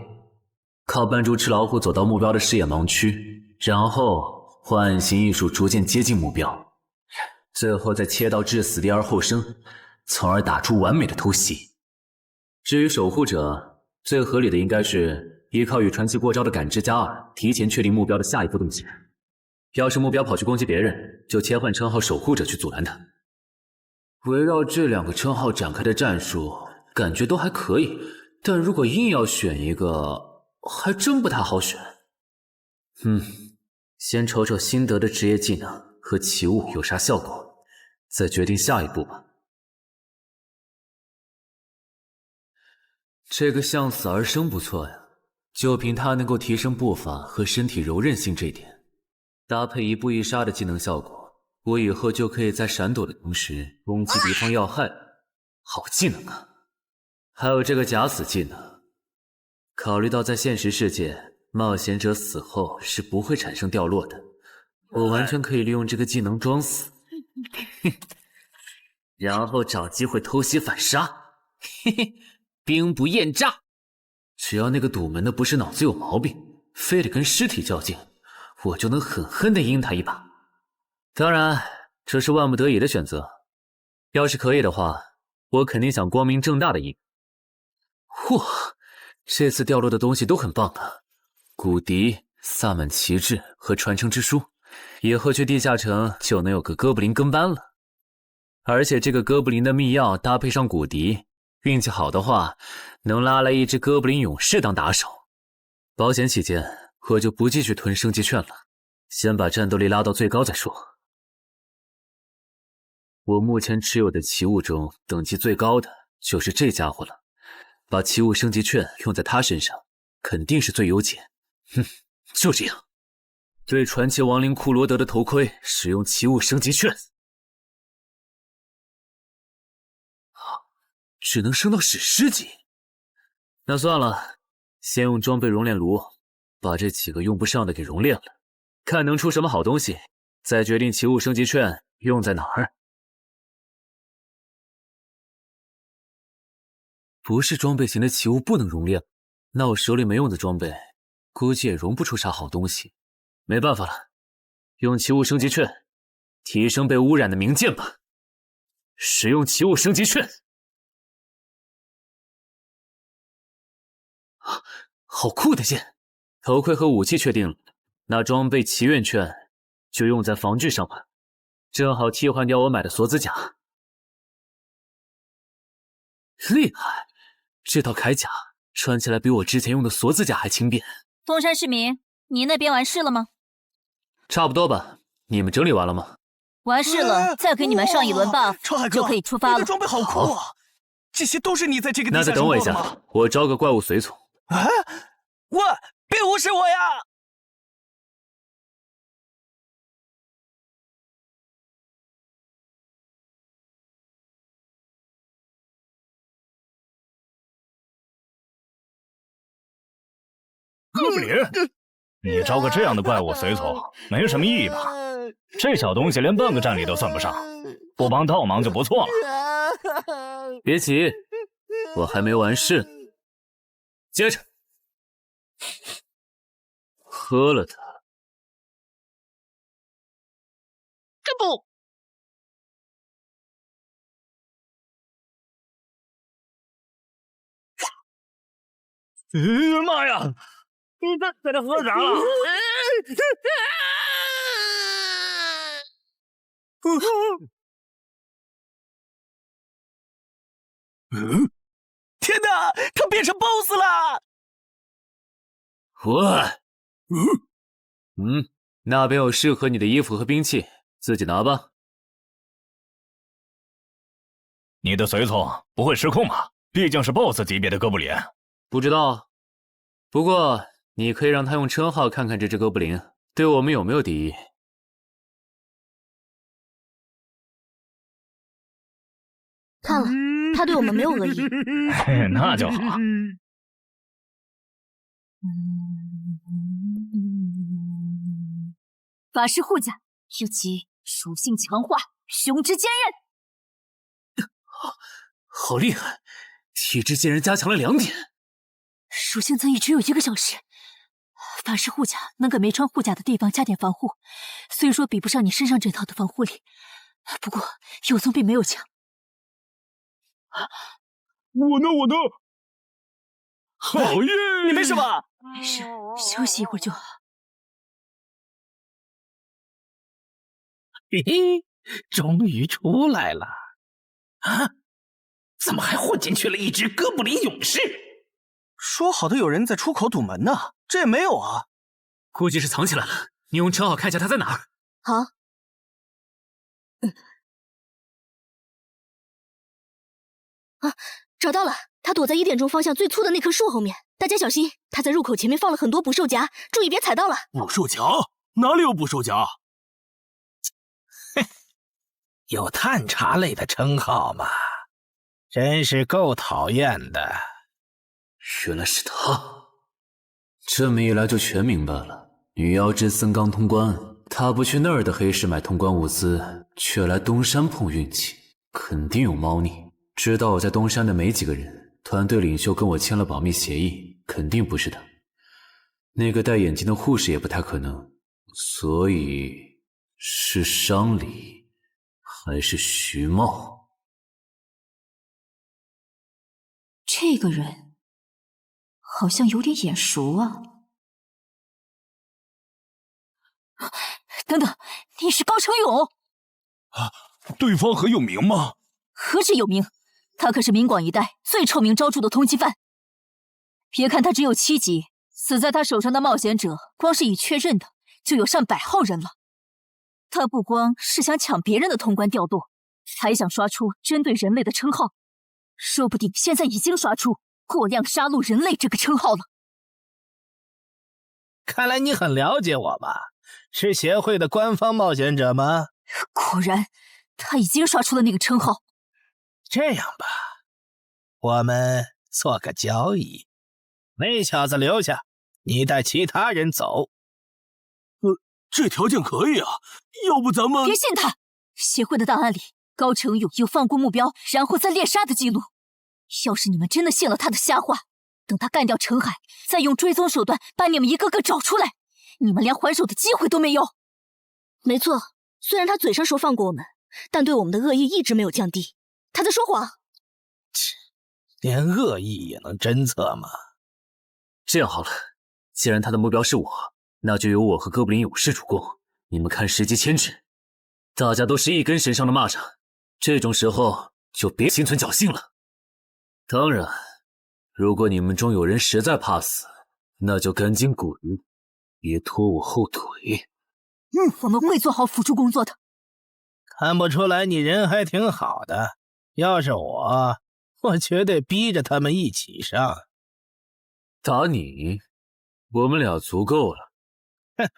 [SPEAKER 3] 靠扮猪吃老虎走到目标的视野盲区，然后换暗行艺术逐渐接近目标，最后再切到置死地而后生，从而打出完美的偷袭。至于守护者，最合理的应该是依靠与传奇过招的感知加2，提前确定目标的下一步动静。要是目标跑去攻击别人，就切换称号守护者去阻拦他。围绕这2个称号展开的战术，感觉都还可以，但如果硬要选一个，还真不太好选。先瞅瞅新得的职业技能和奇物有啥效果，再决定下一步吧。这个向死而生不错呀，就凭它能够提升步伐和身体柔韧性这点，搭配一步一杀的技能效果，我以后就可以在闪躲的同时攻击敌方要害。好技能啊！还有这个假死技能，考虑到在现实世界冒险者死后是不会产生掉落的，我完全可以利用这个技能装死，然后找机会偷袭反杀，兵不厌诈。只要那个堵门的不是脑子有毛病，非得跟尸体较劲，我就能狠狠地阴他一把。当然，这是万不得已的选择。要是可以的话，我肯定想光明正大的赢。哇，这次掉落的东西都很棒啊！骨笛、萨满旗帜和传承之书，以后去地下城就能有个哥布林跟班了。而且这个哥布林的秘药搭配上骨笛，运气好的话，能拉来一只哥布林勇士当打手。保险起见，我就不继续囤升级券了，先把战斗力拉到最高再说。我目前持有的奇物中，等级最高的就是这家伙了。把奇物升级券用在他身上，肯定是最优解。就这样，对传奇亡灵库罗德的头盔使用奇物升级券。只能升到史诗级。那算了，先用装备熔炼炉把这几个用不上的给熔炼了，看能出什么好东西，再决定奇物升级券用在哪儿。不是装备型的奇物不能熔炼，那我手里没用的装备，估计也熔不出啥好东西。没办法了，用奇物升级券提升被污染的名剑吧。使用奇物升级券。好酷的剑！头盔和武器确定了，那装备祈愿券就用在防具上吧，正好替换掉我买的锁子甲。厉害！这套铠甲穿起来比我之前用的锁子甲还轻便。
[SPEAKER 6] 东山市民，你那边完事了吗？
[SPEAKER 3] 差不多吧，你们整理完了吗？
[SPEAKER 6] 完事了，再给你们上一轮 buff，就可以出发了。
[SPEAKER 15] 你的装备好酷啊！这些都是你在这个地下城
[SPEAKER 3] 那再等我一
[SPEAKER 15] 做的吗？
[SPEAKER 3] 下，我招个怪物随从。
[SPEAKER 15] 啊！喂，别无视我呀！
[SPEAKER 5] 哥布林，你招个这样的怪物随从，没什么意义吧？这小东西连半个战力都算不上，不帮倒忙就不错了。
[SPEAKER 3] 别急，我还没完事。接着，喝了它。
[SPEAKER 15] 这不，
[SPEAKER 5] 妈呀！你在这喝啥了？
[SPEAKER 15] 天哪，他变成 BOSS 了！
[SPEAKER 9] 那边有适合你的衣服和兵器，自己拿吧。
[SPEAKER 5] 你的随从不会失控吧？毕竟是 BOSS 级别的哥布林。
[SPEAKER 9] 不知道，不过你可以让他用称号看看这只哥布林对我们有没有敌意。
[SPEAKER 16] 看了，他对我们没有恶意。
[SPEAKER 5] 那就好。
[SPEAKER 13] 法师护甲，尤其属性强化，雄之坚韧。
[SPEAKER 9] 好厉害！体质竟然加强了2点。
[SPEAKER 13] 属性增益只有1个小时。法师护甲能给没穿护甲的地方加点防护，虽说比不上你身上这套的防护力，不过有总比没有强。
[SPEAKER 23] 我呢？好耶！
[SPEAKER 15] 你没事吧？
[SPEAKER 13] 没事，休息一会儿就好。
[SPEAKER 8] 嘿嘿，终于出来了！
[SPEAKER 15] 啊？怎么还混进去了一只哥布林勇士？说好的有人在出口堵门呢，这也没有啊。
[SPEAKER 9] 估计是藏起来了，你用称号看一下他在哪儿。
[SPEAKER 16] 好。找到了，他躲在1点钟方向最粗的那棵树后面。大家小心，他在入口前面放了很多捕兽夹，注意别踩到了。
[SPEAKER 23] 捕兽夹？哪里有捕兽夹？
[SPEAKER 8] 有探查类的称号吗？真是够讨厌的。
[SPEAKER 9] 原来是他，这么一来就全明白了。女妖之森刚通关，他不去那儿的黑市买通关物资，却来东山碰运气，肯定有猫腻。知道我在东山的没几个人，团队领袖跟我签了保密协议，肯定不是他。那个戴眼镜的护士也不太可能，所以是商礼还是徐茂？
[SPEAKER 13] 这个人好像有点眼熟啊！等等，你是高成勇
[SPEAKER 23] 啊？对方很有名吗？
[SPEAKER 13] 何止有名，他可是明广一带最臭名昭著的通缉犯。别看他只有7级，死在他手上的冒险者，光是已确认的就有上百号人了。他不光是想抢别人的通关调度，还想刷出针对人类的称号，说不定现在已经刷出过量杀戮人类这个称号了。
[SPEAKER 8] 看来你很了解我吧？是协会的官方冒险者吗？
[SPEAKER 13] 果然，他已经刷出了那个称号。
[SPEAKER 8] 这样吧，我们做个交易，那小子留下，你带其他人走。
[SPEAKER 23] 这条件可以啊，要不咱们……
[SPEAKER 13] 别信他！协会的档案里，高成勇有放过目标然后再猎杀的记录。要是你们真的信了他的瞎话，等他干掉陈海，再用追踪手段把你们一个个找出来，你们连还手的机会都没有。
[SPEAKER 16] 没错，虽然他嘴上说放过我们，但对我们的恶意一直没有降低。他在说谎。
[SPEAKER 8] 切，连恶意也能侦测吗？
[SPEAKER 9] 这样好了，既然他的目标是我，那就由我和哥布林勇士主攻，你们看时机牵制。大家都是一根绳上的蚂蚱，这种时候就别心存侥幸了。当然，如果你们中有人实在怕死，那就赶紧滚，别拖我后腿。
[SPEAKER 13] 我们会做好辅助工作的。
[SPEAKER 8] 看不出来你人还挺好的，要是我绝对逼着他们一起上。
[SPEAKER 9] 打你，我们俩足够了。
[SPEAKER 8] 哼，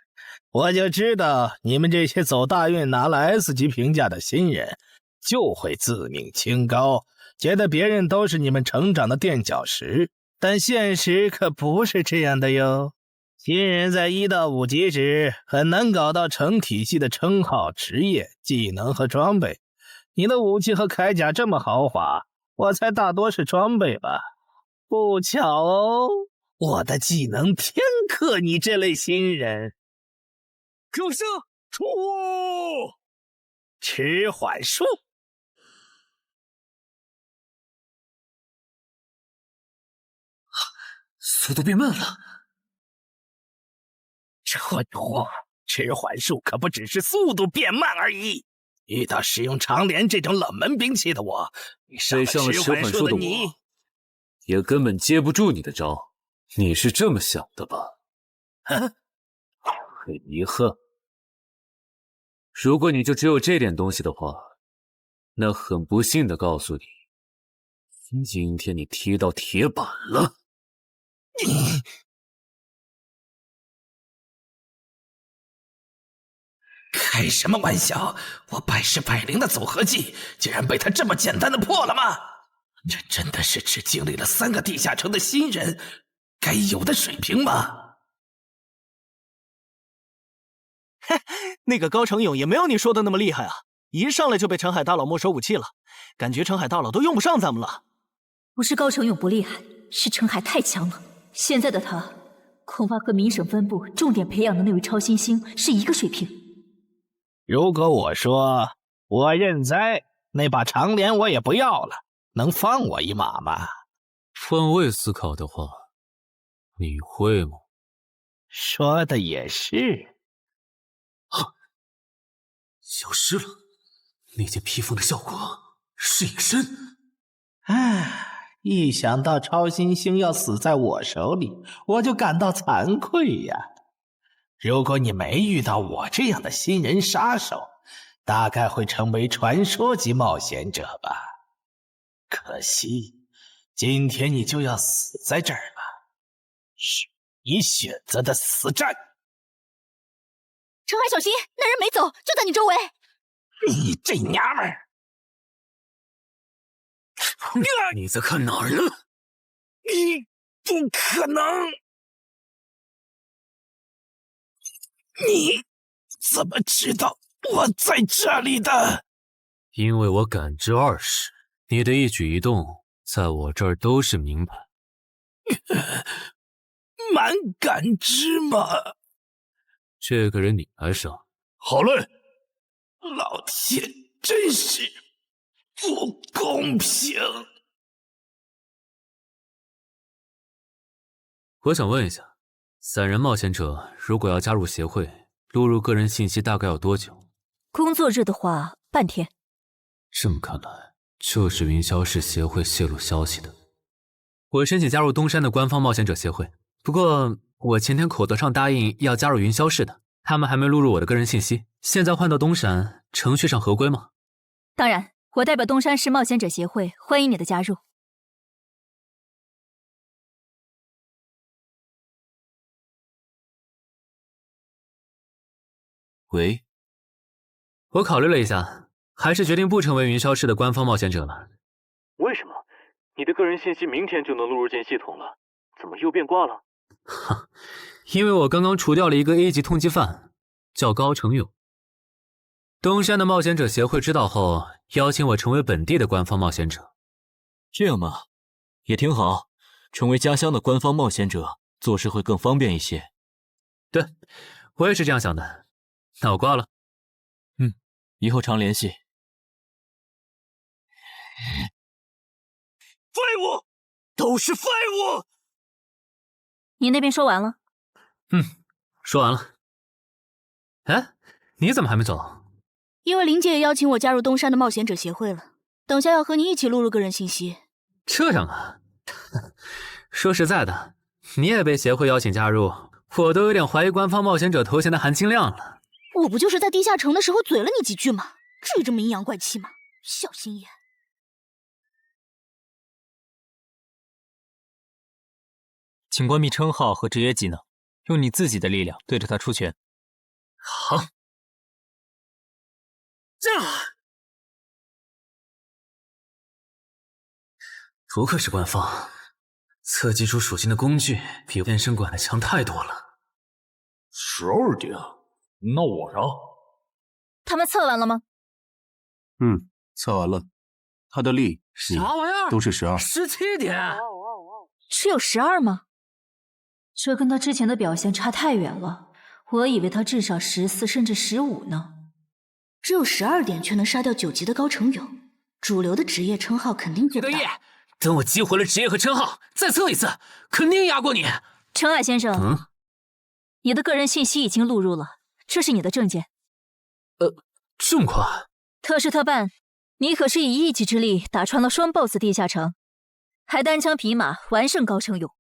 [SPEAKER 8] 我就知道你们这些走大运拿了 S 级评价的新人，就会自命清高，觉得别人都是你们成长的垫脚石。但现实可不是这样的哟。新人在1到5级时很难搞到成体系的称号、职业、技能和装备。你的武器和铠甲这么豪华，我猜大多是装备吧。不巧哦，我的技能偏克你这类新人。
[SPEAKER 23] 可是出
[SPEAKER 8] 迟缓术。
[SPEAKER 9] 速度变慢了。
[SPEAKER 8] 这货，迟缓术可不只是速度变慢而已。遇到使用长镰这种冷门兵器的我，
[SPEAKER 9] 被上了十环术的我，也根本接不住你的招。你是这么想的吧？
[SPEAKER 8] 哼，
[SPEAKER 9] 很遗憾，如果你就只有这点东西的话，那很不幸的告诉你，今天你踢到铁板了。
[SPEAKER 8] 你开什么玩笑！我百试百灵的组合技，竟然被他这么简单的破了吗？这真的是只经历了3个地下城的新人该有的水平吗？
[SPEAKER 15] 嘿，那个高成勇也没有你说的那么厉害啊！一上来就被陈海大佬没收武器了，感觉陈海大佬都用不上咱们了。
[SPEAKER 13] 不是高成勇不厉害，是陈海太强了。现在的他，恐怕和明省分部重点培养的那位超新星是一个水平。
[SPEAKER 8] 如果我说我认栽，那把长镰我也不要了，能放我一马吗？
[SPEAKER 9] 换位思考的话，你会吗？
[SPEAKER 8] 说的也是。
[SPEAKER 3] 消失了，那件披风的效果是隐身。
[SPEAKER 8] 唉，一想到超新星要死在我手里，我就感到惭愧呀。如果你没遇到我这样的新人杀手，大概会成为传说级冒险者吧。可惜，今天你就要死在这儿了，是你选择的死战。
[SPEAKER 16] 陈海，小心，那人没走，就在你周围。
[SPEAKER 8] 你这娘们儿！
[SPEAKER 3] 你在看哪儿呢？
[SPEAKER 8] 你不可能！你怎么知道我在这里的？
[SPEAKER 9] 因为我感知20，你的一举一动在我这儿都是明白。
[SPEAKER 8] 蛮感知吗？
[SPEAKER 9] 这个人你来上。
[SPEAKER 18] 好嘞。
[SPEAKER 8] 老天，真是不公平！
[SPEAKER 9] 我想问一下，3人冒险者如果要加入协会，录入个人信息大概要多久？
[SPEAKER 13] 工作日的话，半天。
[SPEAKER 9] 这么看来，就是云霄市协会泄露消息的。我申请加入东山的官方冒险者协会，不过我前天口头上答应要加入云霄市的，他们还没录入我的个人信息。现在换到东山，程序上合规吗？
[SPEAKER 13] 当然，我代表东山市冒险者协会欢迎你的加入。
[SPEAKER 9] 喂，我考虑了一下，还是决定不成为云霄市的官方冒险者了。
[SPEAKER 4] 为什么？你的个人信息明天就能录入进系统了，怎么又变卦了？
[SPEAKER 9] 因为我刚刚除掉了一个 A 级通缉犯，叫高成勇。东山的冒险者协会知道后，邀请我成为本地的官方冒险者。
[SPEAKER 10] 这样嘛，也挺好，成为家乡的官方冒险者，做事会更方便一些。
[SPEAKER 9] 对，我也是这样想的。那我挂了。
[SPEAKER 10] 以后常联系。
[SPEAKER 23] 废物，都是废物！
[SPEAKER 13] 你那边说完了？
[SPEAKER 9] 说完了。哎，你怎么还没走？
[SPEAKER 16] 因为林姐也邀请我加入东山的冒险者协会了，等下要和你一起录入个人信息。
[SPEAKER 9] 这样啊？说实在的，你也被协会邀请加入，我都有点怀疑官方冒险者头衔的含金量了。
[SPEAKER 16] 我不就是在地下城的时候嘴了你几句吗？至于这么阴阳怪气吗？小心眼！
[SPEAKER 10] 请关闭称号和职业技能，用你自己的力量对着他出拳。
[SPEAKER 9] 好。不愧是官方，测基础属性的工具比变身馆的强太多了。
[SPEAKER 18] 12点，那我呢？
[SPEAKER 13] 他们测完了吗？
[SPEAKER 14] 测完了，他的力、
[SPEAKER 13] 啥玩意儿
[SPEAKER 14] 都是12。
[SPEAKER 13] 17点，只有12吗？这跟他之前的表现差太远了，我以为他至少14甚至15呢。
[SPEAKER 16] 只有12点却能杀掉9级的高成勇，主流的职业称号肯定做不到。
[SPEAKER 9] 等我激活了职业和称号，再测一次，肯定压过你。
[SPEAKER 13] 陈海先生，你的个人信息已经录入了，这是你的证件。
[SPEAKER 9] 这么快？
[SPEAKER 13] 特事特办，你可是以一己之力打穿了双 BOSS 地下城，还单枪匹马完胜高成勇。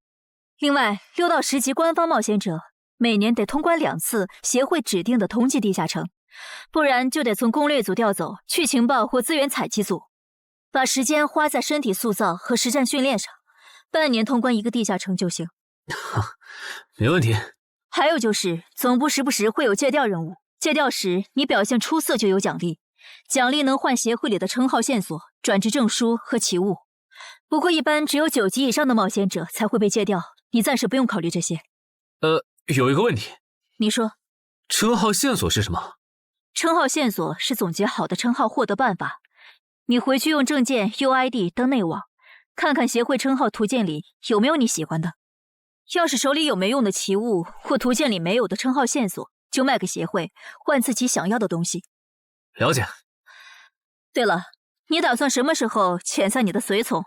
[SPEAKER 13] 另外，6到10级官方冒险者每年得通关2次协会指定的同级地下城，不然就得从攻略组调走去情报或资源采集组，把时间花在身体塑造和实战训练上，半年通关1个地下城就行。
[SPEAKER 3] 没问题。
[SPEAKER 13] 还有就是总部时不时会有借调任务，借调时你表现出色就有奖励，奖励能换协会里的称号线索、转职证书和奇物。不过一般只有9级以上的冒险者才会被借调，你暂时不用考虑这些。
[SPEAKER 3] 有一个问题。
[SPEAKER 13] 你说。
[SPEAKER 3] 称号线索是什么？
[SPEAKER 13] 称号线索是总结好的称号获得办法，你回去用证件 UID 登内网，看看协会称号图鉴里有没有你喜欢的。要是手里有没用的奇物或图鉴里没有的称号线索，就卖给协会，换自己想要的东西。
[SPEAKER 3] 了解。
[SPEAKER 13] 对了，你打算什么时候遣散你的随从？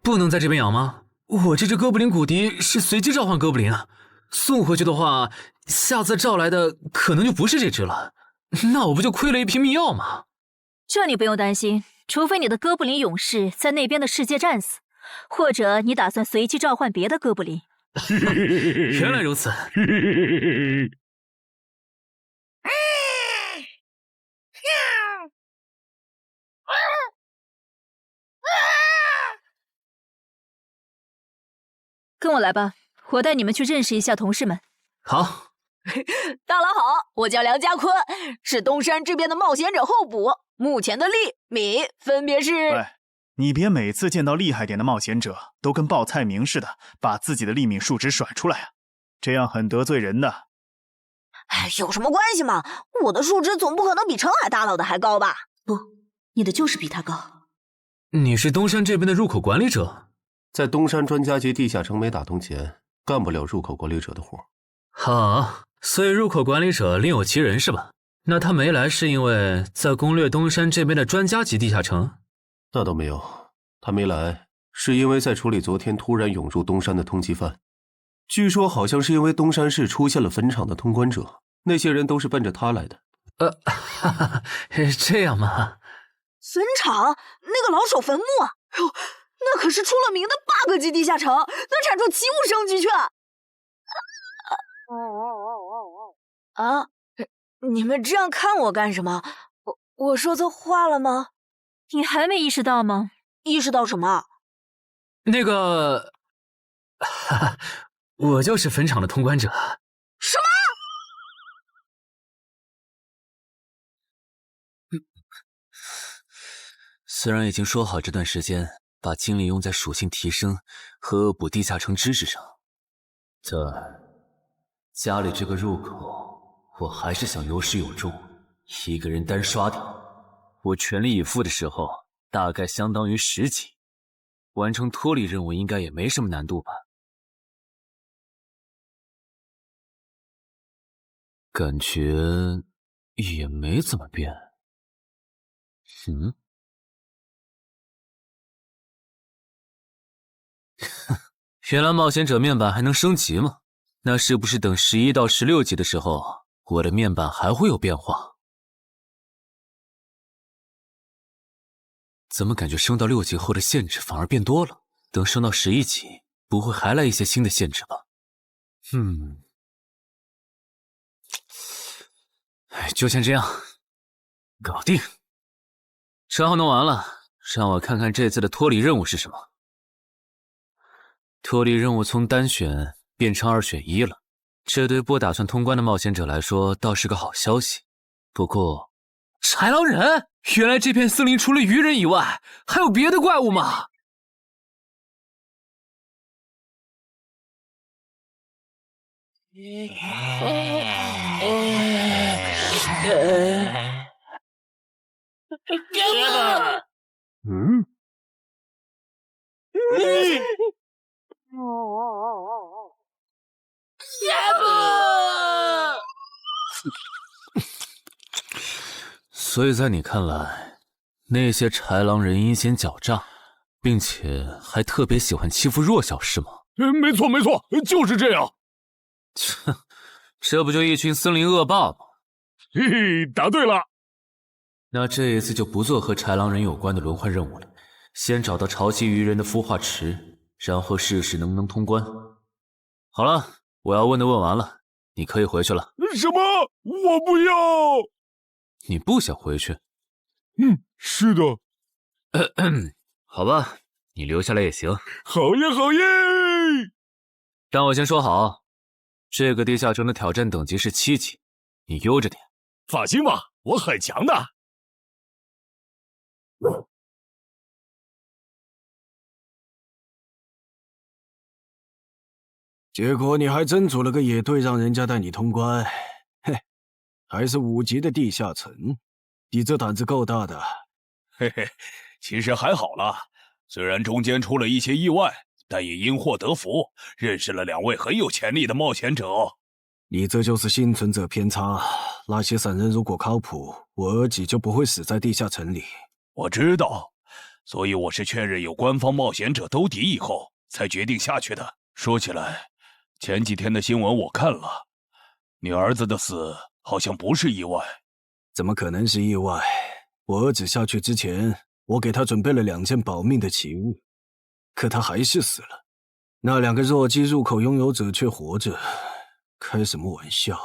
[SPEAKER 3] 不能在这边养吗？我这只哥布林骨笛是随机召唤哥布林啊，送回去的话，下次召来的可能就不是这只了，那我不就亏了一瓶秘药吗？
[SPEAKER 13] 这你不用担心，除非你的哥布林勇士在那边的世界战死，或者你打算随机召唤别的哥布林。
[SPEAKER 3] 原来如此。
[SPEAKER 13] 跟我来吧，我带你们去认识一下同事们。
[SPEAKER 3] 好。
[SPEAKER 2] 大佬好，我叫梁家坤，是东山这边的冒险者候补，目前的力、米分别是。
[SPEAKER 17] 喂，你别每次见到厉害点的冒险者都跟报菜名似的，把自己的力米数值甩出来啊，这样很得罪人的。
[SPEAKER 19] 哎，有什么关系嘛？我的数值总不可能比澄海大佬的还高吧？
[SPEAKER 20] 不，你的就是比他高。
[SPEAKER 3] 你是东山这边的入口管理者？
[SPEAKER 14] 在东山专家级地下城没打通前，干不了入口管理者的活。
[SPEAKER 3] 好，所以入口管理者另有其人是吧？那他没来是因为在攻略东山这边的专家级地下城？
[SPEAKER 14] 那倒没有，他没来是因为在处理昨天突然涌入东山的通缉犯。据说好像是因为东山市出现了坟场的通关者，那些人都是奔着他来的。
[SPEAKER 3] 这样吗？
[SPEAKER 19] 坟场那个老手坟墓啊，哟，那可是出了名的 bug 级地下城，能产出奇物升级券。
[SPEAKER 2] 啊！你们这样看我干什么？我说错话了吗？
[SPEAKER 13] 你还没意识到吗？
[SPEAKER 19] 意识到什么？
[SPEAKER 3] 那个，我就是坟场的通关者。
[SPEAKER 19] 什么？
[SPEAKER 9] 虽然已经说好这段时间把精力用在属性提升和恶补地下城知识上，但家里这个入口，我还是想有始有终，一个人单刷掉。我全力以赴的时候，大概相当于10级，完成脱离任务应该也没什么难度吧？感觉也没怎么变。原来冒险者面板还能升级吗？那是不是等11到16级的时候，我的面板还会有变化？怎么感觉升到6级后的限制反而变多了？等升到11级，不会还来一些新的限制吧？就先这样，搞定。账号弄完了，让我看看这次的脱离任务是什么。脱离任务从单选变成2选1了，这对不打算通关的冒险者来说倒是个好消息。不过，
[SPEAKER 3] 豺狼人，原来这片森林除了鱼人以外，还有别的怪物吗？
[SPEAKER 9] 所以在你看来，那些豺狼人阴险狡诈，并且还特别喜欢欺负弱小是吗？
[SPEAKER 18] 没错没错，就是这样。
[SPEAKER 9] 这不就一群森林恶霸吗？
[SPEAKER 18] 嘿嘿，答对了。
[SPEAKER 9] 那这一次就不做和豺狼人有关的轮换任务了，先找到潮汐鱼人的孵化池，然后试试能不能通关。好了，我要问的问完了，你可以回去了。
[SPEAKER 23] 什么？我不要！
[SPEAKER 9] 你不想回去？
[SPEAKER 23] 是的。
[SPEAKER 9] 好吧，你留下来也行。
[SPEAKER 23] 好耶，好耶！
[SPEAKER 9] 让我先说好，这个地下城的挑战等级是7级，你悠着点。
[SPEAKER 18] 放心吧，我很强的。
[SPEAKER 7] 结果你还真组了个野队，让人家带你通关。嘿，还是5级的地下城，你这胆子够大的。
[SPEAKER 18] 嘿嘿，其实还好啦，虽然中间出了一些意外，但也因祸得福，认识了2位很有潜力的冒险者。
[SPEAKER 7] 你这就是幸存者偏差。那些散人如果靠谱，我儿几就不会死在地下城里。
[SPEAKER 18] 我知道，所以我是确认有官方冒险者兜底以后，才决定下去的。说起来，前几天的新闻我看了，你儿子的死好像不是意外。
[SPEAKER 7] 怎么可能是意外？我儿子下去之前，我给他准备了2件保命的奇物，可他还是死了。那2个弱鸡入口拥有者却活着，开什么玩笑？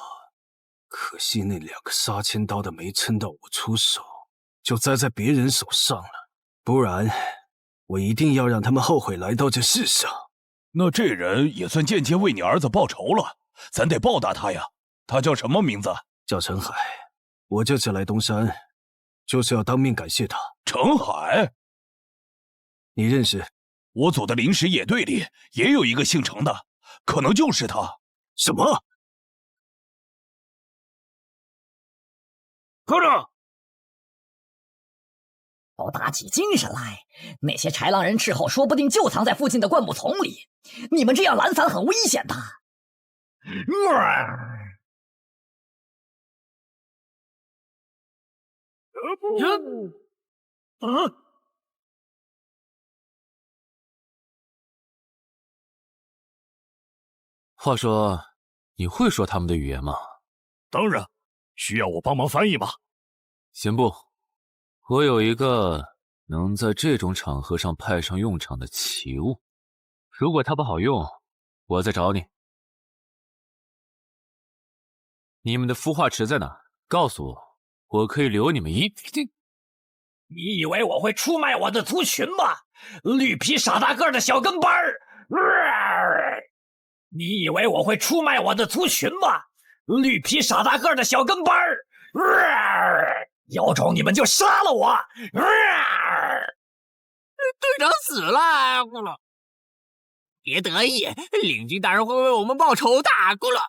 [SPEAKER 7] 可惜那2个杀千刀的没撑到我出手，就栽在别人手上了。不然，我一定要让他们后悔来到这世上。
[SPEAKER 18] 那这人也算间接为你儿子报仇了，咱得报答他呀。他叫什么名字？
[SPEAKER 7] 叫陈海。我这次来东山，就是要当面感谢他。
[SPEAKER 18] 陈海？
[SPEAKER 7] 你认识？
[SPEAKER 18] 我组的临时野队里也有一个姓陈的，可能就是他。
[SPEAKER 7] 什么？
[SPEAKER 12] 科长，都打起精神来！那些豺狼人斥候说不定就藏在附近的灌木丛里，你们这样懒散很危险的。
[SPEAKER 9] 话说，你会说他们的语言吗？
[SPEAKER 18] 当然，需要我帮忙翻译吗？
[SPEAKER 9] 先不，我有一个能在这种场合上派上用场的奇物，如果它不好用，我再找你。你们的孵化池在哪？告诉我，我可以留你们一。
[SPEAKER 12] 你以为我会出卖我的族群吗？绿皮傻大个的小跟班儿！你以为我会出卖我的族群吗？绿皮傻大个的小跟班儿！有种你们就杀了我！
[SPEAKER 11] 队长死了，咕噜。别得意，领军大人会为我们报仇的，咕噜。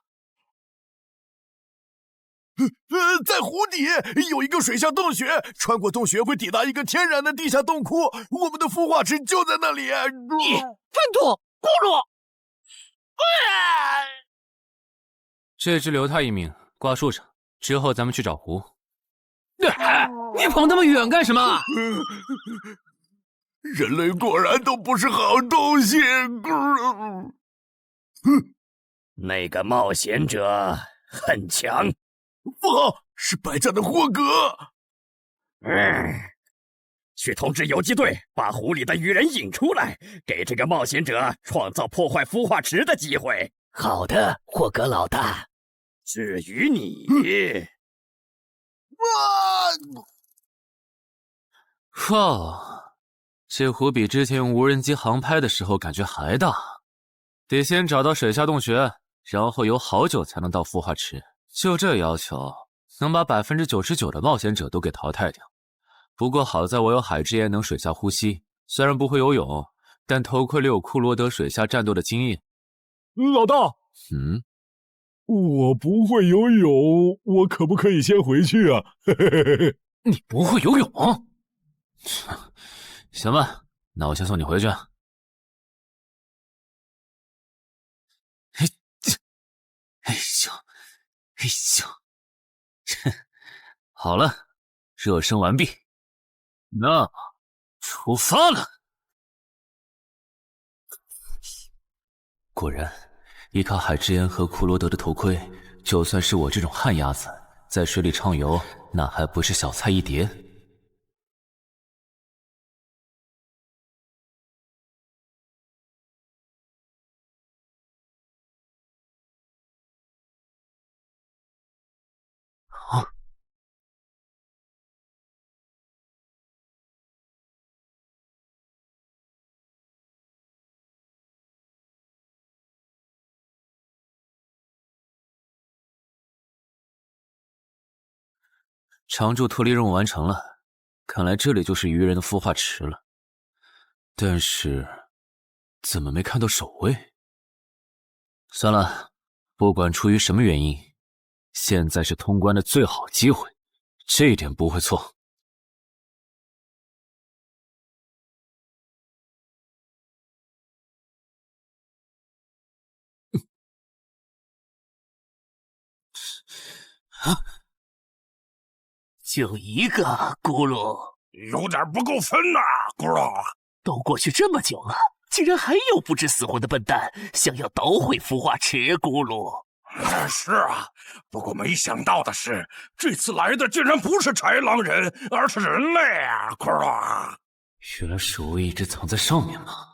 [SPEAKER 23] 在湖底有一个水下洞穴，穿过洞穴会抵达一个天然的地下洞窟，我们的孵化池就在那里。
[SPEAKER 11] 你粪土，咕噜！
[SPEAKER 9] 这只留他一命，挂树上，之后咱们去找湖。
[SPEAKER 11] 你跑那么远干什么？
[SPEAKER 23] 人类果然都不是好东西。
[SPEAKER 10] 那个冒险者很强。
[SPEAKER 23] 不好，是白战的霍格。
[SPEAKER 10] 去通知游击队，把湖里的鱼人引出来，给这个冒险者创造破坏孵化池的机会。
[SPEAKER 1] 好的，霍格老大。
[SPEAKER 10] 至于你，
[SPEAKER 9] 哇，这湖比之前用无人机航拍的时候感觉还大。得先找到水下洞穴，然后游好久才能到孵化池。就这要求，能把99%的冒险者都给淘汰掉。不过好在我有海之炎能水下呼吸，虽然不会游泳，但头盔里有库罗德水下战斗的经验。
[SPEAKER 23] 老大，我不会游泳，我可不可以先回去啊？
[SPEAKER 9] 你不会游泳？行吧，那我先送你回去。哎呦，哎呦，好了，热身完毕，那出发了。果然，依靠海之炎和库罗德的头盔，就算是我这种旱鸭子，在水里畅游，那还不是小菜一碟。常驻脱离任务完成了，看来这里就是鱼人的孵化池了。但是，怎么没看到守卫？算了，不管出于什么原因，现在是通关的最好机会，这一点不会错。
[SPEAKER 1] 就一个咕噜，
[SPEAKER 23] 有点不够分呐，咕噜。
[SPEAKER 1] 都过去这么久了，竟然还有不知死活的笨蛋想要捣毁孵化池，咕噜。
[SPEAKER 23] 是啊，不过没想到的是，这次来的竟然不是豺狼人，而是人类啊，咕噜。
[SPEAKER 9] 原来守卫一直藏在上面吗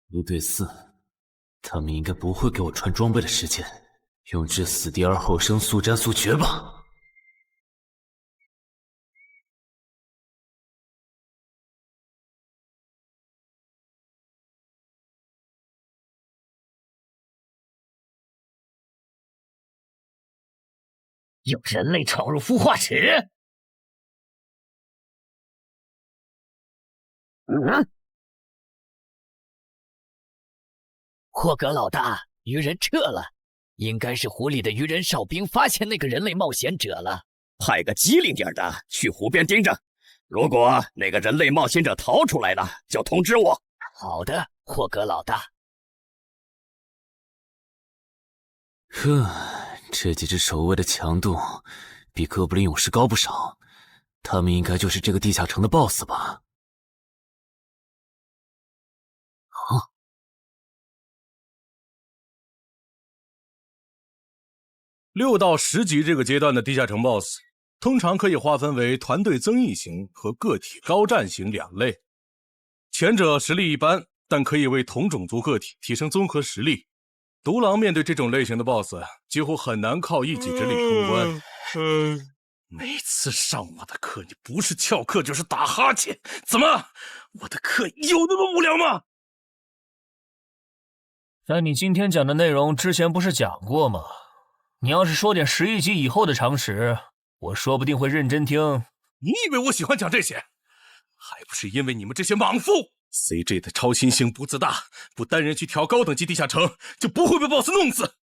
[SPEAKER 9] ？1对4，他们应该不会给我穿装备的时间，用至死地而后生速战速决吧。
[SPEAKER 1] 有人类闯入孵化池！霍格老大，鱼人撤了，应该是湖里的鱼人哨兵发现那个人类冒险者了。
[SPEAKER 12] 派个机灵点的去湖边盯着，如果那个人类冒险者逃出来了，就通知我。
[SPEAKER 1] 好的，霍格老大。
[SPEAKER 9] 这几只守卫的强度比哥布林勇士高不少，他们应该就是这个地下城的 BOSS 吧？啊
[SPEAKER 6] ！6到10级这个阶段的地下城 BOSS， 通常可以划分为团队增益型和个体高战型2类。前者实力一般，但可以为同种族个体提升综合实力。独狼面对这种类型的 BOSS， 几乎很难靠一己之力通关。每次上我的课，你不是翘课就是打哈欠，怎么？我的课有那么无聊吗？
[SPEAKER 4] 但你今天讲的内容之前不是讲过吗？你要是说点11级以后的常识，我说不定会认真听。
[SPEAKER 6] 你以为我喜欢讲这些？还不是因为你们这些莽夫！CJ 的超新星不自大，不单人去调高等级地下城，就不会被 BOSS 弄死。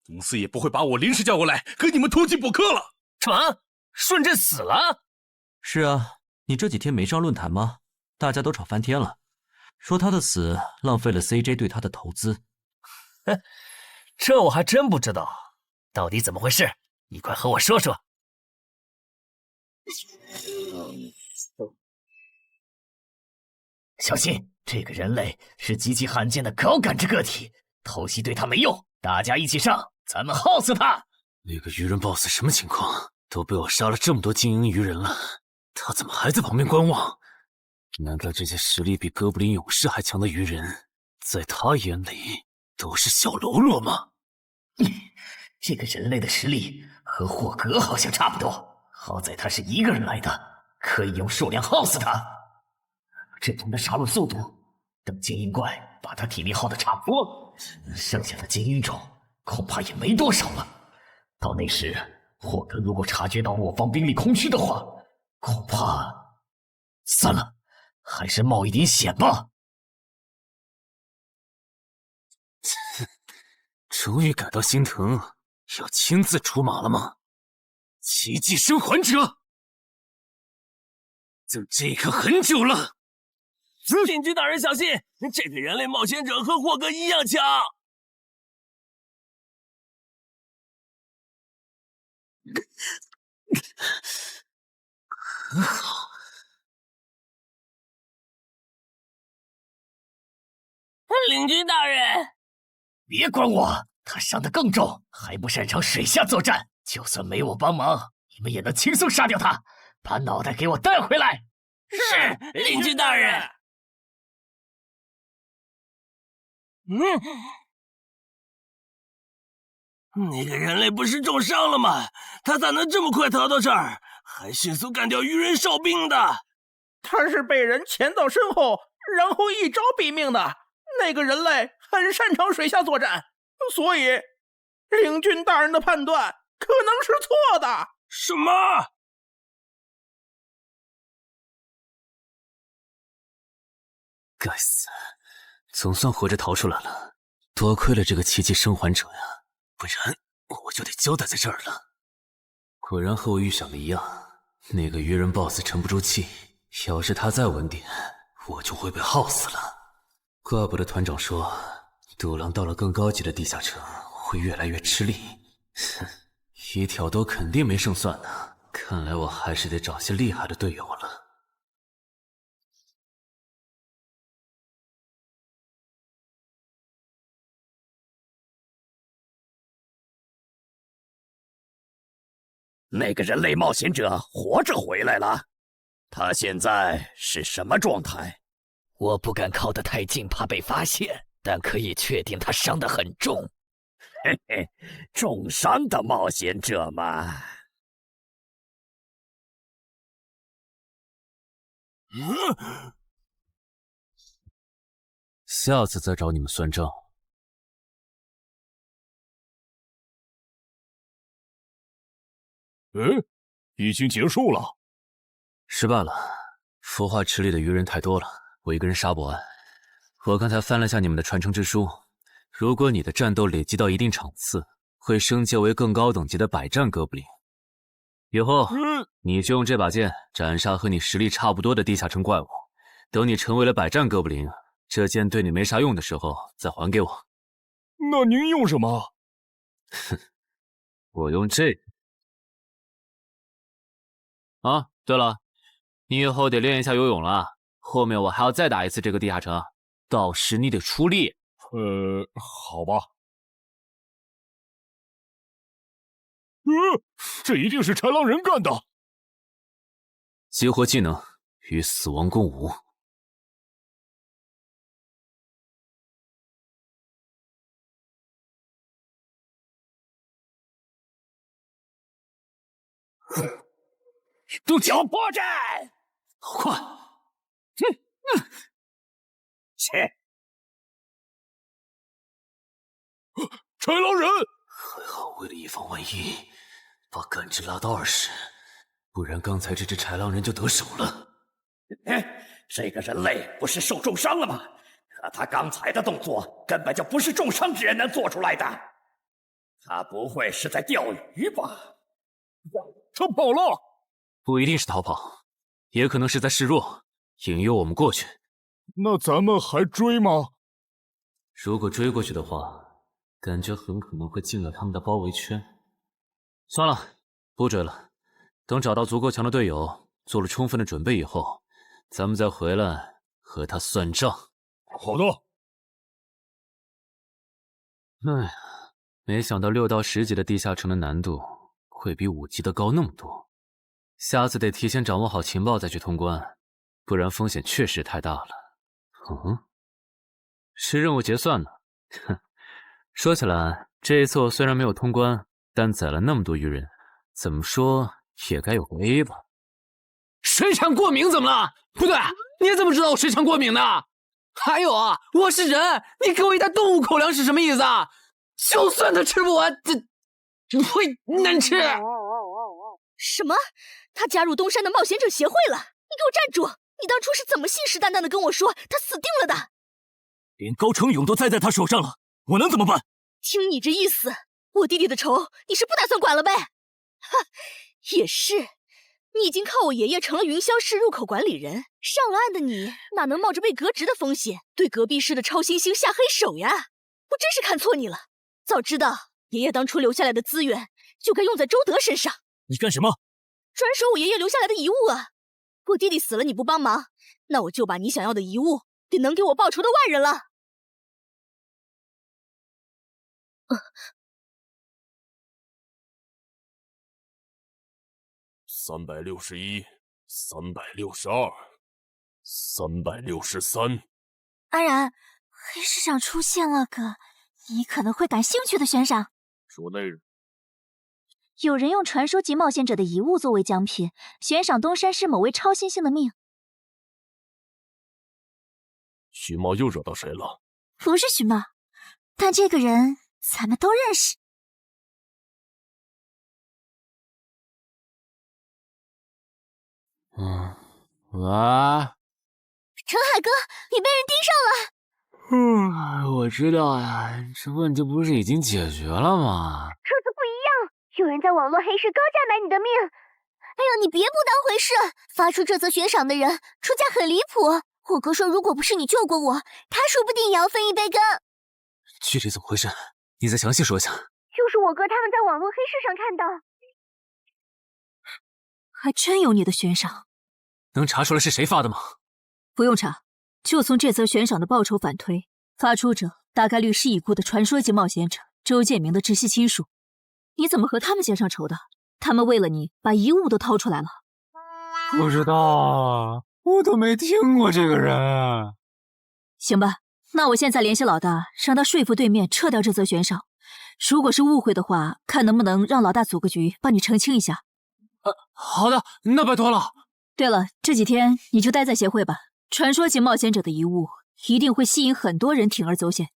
[SPEAKER 6] 公司也不会把我临时叫过来给你们突击补课了。
[SPEAKER 4] 什么？顺朕死了？
[SPEAKER 21] 是啊，你这几天没上论坛吗？大家都吵翻天了，说他的死浪费了 CJ 对他的投资。
[SPEAKER 4] 这我还真不知道，到底怎么回事？你快和我说说。
[SPEAKER 1] 小心，这个人类是极其罕见的高感知个体，偷袭对他没用，大家一起上，咱们耗死他！
[SPEAKER 9] 那个鱼人 BOSS 什么情况？都被我杀了这么多精英鱼人了，他怎么还在旁边观望？难道这些实力比哥布林勇士还强的鱼人，在他眼里都是小喽啰吗？
[SPEAKER 1] 这个人类的实力和霍格好像差不多，好在他是一个人来的，可以用数量耗死他。这种的杀戮速度，等精英怪把他体力耗得差不多，剩下的精英种恐怕也没多少了。到那时，霍格如果察觉到我方兵力空虚的话，恐怕……算了，还是冒一点险吧。
[SPEAKER 9] 终于感到心疼，要亲自出马了吗？奇迹生还者，等这一刻很久了。
[SPEAKER 12] 领军大人小心，这个人类冒险者和霍格一样强。
[SPEAKER 9] 很好。
[SPEAKER 12] 领军大人，
[SPEAKER 1] 别管我，他伤得更重，还不擅长水下作战。就算没我帮忙，你们也能轻松杀掉他。把脑袋给我带回来。
[SPEAKER 12] 是，领军大人。那个人类不是重伤了吗？他咋能这么快逃到这儿，还迅速干掉鱼人哨兵的？
[SPEAKER 22] 他是被人潜到身后，然后一招毙命的。那个人类很擅长水下作战，所以领军大人的判断可能是错的。
[SPEAKER 12] 什么？
[SPEAKER 9] 该死，总算活着逃出来了，多亏了这个奇迹生还者呀，不然我就得交代在这儿了。果然和我预想的一样，那个鱼人 BOSS 沉不住气，要是他再稳点，我就会被耗死了。怪不得团长说，独狼到了更高级的地下城会越来越吃力。哼，一挑多肯定没胜算呢。看来我还是得找些厉害的队友了。
[SPEAKER 12] 那个人类冒险者活着回来了，他现在是什么状态？
[SPEAKER 10] 我不敢靠得太近，怕被发现，但可以确定他伤得很重。
[SPEAKER 12] 嘿嘿，重伤的冒险者嘛。
[SPEAKER 9] 下次再找你们算账。
[SPEAKER 18] 已经结束了。
[SPEAKER 9] 失败了，孵化池里的鱼人太多了，我一个人杀不完。我刚才翻了下你们的传承之书，如果你的战斗累积到一定场次，会升阶为更高等级的百战哥布林。以后你就用这把剑斩杀和你实力差不多的地下城怪物。等你成为了百战哥布林，这剑对你没啥用的时候再还给我。
[SPEAKER 18] 那您用什么？
[SPEAKER 9] 哼，我用这个。啊，对了，你以后得练一下游泳了，后面我还要再打一次这个地下城，到时你得出力。
[SPEAKER 18] 好吧。这一定是豺狼人干的。
[SPEAKER 9] 激活技能，与死亡共舞。
[SPEAKER 12] 都叫破绽！
[SPEAKER 9] 好快！
[SPEAKER 12] 切！
[SPEAKER 18] 豺狼人！
[SPEAKER 9] 还好，为了以防万一，把感知拉到20，不然刚才这只豺狼人就得手了。
[SPEAKER 12] 这个人类不是受重伤了吗？可他刚才的动作根本就不是重伤之人能做出来的。他不会是在钓鱼吧？
[SPEAKER 18] 他跑了！
[SPEAKER 9] 不一定是逃跑，也可能是在示弱，引诱我们过去。
[SPEAKER 18] 那咱们还追吗？
[SPEAKER 9] 如果追过去的话，感觉很可能会进了他们的包围圈。算了，不追了。等找到足够强的队友，做了充分的准备以后，咱们再回来和他算账。
[SPEAKER 18] 好的。
[SPEAKER 9] 哎呀，没想到6到10级的地下城的难度会比5级的高那么多。下次得提前掌握好情报再去通关，不然风险确实太大了。是任务结算呢。哼，说起来，这一次我虽然没有通关，但宰了那么多鱼人，怎么说也该有个 A 吧。
[SPEAKER 1] 水产过敏怎么了？不对，你怎么知道我水产过敏的？还有啊，我是人，你给我一袋动物口粮是什么意思啊？就算他吃不完，这会难吃。
[SPEAKER 16] 什么？他加入东山的冒险者协会了？你给我站住！你当初是怎么信誓旦旦的跟我说他死定了的？
[SPEAKER 10] 连高成勇都栽在他手上了，我能怎么办？
[SPEAKER 16] 听你这意思，我弟弟的仇你是不打算管了呗？哈，也是，你已经靠我爷爷成了云霄市入口管理人，上了岸的你哪能冒着被革职的风险对隔壁市的超新星下黑手呀？我真是看错你了，早知道爷爷当初留下来的资源就该用在周德身上。
[SPEAKER 10] 你干什么？
[SPEAKER 16] 转手我爷爷留下来的遗物啊！我弟弟死了你不帮忙，那我就把你想要的遗物给能给我报仇的外人了。
[SPEAKER 18] 361、362、363。
[SPEAKER 5] 安然，黑市上出现了个你可能会感兴趣的悬赏。
[SPEAKER 18] 说内容。
[SPEAKER 5] 有人用传说级冒险者的遗物作为奖品，悬赏东山市某位超新星的命。
[SPEAKER 18] 徐茂又惹到谁了？
[SPEAKER 5] 不是徐茂，但这个人咱们都认识。
[SPEAKER 3] 喂，
[SPEAKER 5] 陈海哥，你被人盯上了。
[SPEAKER 3] 我知道呀，这问题不是已经解决了吗？
[SPEAKER 5] 这次不一样，有人在网络黑市高价买你的命。哎呦，你别不当回事！发出这则悬赏的人出价很离谱。我哥说，如果不是你救过我，他说不定也要分一杯羹。
[SPEAKER 3] 具体怎么回事？你再详细说一下。
[SPEAKER 5] 就是我哥他们在网络黑市上看到。
[SPEAKER 13] 还真有你的悬赏。
[SPEAKER 3] 能查出来是谁发的吗？
[SPEAKER 13] 不用查，就从这则悬赏的报酬反推，发出者大概率是已故的传说级冒险者周建明的直系亲属。你怎么和他们结上仇的？他们为了你把遗物都掏出来了。
[SPEAKER 3] 不知道啊，我都没听过这个人。
[SPEAKER 13] 行吧，那我现在联系老大，让他说服对面撤掉这则悬赏。如果是误会的话，看能不能让老大组个局帮你澄清一下。
[SPEAKER 3] 好的，那拜托了。
[SPEAKER 13] 对了，这几天你就待在协会吧。传说级冒险者的遗物一定会吸引很多人铤而走险。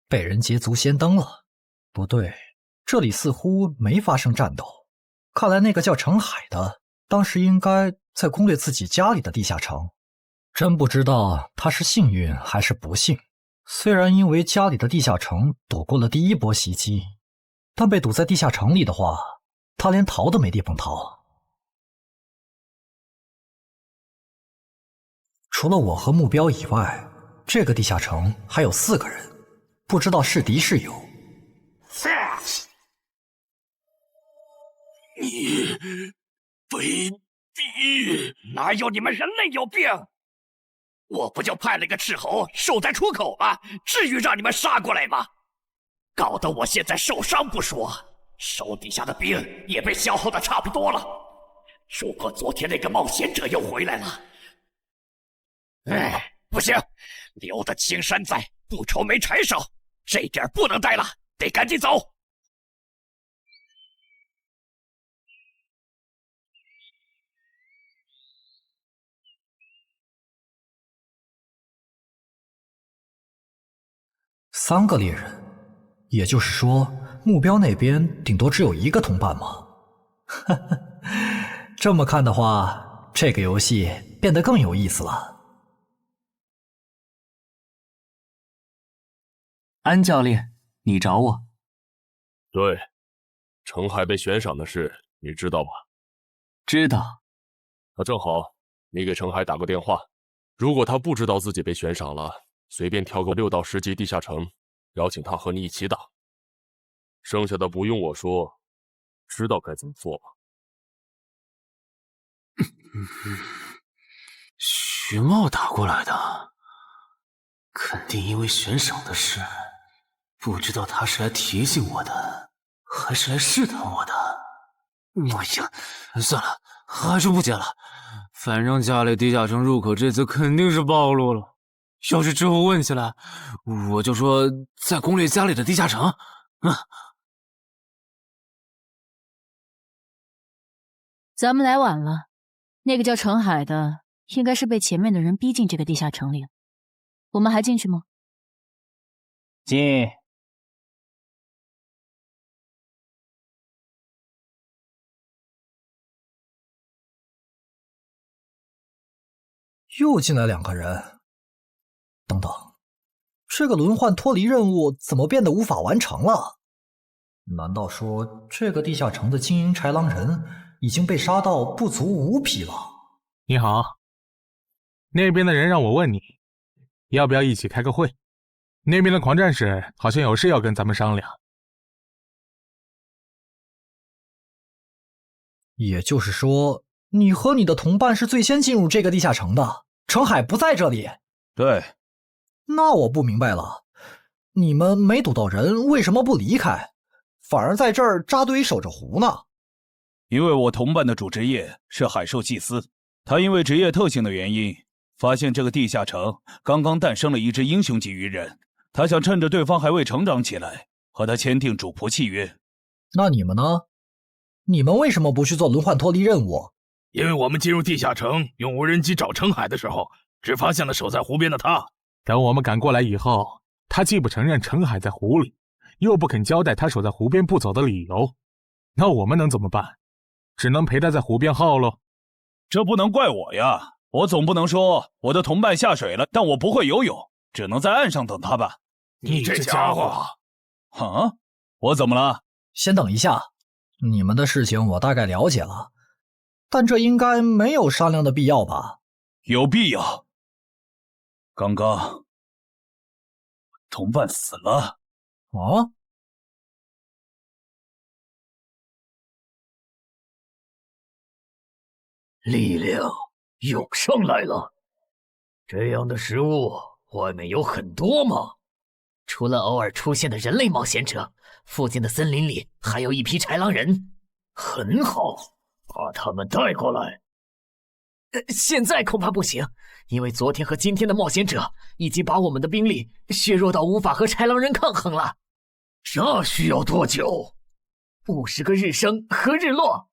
[SPEAKER 8] 被人捷足先登了？不对，这里似乎没发生战斗。看来那个叫程海的，当时应该在攻略自己家里的地下城。真不知道他是幸运还是不幸。虽然因为家里的地下城躲过了第一波袭击，但被堵在地下城里的话，他连逃都没地方逃。除了我和目标以外，这个地下城还有4个人，不知道是敌是友。
[SPEAKER 12] 你卑鄙！哪有你们人类有病？我不就派了个斥候守在出口吗？至于让你们杀过来吗？搞得我现在受伤不说，手底下的兵也被消耗的差不多了。如果昨天那个冒险者又回来了，不行，留得青山在，不愁没柴烧。这点不能待了，得赶紧走。
[SPEAKER 8] 3个猎人，也就是说，目标那边顶多只有1个同伴吗？哈哈，这么看的话，这个游戏变得更有意思了。
[SPEAKER 21] 安教练，你找我？
[SPEAKER 6] 对，程海被悬赏的事你知道吧？
[SPEAKER 21] 知道。
[SPEAKER 6] 那正好，你给程海打个电话，如果他不知道自己被悬赏了，随便挑个6到10级地下城，邀请他和你一起打。剩下的不用我说，知道该怎么做吧？
[SPEAKER 3] 徐茂打过来的，肯定因为悬赏的事，不知道他是来提醒我的，还是来试探我的。哎呀，算了，还是不接了。反正家里地下城入口这次肯定是暴露了。要是之后问起来，我就说在攻略家里的地下城。
[SPEAKER 13] 咱们来晚了，那个叫程海的应该是被前面的人逼进这个地下城里了。我们还进去吗？
[SPEAKER 21] 进。
[SPEAKER 8] 又进来2个人。等等，这个轮换脱离任务怎么变得无法完成了？难道说这个地下城的精英豺狼人已经被杀到不足5匹了？
[SPEAKER 15] 你好，那边的人让我问你，要不要一起开个会？那边的狂战士好像有事要跟咱们商量。
[SPEAKER 8] 也就是说，你和你的同伴是最先进入这个地下城的，程海不在这里。
[SPEAKER 6] 对。
[SPEAKER 8] 那我不明白了，你们没堵到人，为什么不离开，反而在这儿扎堆守着湖呢？
[SPEAKER 18] 因为我同伴的主职业是海兽祭司，他因为职业特性的原因，发现这个地下城刚刚诞生了一只英雄级鱼人，他想趁着对方还未成长起来，和他签订主仆契约。
[SPEAKER 8] 那你们呢？你们为什么不去做轮换脱离任务？
[SPEAKER 23] 因为我们进入地下城用无人机找程海的时候，只发现了守在湖边的他。
[SPEAKER 15] 等我们赶过来以后，他既不承认程海在湖里，又不肯交代他守在湖边不走的理由，那我们能怎么办？只能陪他在湖边耗喽。
[SPEAKER 18] 这不能怪我呀，我总不能说我的同伴下水了，但我不会游泳，只能在岸上等他吧。
[SPEAKER 23] 你这家伙！
[SPEAKER 18] 啊，我怎么了？
[SPEAKER 8] 先等一下，你们的事情我大概了解了，但这应该没有商量的必要吧？
[SPEAKER 18] 有必要。刚刚同伴死了。
[SPEAKER 8] 啊？
[SPEAKER 12] 力量涌上来了。这样的食物外面有很多吗？
[SPEAKER 1] 除了偶尔出现的人类冒险者，附近的森林里还有一批豺狼人。
[SPEAKER 12] 很好，把他们带过来。
[SPEAKER 1] 现在恐怕不行，因为昨天和今天的冒险者已经把我们的兵力削弱到无法和豺狼人抗衡了。
[SPEAKER 12] 这需要多久
[SPEAKER 1] ？50个日升和日落。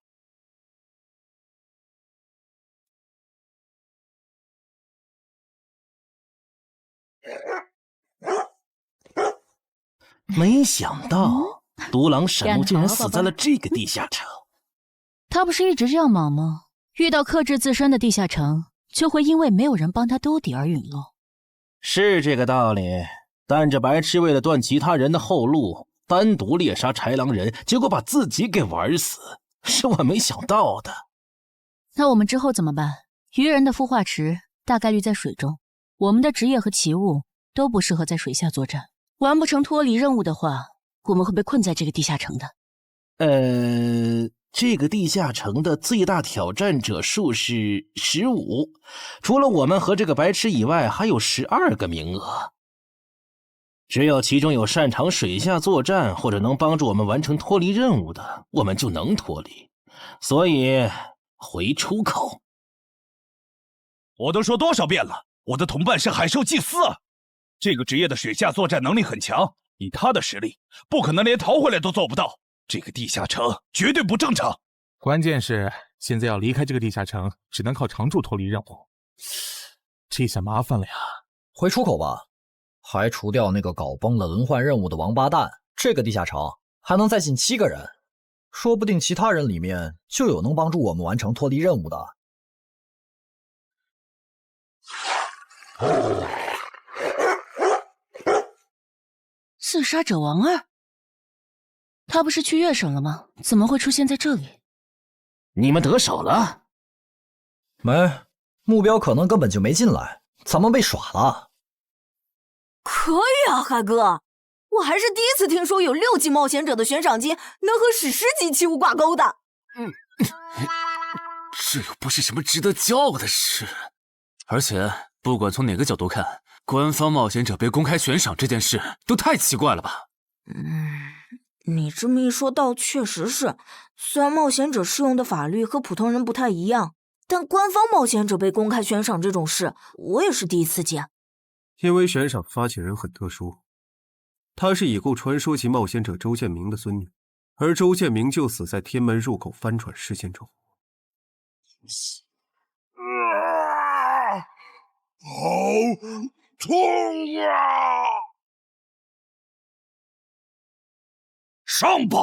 [SPEAKER 14] 没想到独狼沈木竟然死在了这个地下城。
[SPEAKER 13] 他不是一直这样忙吗？遇到克制自身的地下城，就会因为没有人帮他兜底而陨落。
[SPEAKER 14] 是这个道理，但这白痴为了断其他人的后路，单独猎杀豺狼人，结果把自己给玩死，是我没想到的。
[SPEAKER 13] 那我们之后怎么办？鱼人的孵化池大概率在水中，我们的职业和奇物都不适合在水下作战。完不成脱离任务的话，我们会被困在这个地下城的。
[SPEAKER 14] 这个地下城的最大挑战者数是15，除了我们和这个白痴以外，还有12个名额。只有其中有擅长水下作战或者能帮助我们完成脱离任务的，我们就能脱离。所以回出口。
[SPEAKER 18] 我都说多少遍了，我的同伴是海兽祭司啊！这个职业的水下作战能力很强，以他的实力，不可能连逃回来都做不到。这个地下城绝对不正常。
[SPEAKER 15] 关键是现在要离开这个地下城，只能靠常驻脱离任务，这下麻烦了呀。
[SPEAKER 8] 回出口吧，排除掉那个搞崩了轮换任务的王八蛋，这个地下城还能再进7个人，说不定其他人里面就有能帮助我们完成脱离任务的。
[SPEAKER 13] 刺杀者王二，他不是去月省了吗？怎么会出现在这里？
[SPEAKER 14] 你们得手了？
[SPEAKER 8] 没，目标可能根本就没进来，咱们被耍了。
[SPEAKER 2] 可以啊，海哥，我还是第一次听说有6级冒险者的悬赏金能和史诗级器物挂钩的。
[SPEAKER 9] 这又不是什么值得骄傲的事，而且不管从哪个角度看，官方冒险者被公开悬赏这件事都太奇怪了吧？
[SPEAKER 2] 你这么一说倒确实是，虽然冒险者适用的法律和普通人不太一样，但官方冒险者被公开悬赏这种事，我也是第一次见。
[SPEAKER 17] 因为悬赏发起人很特殊，她是已故传说级冒险者周建明的孙女，而周建明就死在天门入口翻船事件中。
[SPEAKER 23] 好痛啊！上吧！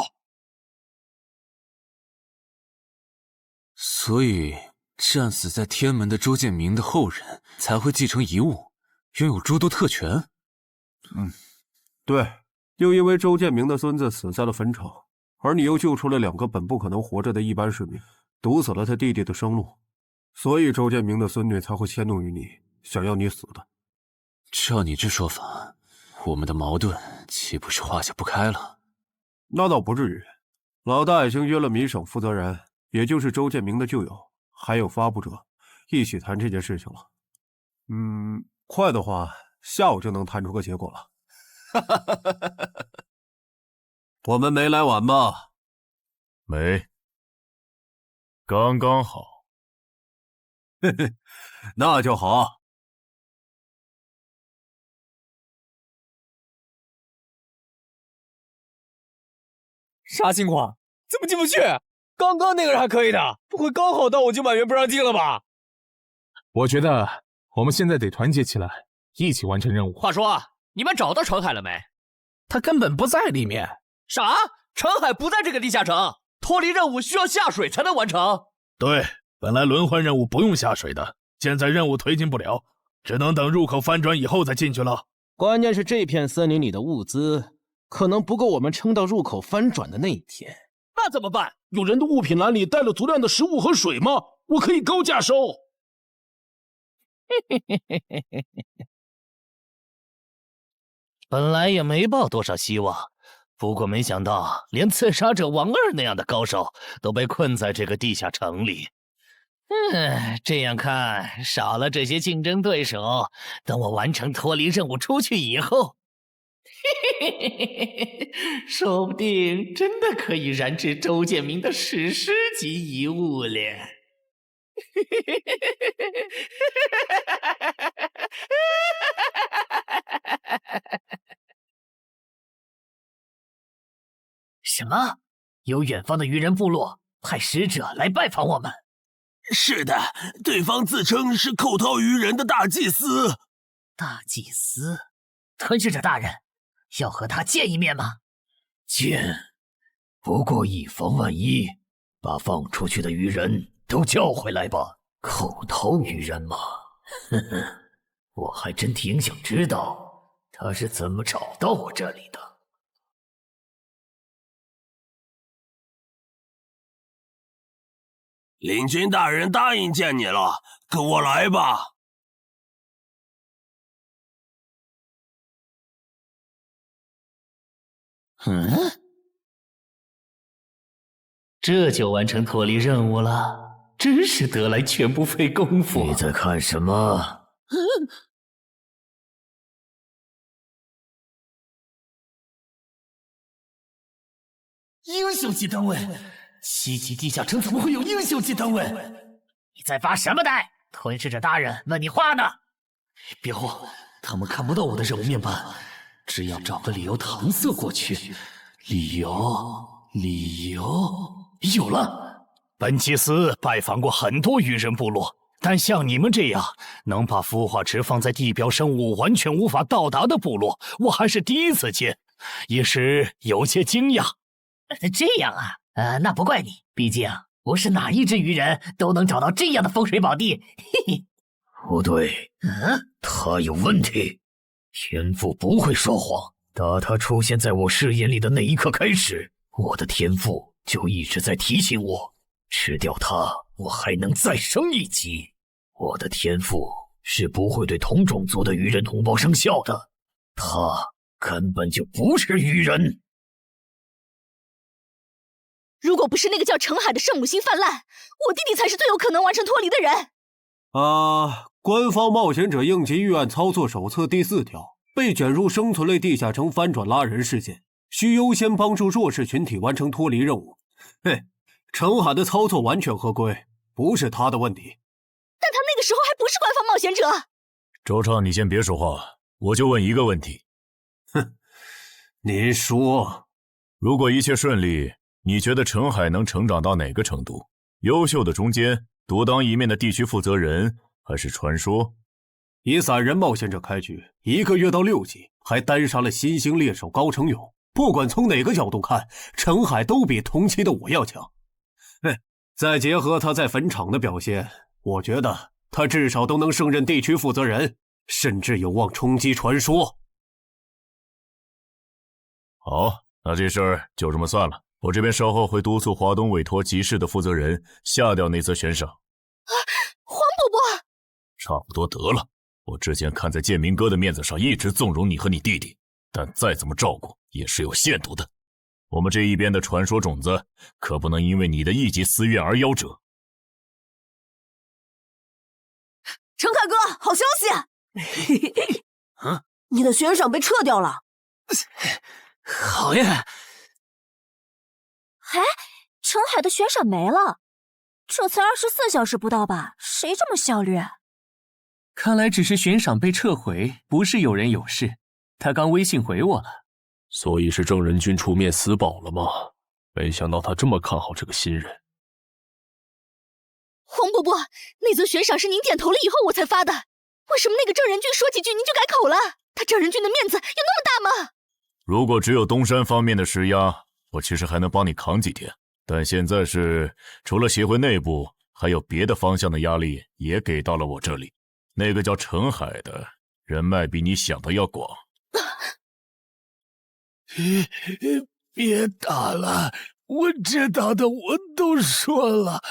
[SPEAKER 9] 所以，战死在天门的周建明的后人才会继承遗物，拥有诸多特权。
[SPEAKER 17] 对，又因为周建明的孙子死在了坟场，而你又救出了2个本不可能活着的一般市民，堵死了他弟弟的生路，所以周建明的孙女才会迁怒于你，想要你死的。
[SPEAKER 9] 照你这说法，我们的矛盾岂不是化解不开了？
[SPEAKER 17] 那倒不至于，老大已经约了米省负责人，也就是周建明的旧友，还有发布者，一起谈这件事情了。快的话，下午就能谈出个结果了。我们没来晚吧？
[SPEAKER 18] 没，刚刚好。
[SPEAKER 17] 嘿嘿，那就好。
[SPEAKER 11] 啥情况？怎么进不去？刚刚那个人还可以的，不会刚好到我就满员不让进了吧？
[SPEAKER 15] 我觉得我们现在得团结起来，一起完成任务。
[SPEAKER 11] 话说，你们找到程海了没？
[SPEAKER 1] 他根本不在里面。
[SPEAKER 11] 啥？程海不在这个地下城？脱离任务需要下水才能完成？
[SPEAKER 18] 对，
[SPEAKER 23] 本来轮换任务不用下水的，现在任务推进不了，只能等入口翻转以后再进去了。
[SPEAKER 14] 关键是这片森林里的物资可能不够我们撑到入口翻转的那一天。那怎么办？有人的物品栏里带了足量的食物和水吗？我可以高价收。
[SPEAKER 1] 本来也没抱多少希望，不过没想到连刺杀者王二那样的高手都被困在这个地下城里。这样看，少了这些竞争对手，等我完成脱离任务出去以后，说不定真的可以燃制周建明的史诗级遗物了。什么？有远方的鱼人部落派使者来拜访我们？
[SPEAKER 7] 是的，对方自称是寇涛鱼人的大祭司。
[SPEAKER 1] 大祭司？吞噬者大人，要和他见一面吗？
[SPEAKER 12] 见，不过以防万一，把放出去的鱼人都叫回来吧。寇涛鱼人嘛，呵呵，我还真挺想知道他是怎么找到我这里的。
[SPEAKER 7] 领军大人答应见你了，跟我来吧。
[SPEAKER 1] 这就完成脱离任务了，真是得来全不费工夫。
[SPEAKER 12] 你在看什么？
[SPEAKER 1] 英雄级单位，7级地下城怎么会有英雄级单位？你在发什么呆？吞噬者大人问你话呢。别慌，他们看不到我的任务面板，只要找个理由搪塞过去。理由，有了！本祭司拜访过很多鱼人部落，但像你们这样能把孵化池放在地表生物完全无法到达的部落，我还是第一次见，一时有些惊讶。这样啊，那不怪你，毕竟不是哪一只鱼人都能找到这样的风水宝地。嘿嘿，
[SPEAKER 12] 不对，他有问题。天赋不会说谎，打他出现在我视野里的那一刻开始，我的天赋就一直在提醒我，吃掉他，我还能再升一级。我的天赋是不会对同种族的鱼人同胞生效的，他根本就不是鱼人。
[SPEAKER 16] 如果不是那个叫程海的圣母心泛滥，我弟弟才是最有可能完成脱离的人。
[SPEAKER 17] 官方冒险者应急预案操作手册第4条，被卷入生存类地下城翻转拉人事件，需优先帮助弱势群体完成脱离任务。程海的操作完全合规，不是他的问题。
[SPEAKER 16] 但他那个时候还不是官方冒险者。
[SPEAKER 18] 周畅，你先别说话，我就问一个问题。
[SPEAKER 17] 您说，
[SPEAKER 18] 如果一切顺利，你觉得程海能成长到哪个程度？优秀的中间，独当一面的地区负责人，还是传说？
[SPEAKER 17] 以散人冒险者开局，1个月到6级，还单杀了新兴猎手高成勇。不管从哪个角度看，程海都比同期的我要强。再结合他在坟场的表现，我觉得他至少都能胜任地区负责人，甚至有望冲击传说。
[SPEAKER 18] 好，那这事儿就这么算了。我这边稍后会督促华东委托集市的负责人下掉那则悬赏。
[SPEAKER 16] 黄伯伯，
[SPEAKER 18] 差不多得了。我之前看在建明哥的面子上，一直纵容你和你弟弟，但再怎么照顾也是有限度的。我们这一边的传说种子，可不能因为你的一己私怨而夭折。
[SPEAKER 2] 程凯哥，好消息！你的悬赏被撤掉了。
[SPEAKER 1] 好呀！
[SPEAKER 16] 程海的悬赏没了，这才24小时不到吧？谁这么效率？
[SPEAKER 1] 看来只是悬赏被撤回，不是有人有事。他刚微信回我了。
[SPEAKER 6] 所以是郑仁君出面死保了吗？没想到他这么看好这个新人。
[SPEAKER 16] 黄伯伯，那则悬赏是您点头了以后我才发的，为什么那个郑仁君说几句您就改口了？他郑仁君的面子有那么大吗？
[SPEAKER 18] 如果只有东山方面的施压，我其实还能帮你扛几天。但现在是除了协会内部，还有别的方向的压力也给到了我这里。那个叫陈海的人脉比你想的要广。
[SPEAKER 23] 别打了，我知道的我都说了，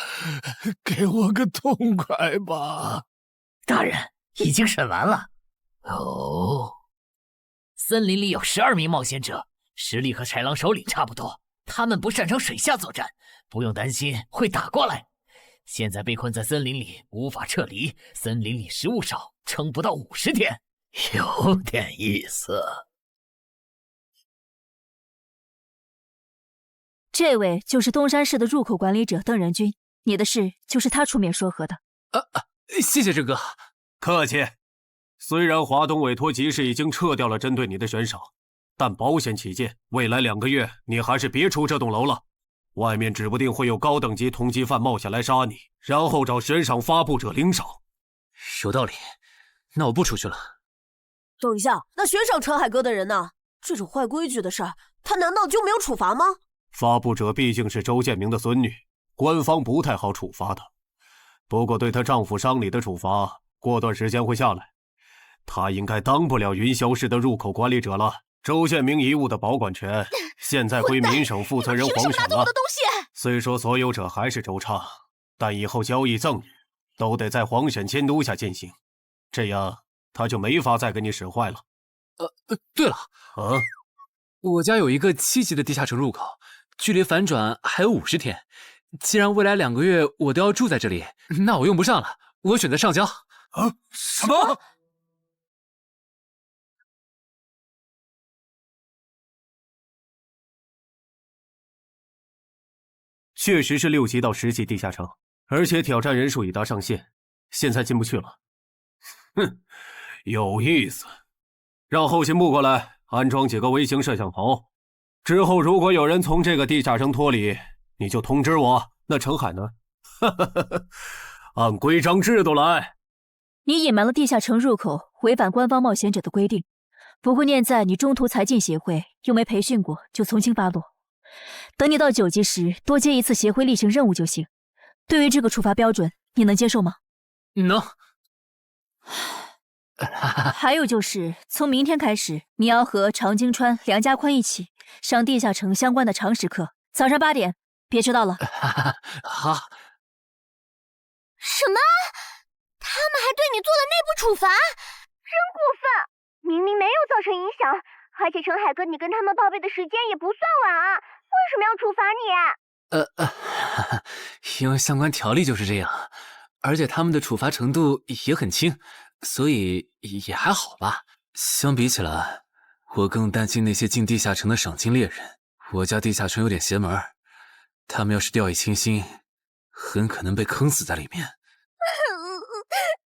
[SPEAKER 23] 给我个痛快吧。
[SPEAKER 1] 大人，已经审完了。哦，森林里有12名冒险者，实力和豺狼首领差不多，他们不擅长水下作战，不用担心会打过来。现在被困在森林里，无法撤离，森林里食物少，撑不到50天，有点意思。
[SPEAKER 13] 这位就是东山市的入口管理者邓仁君，你的事就是他出面说和的。
[SPEAKER 3] 谢谢郑哥。
[SPEAKER 14] 客气。虽然华东委托集市已经撤掉了针对你的悬赏，但保险起见，未来2个月你还是别出这栋楼了。外面指不定会有高等级通缉犯冒险来杀你，然后找悬赏发布者领赏。
[SPEAKER 3] 有道理，那我不出去了。
[SPEAKER 4] 等一下，那悬赏陈海哥的人呢？这种坏规矩的事儿，他难道就没有处罚吗？
[SPEAKER 14] 发布者毕竟是周建明的孙女，官方不太好处罚她。不过对她丈夫伤礼的处罚，过段时间会下来。她应该当不了云霄市的入口管理者了。周建明遗物的保管权现在归民省负责人黄选了。虽说所有者还是周畅，但以后交易赠与都得在黄选监督下进行，这样他就没法再给你使坏了。
[SPEAKER 3] 对了，我家有一个7级的地下城入口，距离反转还有50天。既然未来2个月我都要住在这里，那我用不上了，我选择上交。
[SPEAKER 23] 什么？
[SPEAKER 14] 确实是6级到10级地下城，而且挑战人数已达上限，现在进不去了。哼，有意思。让后勤部过来安装几个微型摄像头，之后如果有人从这个地下城脱离，你就通知我。那程海呢？按规章制度来。
[SPEAKER 13] 你隐瞒了地下城入口，违反官方冒险者的规定。不过念在你中途才进协会，又没培训过，就从轻发落。等你到9级时，多接一次协会例行任务就行。对于这个处罚标准，你能接受吗？
[SPEAKER 3] 能。
[SPEAKER 13] 还有就是，从明天开始，你要和常经川、梁家宽一起上地下城相关的常识课，早上8点，别迟到了。
[SPEAKER 3] 好。
[SPEAKER 5] 什么？他们还对你做了内部处罚？真过分！明明没有造成影响，而且陈海哥，你跟他们报备的时间也不算晚啊，为什么要处罚
[SPEAKER 3] 你？因为相关条例就是这样，而且他们的处罚程度也很轻，所以也还好吧。相比起来，我更担心那些进地下城的赏金猎人。我家地下城有点邪门，他们要是掉以轻心，很可能被坑死在里面。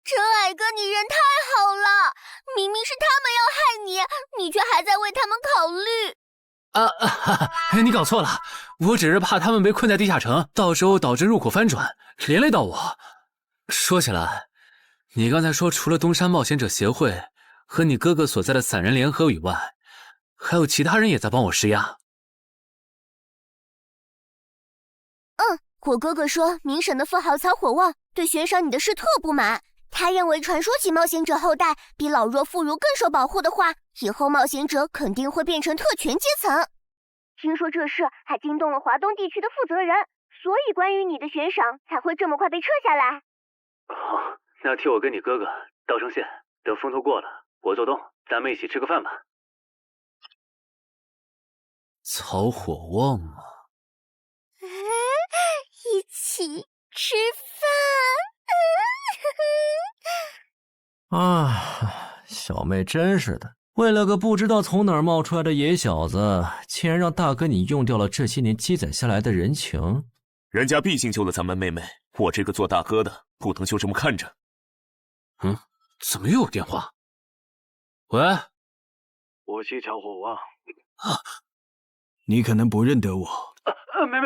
[SPEAKER 5] 陈海哥，你人太好了，明明是他们要害你，你却还在为他们考虑。
[SPEAKER 3] 你搞错了，我只是怕他们被困在地下城，到时候导致入口翻转，连累到我。说起来，你刚才说除了东山冒险者协会和你哥哥所在的散人联合以外，还有其他人也在帮我施压。
[SPEAKER 5] 我哥哥说明省的富豪曹火旺对悬赏你的事特不满，他认为传说起冒险者后代比老弱妇孺更受保护的话，以后冒险者肯定会变成特权阶层。听说这事还惊动了华东地区的负责人，所以关于你的悬赏才会这么快被撤下来。
[SPEAKER 3] 好，那替我跟你哥哥道声谢，等风头过了，我做东，咱们一起吃个饭吧。曹火旺吗？
[SPEAKER 5] 一起吃
[SPEAKER 10] 饭。啊，小妹真是的，为了个不知道从哪儿冒出来的野小子，竟然让大哥你用掉了这些年积攒下来的人情。
[SPEAKER 18] 人家毕竟救了咱们妹妹，我这个做大哥的不能就这么看着。
[SPEAKER 3] 怎么又有电话？喂，
[SPEAKER 19] 我是曹火旺。你可能不认得我。
[SPEAKER 3] 没，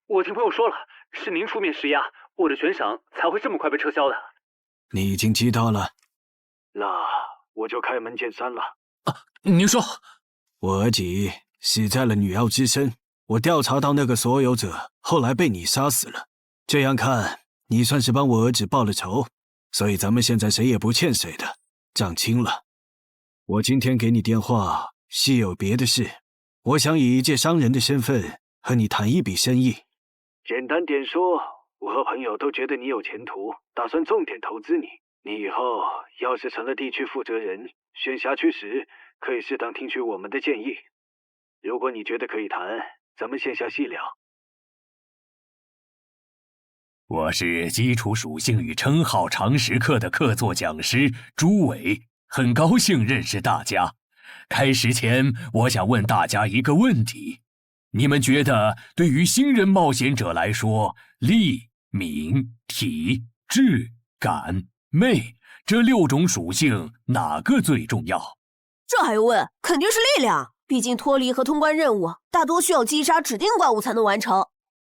[SPEAKER 3] 我听朋友说了，是您出面施压，我的悬赏才会这么快被撤销的。
[SPEAKER 19] 你已经知道了，那我就开门见山了。
[SPEAKER 3] 您说。
[SPEAKER 19] 我儿子死在了女妖之身，我调查到那个所有者后来被你杀死了，这样看你算是帮我儿子报了仇，所以咱们现在谁也不欠谁的，账清了。我今天给你电话是有别的事，我想以一介商人的身份和你谈一笔生意。简单点说，我和朋友都觉得你有前途，打算重点投资你。你以后要是成了地区负责人，选辖区时可以适当听取我们的建议。如果你觉得可以谈，咱们线下细聊。
[SPEAKER 12] 我是基础属性与称号常识课的客座讲师朱伟，很高兴认识大家。开始前，我想问大家一个问题：你们觉得对于新人冒险者来说，力、敏、体、智、感、魅这6种属性哪个最重要？
[SPEAKER 4] 这还用问？肯定是力量。毕竟脱离和通关任务大多需要击杀指定怪物才能完成。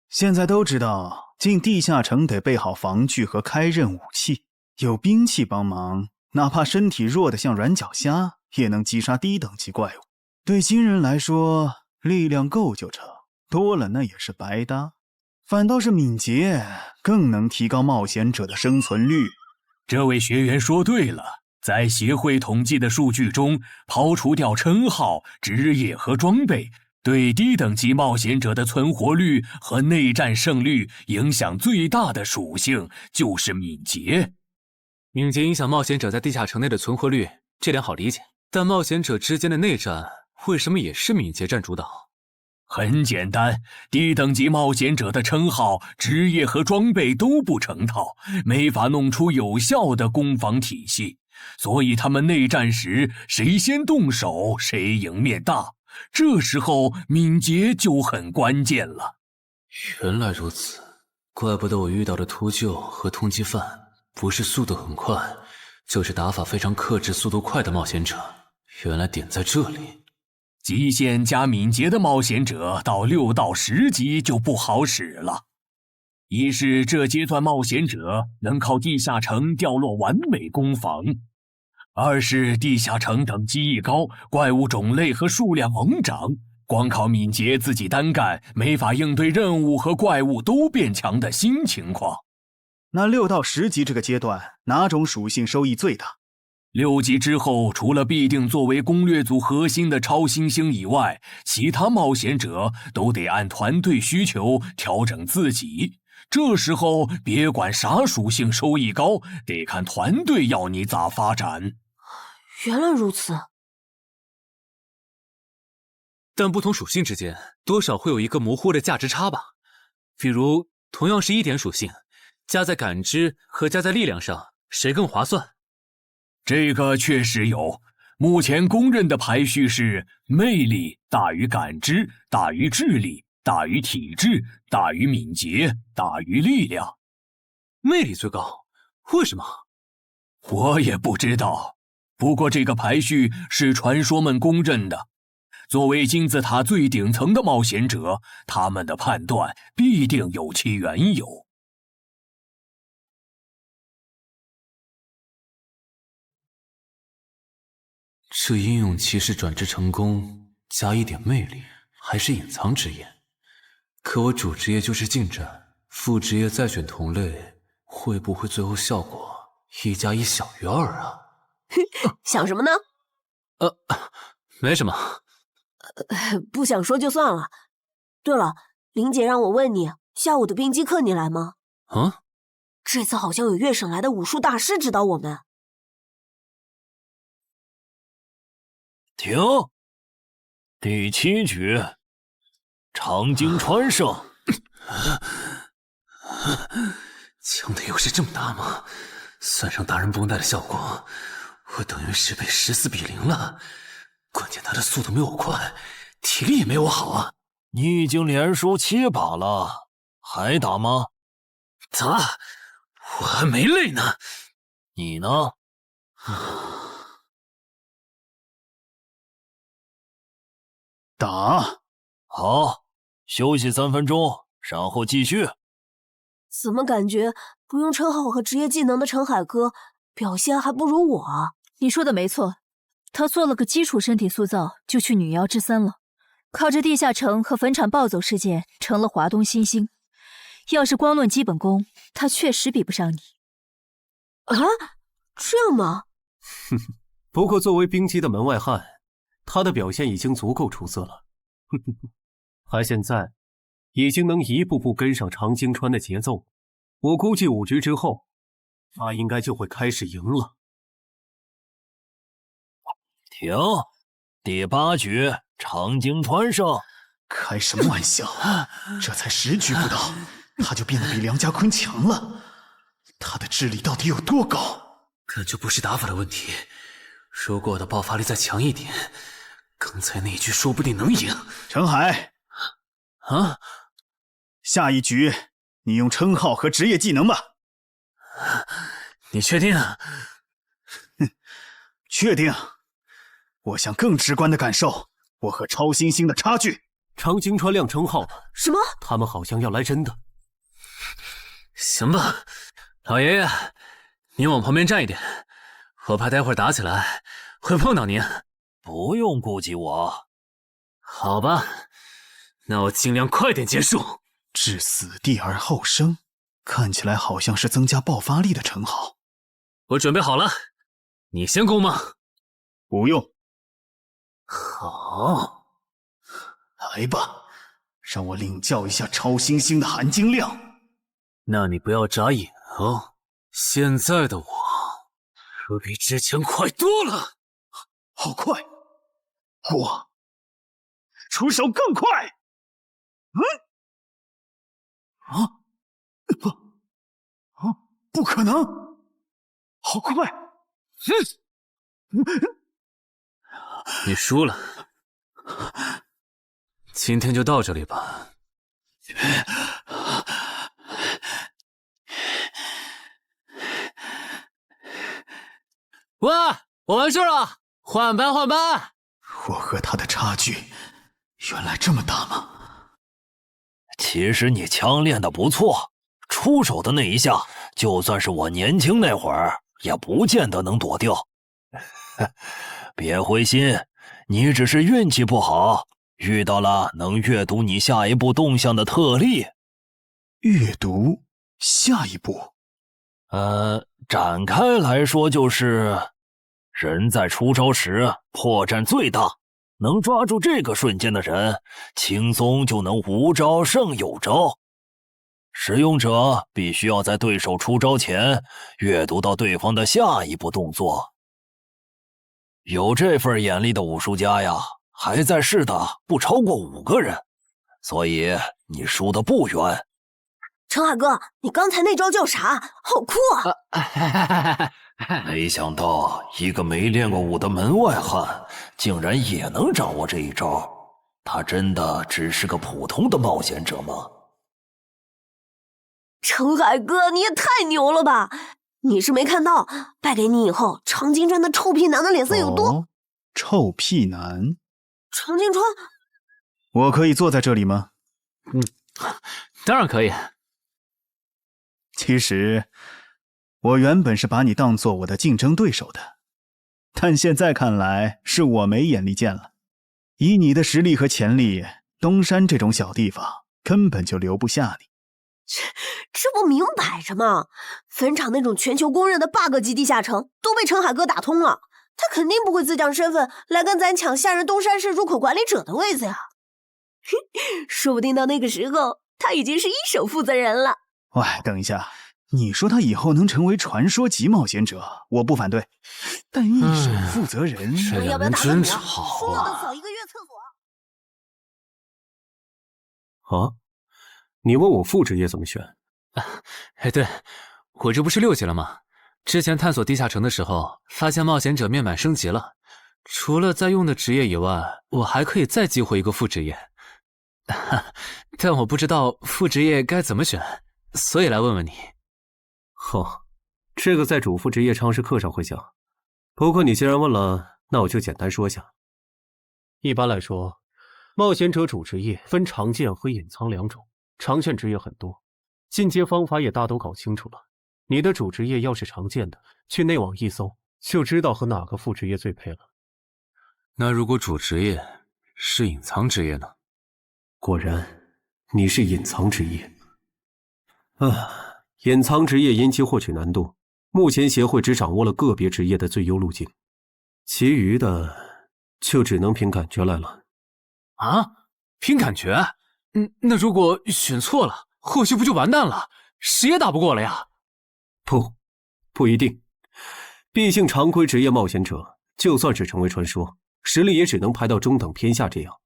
[SPEAKER 20] 现在都知道，进地下城得备好防具和开刃武器，有兵器帮忙，哪怕身体弱得像软脚虾，也能击杀低等级怪物。对新人来说，力量够就成，多了那也是白搭。反倒是敏捷更能提高冒险者的生存率。
[SPEAKER 12] 这位学员说对了，在协会统计的数据中，刨除掉称号、职业和装备，对低等级冒险者的存活率和内战胜率影响最大的属性就是敏捷。
[SPEAKER 3] 敏捷影响冒险者在地下城内的存活率，这点好理解。但冒险者之间的内战为什么也是敏捷占主导？
[SPEAKER 12] 很简单，低等级冒险者的称号、职业和装备都不成套，没法弄出有效的攻防体系，所以他们内战时谁先动手谁赢面大。这时候敏捷就很关键了。
[SPEAKER 3] 原来如此，怪不得我遇到的秃鹫和通缉犯不是速度很快，就是打法非常克制、速度快的冒险者。原来点在这里。
[SPEAKER 12] 极限加敏捷的冒险者到6到10级就不好使了。一是这阶段冒险者能靠地下城掉落完美攻防，二是地下城等级一高，怪物种类和数量猛涨，光靠敏捷自己单干没法应对任务和怪物都变强的新情况。
[SPEAKER 20] 那6到10级这个阶段，哪种属性收益最大
[SPEAKER 12] ？6级之后，除了必定作为攻略组核心的超新星以外，其他冒险者都得按团队需求调整自己。这时候别管啥属性收益高，得看团队要你咋发展。
[SPEAKER 2] 原来如此。
[SPEAKER 3] 但不同属性之间多少会有一个模糊的价值差吧？比如同样是1点属性，加在感知和加在力量上，谁更划算？
[SPEAKER 12] 这个确实有，目前公认的排序是魅力大于感知，大于智力，大于体质，大于敏捷，大于力量。
[SPEAKER 3] 魅力最高，为什么？
[SPEAKER 12] 我也不知道，不过这个排序是传说们公认的。作为金字塔最顶层的冒险者，他们的判断必定有其缘由。
[SPEAKER 3] 这英勇骑士转职成功，加1点魅力，还是隐藏职业。可我主职业就是近战，副职业再选同类，会不会最后效果1+1小于2啊？
[SPEAKER 4] 想什么呢？
[SPEAKER 3] 没什么。
[SPEAKER 4] 不想说就算了。对了，林姐让我问你，下午的冰击课你来吗？
[SPEAKER 3] 啊？
[SPEAKER 4] 这次好像有越省来的武术大师指导我们。
[SPEAKER 18] 停！第7局，长经穿胜。
[SPEAKER 3] 枪的优势这么大吗？算上达人绷带的效果，我等于是被14-0了。关键他的速度没我快，体力也没我好啊。
[SPEAKER 18] 你已经连输7把了，还打吗？
[SPEAKER 3] 打，我还没累呢。
[SPEAKER 18] 你呢？
[SPEAKER 20] 打。
[SPEAKER 18] 好，休息3分钟，然后继续。
[SPEAKER 4] 怎么感觉不用称号和职业技能的陈海哥表现还不如我啊？
[SPEAKER 13] 你说的没错，他做了个基础身体塑造就去女妖之3了，靠着地下城和坟场暴走事件成了华东新星。要是光论基本功，他确实比不上你。
[SPEAKER 4] 啊，这样吗？
[SPEAKER 17] 哼哼，不过作为冰姬的门外汉，他的表现已经足够出色了。哼哼哼，他现在已经能一步步跟上常京川的节奏，我估计5局之后，他应该就会开始赢了。
[SPEAKER 10] 停，第8局，常京川胜。
[SPEAKER 20] 开什么玩笑？这才10局不到，他就变得比梁家坤强了。他的智力到底有多高？
[SPEAKER 3] 感觉不是打法的问题，如果我的爆发力再强一点，刚才那一局说不定能赢。
[SPEAKER 20] 陈海，
[SPEAKER 3] 啊，
[SPEAKER 20] 下一局你用称号和职业技能吧。
[SPEAKER 3] 你确定？
[SPEAKER 20] 哼，确定。我想更直观的感受我和超新星的差距。
[SPEAKER 17] 常京川亮称号了。
[SPEAKER 4] 什么？
[SPEAKER 17] 他们好像要来真的。
[SPEAKER 3] 行吧，老爷爷，您往旁边站一点，我怕待会儿打起来会碰到您。
[SPEAKER 10] 不用顾及我。
[SPEAKER 3] 好吧，那我尽量快点结束。
[SPEAKER 20] 置死地而后生，看起来好像是增加爆发力的称号。
[SPEAKER 3] 我准备好了，你先攻吗？
[SPEAKER 20] 不用。
[SPEAKER 3] 好。
[SPEAKER 20] 来吧，让我领教一下超新星的含金量。
[SPEAKER 3] 那你不要眨眼哦，现在的我可比之前快多了。
[SPEAKER 20] 好快，我出手更快。不可能，好快！
[SPEAKER 3] 你输了。今天就到这里吧。喂，我完事了，换班换班。
[SPEAKER 20] 我和他的差距原来这么大吗？
[SPEAKER 10] 其实你枪练得不错，出手的那一下，就算是我年轻那会儿，也不见得能躲掉。别灰心，你只是运气不好。遇到了能阅读你下一步动向的特例。
[SPEAKER 20] 阅读下一步？
[SPEAKER 10] 展开来说就是，人在出招时破绽最大，能抓住这个瞬间的人，轻松就能无招胜有招。使用者必须要在对手出招前阅读到对方的下一步动作。有这份眼力的武术家呀，还在世的不超过5个人，所以你输得不远。
[SPEAKER 4] 陈海哥，你刚才那招叫啥？好酷啊！
[SPEAKER 10] 没想到一个没练过武的门外汉，竟然也能掌握这一招。他真的只是个普通的冒险者吗？
[SPEAKER 4] 陈海哥，你也太牛了吧！你是没看到败给你以后，常京川的臭屁男的脸色有多……
[SPEAKER 20] 臭屁男？
[SPEAKER 4] 常京川，
[SPEAKER 20] 我可以坐在这里吗？
[SPEAKER 3] 当然可以。
[SPEAKER 20] 其实，我原本是把你当做我的竞争对手的，但现在看来是我没眼力见了。以你的实力和潜力，东山这种小地方根本就留不下你。
[SPEAKER 4] 这不明摆着吗？坟场那种全球公认的 bug 级地下城都被陈海哥打通了，他肯定不会自降身份来跟咱抢下任东山市入口管理者的位子呀。说不定到那个时候，他已经是1手负责人了。
[SPEAKER 20] 喂，等一下，你说他以后能成为传说级冒险者，我不反对，但1手负责人，
[SPEAKER 3] 这两人真吵
[SPEAKER 4] 输了的扫1个月厕所。
[SPEAKER 17] 啊？你问我副职业怎么选？
[SPEAKER 3] 哎，对，我这不是6级了吗？之前探索地下城的时候，发现冒险者面板升级了，除了在用的职业以外，我还可以再激活一个副职业。但我不知道副职业该怎么选，所以来问问你。
[SPEAKER 17] 这个在主副职业常识课上会讲。不过你既然问了，那我就简单说下。一般来说，冒险者主职业分常见和隐藏2种，常见职业很多，进阶方法也大都搞清楚了。你的主职业要是常见的，去内网一搜就知道和哪个副职业最配了。
[SPEAKER 3] 那如果主职业是隐藏职业呢？
[SPEAKER 17] 果然，你是隐藏职业。隐藏职业因其获取难度，目前协会只掌握了个别职业的最优路径，其余的就只能凭感觉来了。
[SPEAKER 3] 啊？凭感觉？那如果选错了，后续不就完蛋了？谁也打不过了呀？
[SPEAKER 17] 不一定。毕竟常规职业冒险者，就算是成为传说，实力也只能排到中等偏下这样。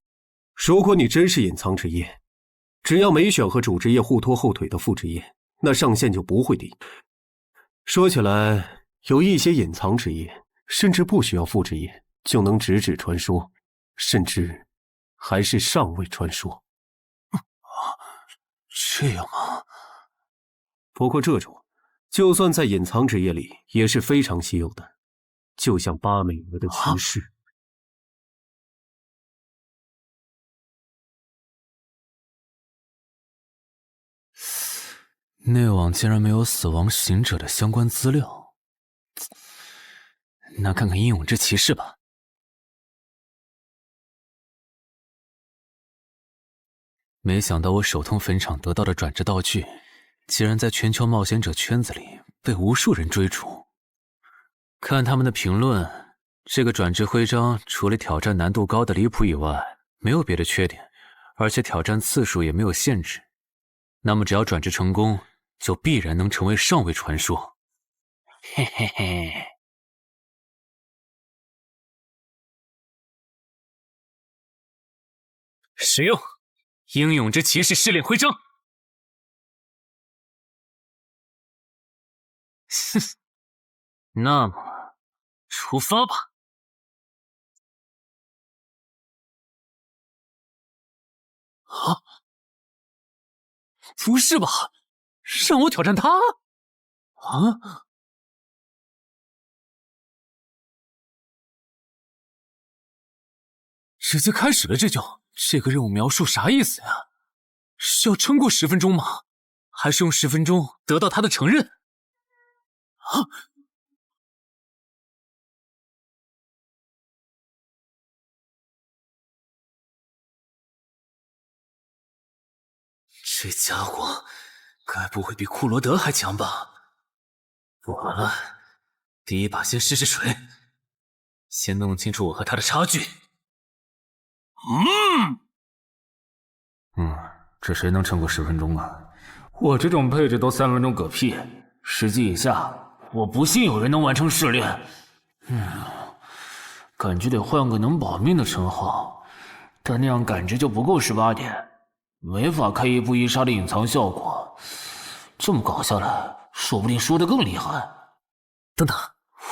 [SPEAKER 17] 如果你真是隐藏职业，只要没选和主职业互拖后腿的副职业，那上限就不会低。说起来，有一些隐藏职业甚至不需要副职业就能直指传说，甚至还是上位传说。
[SPEAKER 3] 这样吗？
[SPEAKER 17] 不过这种就算在隐藏职业里也是非常稀有的，就像8美额的骑士。
[SPEAKER 9] 内网竟然没有死亡行者的相关资料，那看看英勇之骑士吧。没想到我手通坟场得到的转职道具，竟然在全球冒险者圈子里被无数人追逐。看他们的评论，这个转职徽章除了挑战难度高的离谱以外，没有别的缺点，而且挑战次数也没有限制。那么只要转职成功，就必然能成为上位传说。嘿嘿嘿。使用英勇之骑士试炼徽章。哼，那么出发吧。啊！不是吧？让我挑战他？啊！直接开始了这个任务描述啥意思呀？是要撑过10分钟吗？还是用10分钟得到他的承认？啊！这家伙该不会比库罗德还强吧？不管了，第一把先试试水，先弄清楚我和他的差距。这谁能撑过10分钟啊？我这种配置都3分钟嗝屁，10级以下，我不信有人能完成试炼。感觉得换个能保命的称号，但那样感觉就不够18点。没法开1步1杀的隐藏效果，这么搞下来，说不定输得更厉害。等等，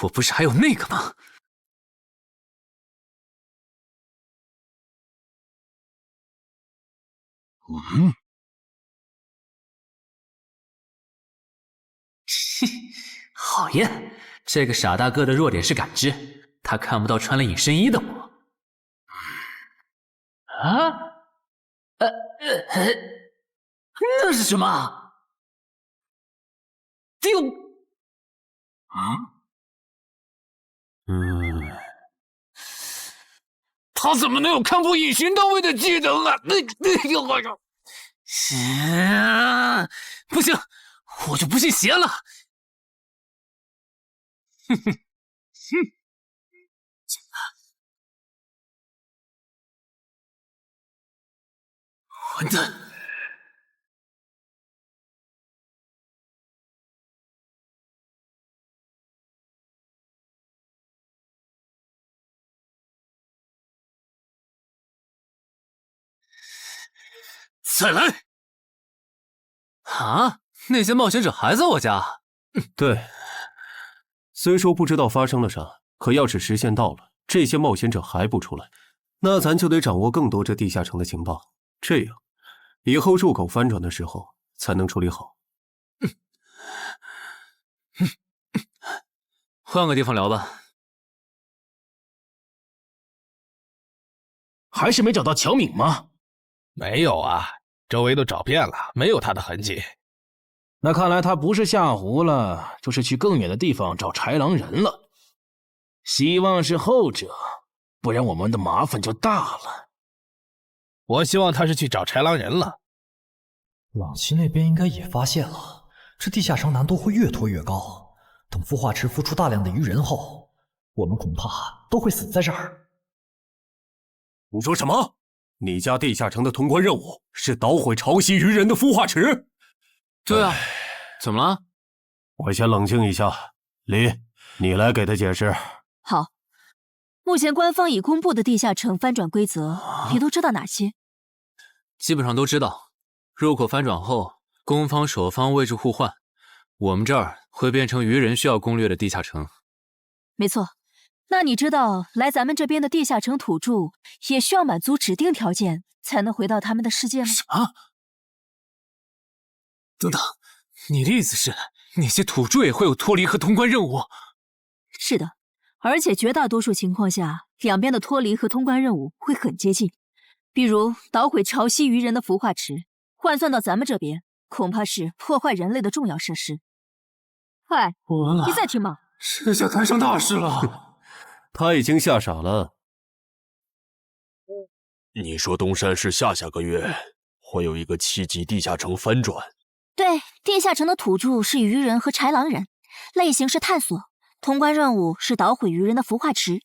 [SPEAKER 9] 我不是还有那个吗？讨厌，这个傻大个的弱点是感知，他看不到穿了隐身衣的我。啊？那是什么？丢！他怎么能有看破隐形到位的技能啊？不行，我就不信邪了！混蛋！再来！啊！那些冒险者还在我家？
[SPEAKER 17] 对，虽说不知道发生了啥，可要是时限到了，这些冒险者还不出来，那咱就得掌握更多这地下城的情报，这样以后入口翻转的时候才能处理好。
[SPEAKER 9] 换个地方聊吧。
[SPEAKER 14] 还是没找到乔敏吗？
[SPEAKER 12] 没有啊，周围都找遍了，没有他的痕迹。
[SPEAKER 14] 那看来他不是下湖了，就是去更远的地方找豺狼人了。希望是后者，不然我们的麻烦就大了。
[SPEAKER 12] 我希望他是去找豺狼人了。
[SPEAKER 8] 朗西那边应该也发现了，这地下城难度会越拖越高。等孵化池孵出大量的鱼人后，我们恐怕都会死在这儿。
[SPEAKER 17] 你说什么？你家地下城的通关任务是捣毁潮汐鱼人的孵化池？
[SPEAKER 9] 对啊，怎么了？
[SPEAKER 17] 我先冷静一下，李，你来给他解释。
[SPEAKER 13] 好，目前官方已公布的地下城翻转规则，你都知道哪些？
[SPEAKER 9] 基本上都知道。入口翻转后，攻方守方位置互换，我们这儿会变成鱼人需要攻略的地下城。
[SPEAKER 13] 没错。那你知道来咱们这边的地下城土著也需要满足指定条件才能回到他们的世界吗？
[SPEAKER 3] 什么？等等，你的意思是那些土著也会有脱离和通关任务？
[SPEAKER 13] 是的，而且绝大多数情况下，两边的脱离和通关任务会很接近。比如捣毁潮汐鱼人的孵化池，换算到咱们这边，恐怕是破坏人类的重要设施。嗨，你再听嘛，
[SPEAKER 3] 这下摊上大事了。
[SPEAKER 17] 他已经吓傻了。
[SPEAKER 21] 你说东山市下个月会有一个7级地下城翻转？
[SPEAKER 5] 对，地下城的土著是鱼人和豺狼人，类型是探索，通关任务是捣毁鱼人的孵化池。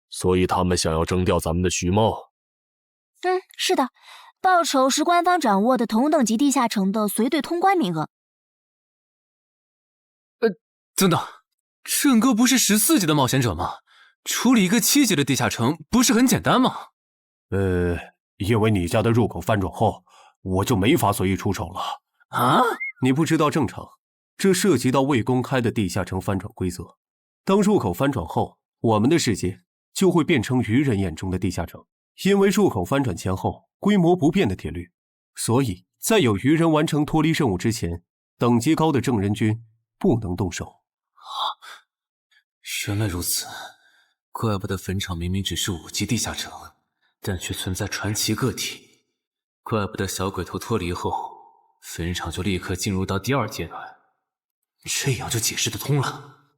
[SPEAKER 21] 所以他们想要征调咱们的徐茂。
[SPEAKER 5] 是的，报酬是官方掌握的同等级地下城的随队通关名额。
[SPEAKER 9] 等等，郑哥不是14级的冒险者吗？处理一个7级的地下城不是很简单吗？
[SPEAKER 17] 因为你家的入口翻转后，我就没法随意出手了。
[SPEAKER 9] 啊？
[SPEAKER 17] 你不知道正常，这涉及到未公开的地下城翻转规则。当入口翻转后，我们的世界就会变成鱼人眼中的地下城。因为入口翻转前后规模不变的铁律，所以在有鱼人完成脱离任务之前，等级高的正人军不能动手。
[SPEAKER 9] 原来如此，怪不得坟场明明只是5级地下城，但却存在传奇个体。怪不得小鬼头脱离后，坟场就立刻进入到第2阶段，这样就解释得通了。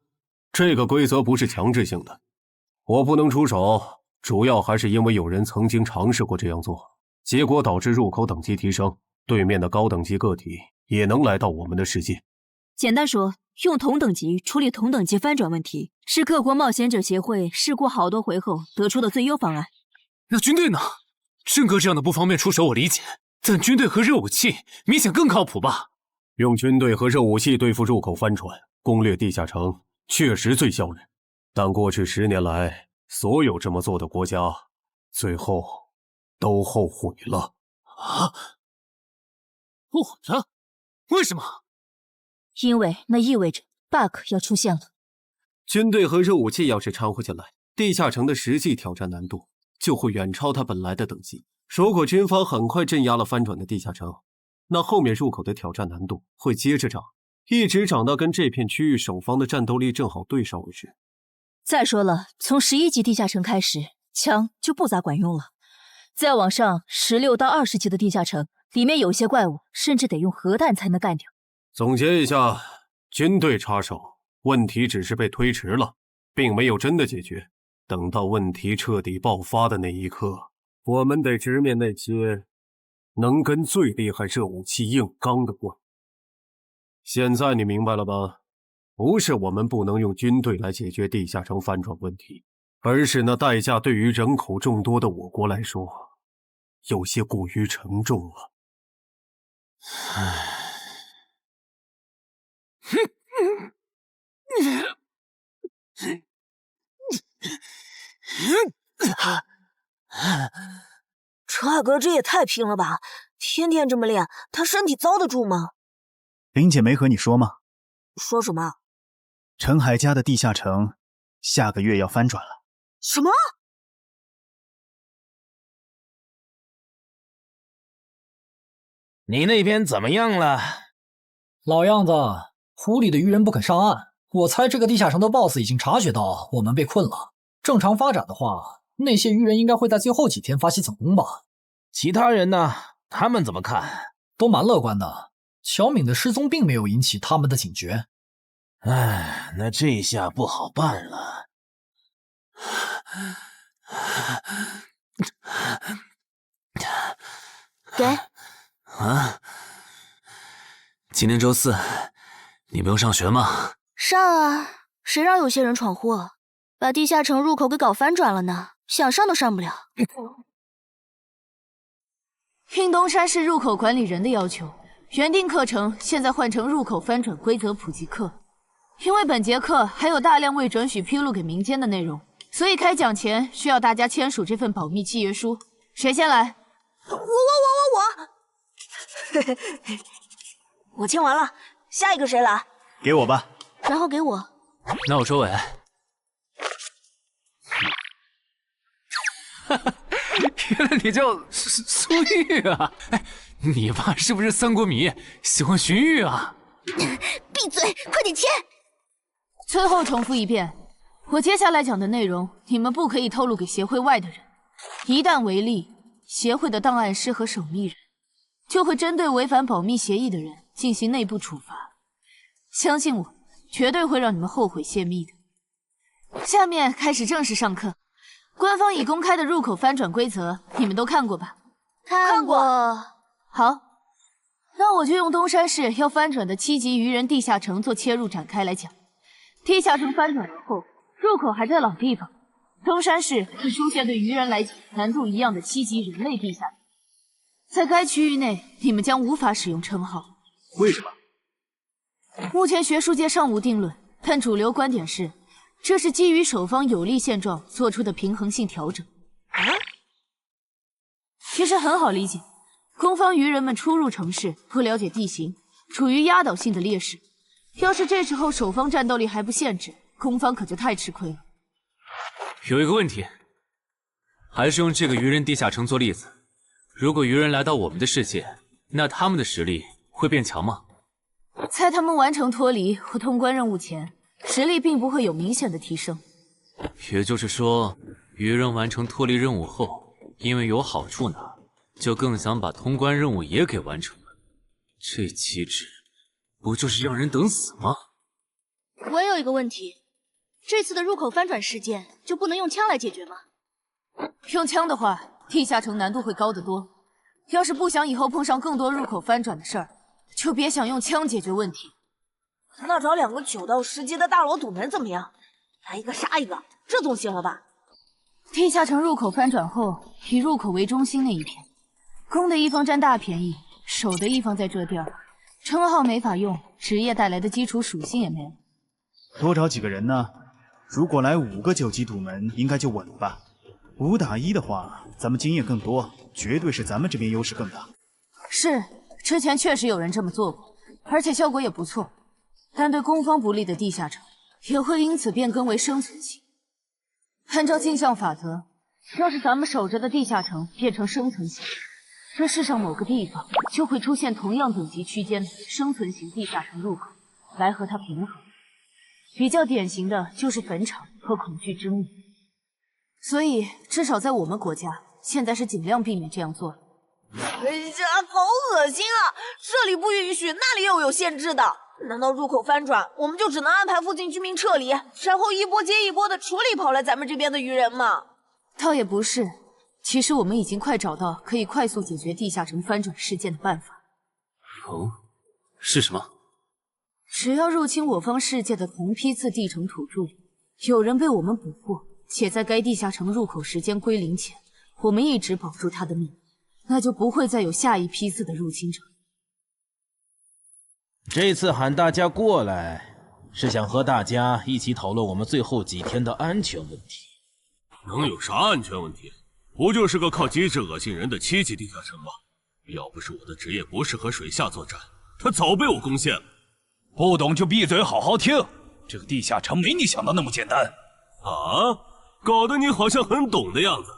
[SPEAKER 17] 这个规则不是强制性的，我不能出手，主要还是因为有人曾经尝试过这样做，结果导致入口等级提升，对面的高等级个体也能来到我们的世界。
[SPEAKER 13] 简单说，用同等级处理同等级翻转问题，是各国冒险者协会试过好多回后得出的最优方案。
[SPEAKER 3] 那军队呢？郑哥这样的不方便出手我理解，但军队和热武器明显更靠谱吧？
[SPEAKER 17] 用军队和热武器对付入口翻转，攻略地下城确实最效率，但过去10年来，所有这么做的国家，最后都后悔了。
[SPEAKER 3] 啊？后悔了？为什么？
[SPEAKER 13] 因为那意味着 bug 要出现了。
[SPEAKER 17] 军队和热武器要是掺和进来，地下城的实际挑战难度就会远超它本来的等级。如果军方很快镇压了翻转的地下城，那后面入口的挑战难度会接着涨，一直涨到跟这片区域守方的战斗力正好对上为止。
[SPEAKER 13] 再说了，从11级地下城开始，枪就不咋管用了。再往上，16到20级的地下城，里面有些怪物甚至得用核弹才能干掉。
[SPEAKER 17] 总结一下，军队插手，问题只是被推迟了，并没有真的解决。等到问题彻底爆发的那一刻，我们得直面那些能跟最厉害热武器硬刚的怪物。现在你明白了吧？不是我们不能用军队来解决地下城翻转问题，而是那代价对于人口众多的我国来说，有些过于沉重了。
[SPEAKER 2] 车哥这也太拼了吧！天天这么练，他身体遭得住吗？
[SPEAKER 20] 林姐没和你说吗？
[SPEAKER 2] 说什么？
[SPEAKER 20] 陈海家的地下城下个月要翻转了。
[SPEAKER 2] 什么？
[SPEAKER 11] 你那边怎么样了？
[SPEAKER 8] 老样子，湖里的鱼人不肯上岸。我猜这个地下城的 BOSS 已经察觉到我们被困了。正常发展的话，那些鱼人应该会在最后几天发起总攻吧？
[SPEAKER 11] 其他人呢？他们怎么看？
[SPEAKER 8] 都蛮乐观的。乔敏的失踪并没有引起他们的警觉。
[SPEAKER 11] 唉，那这下不好办了。
[SPEAKER 5] 给。
[SPEAKER 11] 啊！
[SPEAKER 9] 今天周4，你不用上学吗？
[SPEAKER 16] 上啊，谁让有些人闯祸，把地下城入口给搞翻转了呢？想上都上不了。
[SPEAKER 13] 应东山市入口管理人的要求，原定课程现在换成入口翻转规则普及课。因为本节课还有大量未准许披露给民间的内容，所以开讲前需要大家签署这份保密契约书。谁先来？
[SPEAKER 2] 我，我签完了，下一个谁来？
[SPEAKER 20] 给我吧。
[SPEAKER 16] 然后给我。
[SPEAKER 9] 那我收尾。
[SPEAKER 3] 原来你叫苏玉啊！哎，你爸是不是三国迷，喜欢荀彧啊？
[SPEAKER 5] 闭嘴，快点签！
[SPEAKER 13] 最后重复一遍，我接下来讲的内容，你们不可以透露给协会外的人。一旦违例，协会的档案师和守密人就会针对违反保密协议的人进行内部处罚。相信我，绝对会让你们后悔泄密的。下面开始正式上课。官方已公开的入口翻转规则，你们都看过吧？
[SPEAKER 2] 看过。
[SPEAKER 13] 好，那我就用东山市要翻转的7级愚人地下城做切入展开来讲。地下城翻转而后，入口还在老地方，东山市会出现对愚人来讲难度一样的7级人类地下城。在该区域内，你们将无法使用称号。
[SPEAKER 20] 为什么？
[SPEAKER 13] 目前学术界尚无定论，但主流观点是，这是基于守方有利现状做出的平衡性调整。其实很好理解，攻方愚人们初入城市，不了解地形，处于压倒性的劣势。要是这时候守方战斗力还不限制，攻方可就太吃亏了。
[SPEAKER 3] 有一个问题，还是用这个愚人地下城做例子。如果愚人来到我们的世界，那他们的实力会变强吗？
[SPEAKER 13] 在他们完成脱离或通关任务前，实力并不会有明显的提升。
[SPEAKER 3] 也就是说，愚人完成脱离任务后，因为有好处拿，就更想把通关任务也给完成了。这机制不就是让人等死吗？
[SPEAKER 16] 我有一个问题，这次的入口翻转事件就不能用枪来解决吗？
[SPEAKER 13] 用枪的话，地下城难度会高得多。要是不想以后碰上更多入口翻转的事儿，就别想用枪解决问题。
[SPEAKER 2] 那找2个9到10级的大佬堵门怎么样？来一个杀一个，这总行了吧？
[SPEAKER 13] 地下城入口翻转后，以入口为中心那一片，攻的一方占大便宜，守的一方在这地儿，称号没法用，职业带来的基础属性也没了。
[SPEAKER 20] 多找几个人呢？如果来5个9级堵门，应该就稳了吧？5打1的话，咱们经验更多，绝对是咱们这边优势更大。
[SPEAKER 13] 是，之前确实有人这么做过，而且效果也不错。但对攻方不利的地下城，也会因此变更为生存型。按照镜像法则，要是咱们守着的地下城变成生存型，这世上某个地方就会出现同样等级区间的生存型地下城入口，来和它平衡。比较典型的就是坟场和恐惧之墓。所以，至少在我们国家，现在是尽量避免这样做的。
[SPEAKER 2] 这好恶心啊！这里不允许，那里又有限制的。难道入口翻转，我们就只能安排附近居民撤离，然后一波接一波的处理跑来咱们这边的愚人吗？
[SPEAKER 13] 倒也不是，其实我们已经快找到可以快速解决地下城翻转事件的办法。
[SPEAKER 3] 哦，是什么？
[SPEAKER 13] 只要入侵我方世界的同批次地城土著里，有人被我们捕获，且在该地下城入口时间归零前，我们一直保住他的命，那就不会再有下一批次的入侵者。
[SPEAKER 14] 这次喊大家过来，是想和大家一起讨论我们最后几天的安全问题。
[SPEAKER 6] 能有啥安全问题？不就是个靠机制恶心人的7级地下城吗？要不是我的职业不适合水下作战，他早被我攻陷了。
[SPEAKER 18] 不懂就闭嘴，好好听。这个地下城没你想的那么简单。
[SPEAKER 6] 啊，搞得你好像很懂的样子。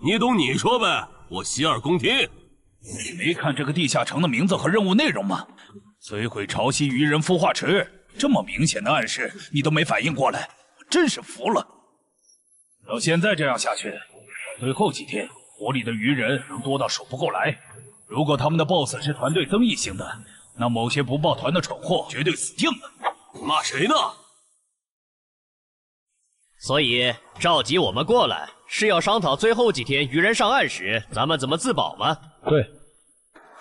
[SPEAKER 6] 你懂你说呗，我洗耳恭听。
[SPEAKER 18] 你没看这个地下城的名字和任务内容吗？摧毁潮汐愚人孵化池，这么明显的暗示你都没反应过来，我真是服了。要现在这样下去，最后几天活里的愚人能多到数不过来。如果他们的 BOSS 是团队增益型的，那某些不抱团的蠢货绝对死定了。
[SPEAKER 6] 骂谁呢？
[SPEAKER 7] 所以召集我们过来，是要商讨最后几天愚人上岸时咱们怎么自保吗？
[SPEAKER 18] 对。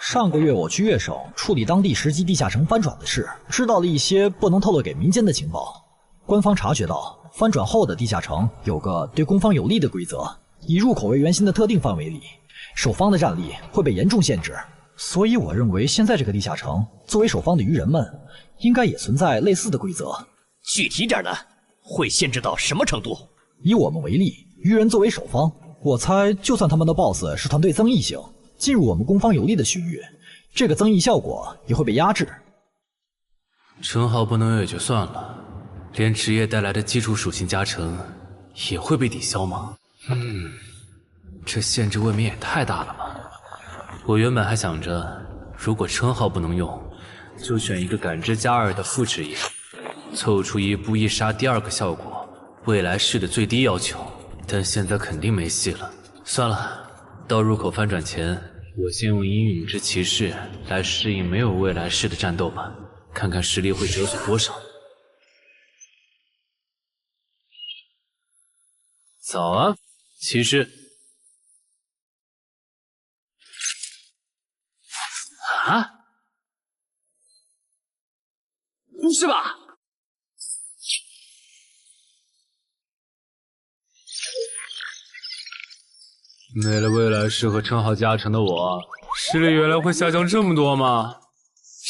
[SPEAKER 8] 上个月我去粤省处理当地10级地下城翻转的事，知道了一些不能透露给民间的情报。官方察觉到翻转后的地下城有个对攻方有利的规则，以入口为圆心的特定范围里，守方的战力会被严重限制。所以我认为现在这个地下城作为守方的愚人们，应该也存在类似的规则。
[SPEAKER 7] 具体点呢？会限制到什么程度？
[SPEAKER 8] 以我们为例，愚人作为守方，我猜就算他们的 BOSS 是团队增益型，进入我们攻方有利的区域，这个增益效果也会被压制。
[SPEAKER 3] 称号不能有也就算了，连职业带来的基础属性加成也会被抵消吗？这限制未免也太大了吧！我原本还想着，如果称号不能用，就选一个感知加2的副职业，凑出一步一杀第2个效果，未来式的最低要求。但现在肯定没戏了，算了，到入口翻转前，我先用阴影之骑士来适应没有未来式的战斗吧，看看实力会折损多少。早啊，骑士。啊？是吧？没了未来式和称号加成的我，实力原来会下降这么多吗？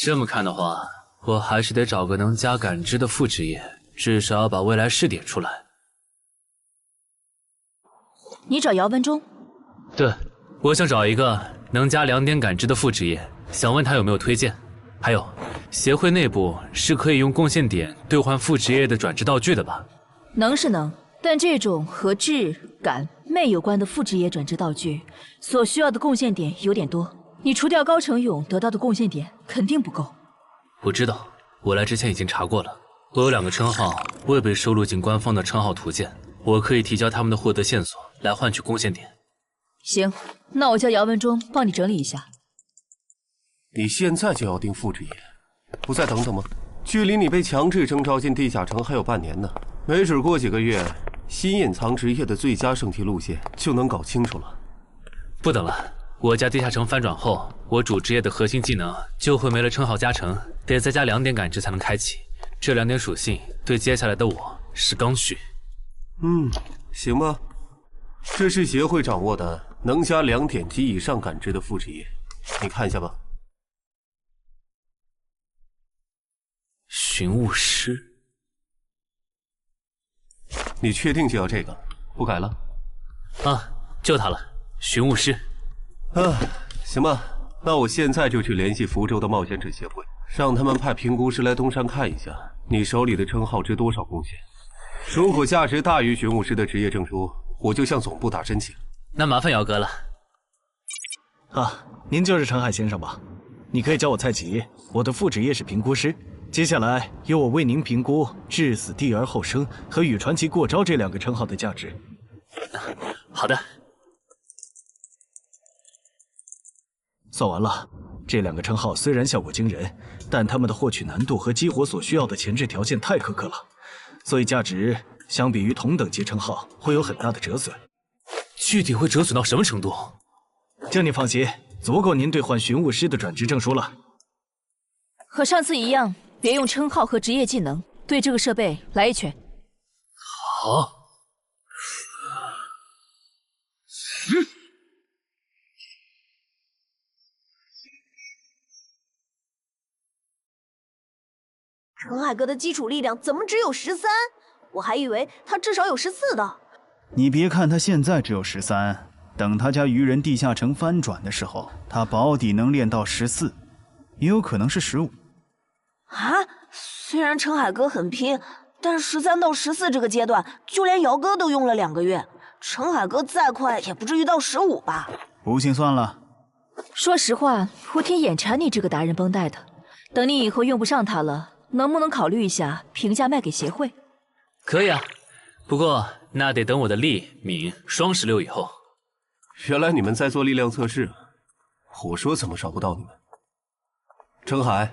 [SPEAKER 3] 这么看的话，我还是得找个能加感知的副职业，至少要把未来式点出来。
[SPEAKER 13] 你找姚文忠？
[SPEAKER 3] 对，我想找一个能加2点感知的副职业，想问他有没有推荐。还有，协会内部是可以用贡献点兑换副职业的转职道具的吧？
[SPEAKER 13] 能是能，但这种和智、感、魅有关的副职业转职道具，所需要的贡献点有点多。你除掉高成勇得到的贡献点肯定不够。
[SPEAKER 3] 我知道，我来之前已经查过了。我有2个称号未被收录进官方的称号图鉴，我可以提交他们的获得线索来换取贡献点。
[SPEAKER 13] 行，那我叫姚文忠帮你整理一下。
[SPEAKER 17] 你现在就要定副职业，不再等等吗？距离你被强制征召进地下城还有半年呢，没准过几个月，新隐藏职业的最佳升级路线就能搞清楚了。
[SPEAKER 3] 不等了，我家地下城翻转后，我主职业的核心技能就会没了称号加成，得再加2点感知才能开启。这2点属性对接下来的我是刚需。
[SPEAKER 17] 行吧。这是协会掌握的能加2点及以上感知的副职业，你看一下吧。
[SPEAKER 3] 寻物师，
[SPEAKER 17] 你确定就要这个？不改了？
[SPEAKER 3] 啊，就他了，寻物师。
[SPEAKER 17] 行吧，那我现在就去联系福州的冒险者协会，让他们派评估师来东山看一下你手里的称号值多少贡献。如果价值大于寻物师的职业证书，我就向总部打申请。
[SPEAKER 3] 那麻烦姚哥了。
[SPEAKER 19] 您就是陈海先生吧？你可以叫我蔡吉，我的副职业是评估师。接下来由我为您评估至死地而后生和与传奇过招这2个称号的价值。
[SPEAKER 3] 好的。
[SPEAKER 19] 算完了，这2个称号虽然效果惊人，但他们的获取难度和激活所需要的前置条件太苛刻了，所以价值相比于同等级称号会有很大的折损。
[SPEAKER 3] 具体会折损到什么程度？
[SPEAKER 19] 这你放心，足够您兑换寻物师的转职证书了。
[SPEAKER 13] 和上次一样，别用称号和职业技能，对这个设备来一拳。
[SPEAKER 3] 好。
[SPEAKER 4] 陈海哥的基础力量怎么只有13？我还以为他至少有14的。
[SPEAKER 20] 你别看他现在只有13，等他家愚人地下城翻转的时候，他保底能练到14，也有可能是15。
[SPEAKER 2] 虽然陈海哥很拼，但13到14这个阶段，就连姚哥都用了2个月。陈海哥再快也不至于到15吧？
[SPEAKER 20] 不信算了。
[SPEAKER 13] 说实话，我挺眼馋你这个达人绷带的。等你以后用不上它了，能不能考虑一下平价卖给协会？
[SPEAKER 3] 可以啊，不过那得等我的力敏双16以后。
[SPEAKER 17] 原来你们在做力量测试，我说怎么找不到你们？陈海，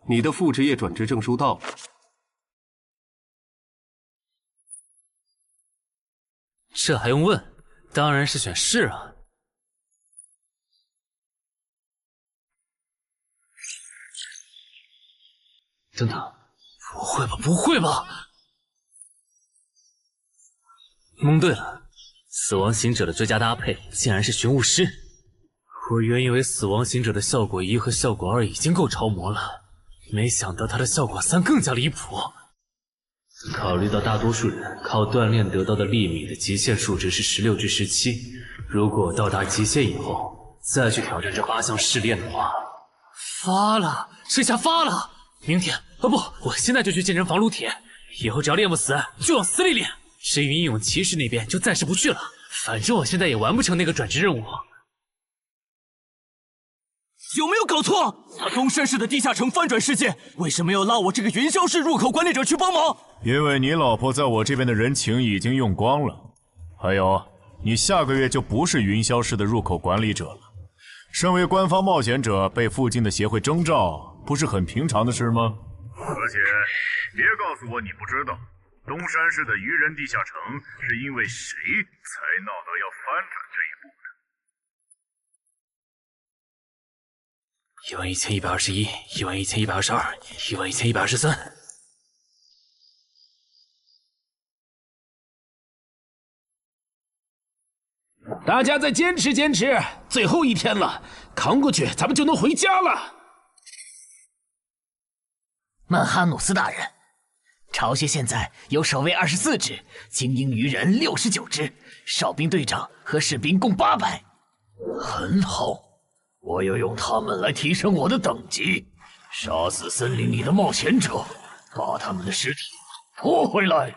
[SPEAKER 17] 你的副职业转职证书到了。
[SPEAKER 3] 这还用问？当然是选是啊。等等，不会吧，不会吧！蒙对了，死亡行者的最佳搭配竟然是寻物师。我原以为死亡行者的效果1和效果2已经够超模了，没想到他的效果3更加离谱。考虑到大多数人靠锻炼得到的粒米的极限数值是16至17，如果到达极限以后再去挑战这8项试炼的话，发了，这下发了！明天不，我现在就去健身房撸铁，以后只要练不死就往死里练。至于英勇骑士那边就暂时不去了，反正我现在也完不成那个转职任务。
[SPEAKER 10] 有没有搞错？东山市的地下城翻转事件，为什么要拉我这个云霄市入口管理者去帮忙？
[SPEAKER 1] 因为你老婆在我这边的人情已经用光了，还有，你下个月就不是云霄市的入口管理者了。身为官方冒险者，被附近的协会征召，不是很平常的事吗？
[SPEAKER 18] 而且，别告诉我你不知道，东山市的愚人地下城是因为谁才闹到要翻转这一步
[SPEAKER 3] 的？11121，11122，11123。
[SPEAKER 14] 大家再坚持坚持，最后一天了，扛过去，咱们就能回家了。
[SPEAKER 11] 曼哈努斯大人，巢穴现在有守卫24只，精英鱼人69只，哨兵队长和士兵共800。
[SPEAKER 12] 很好，我要用他们来提升我的等级，杀死森林里的冒险者，把他们的尸体拖回来。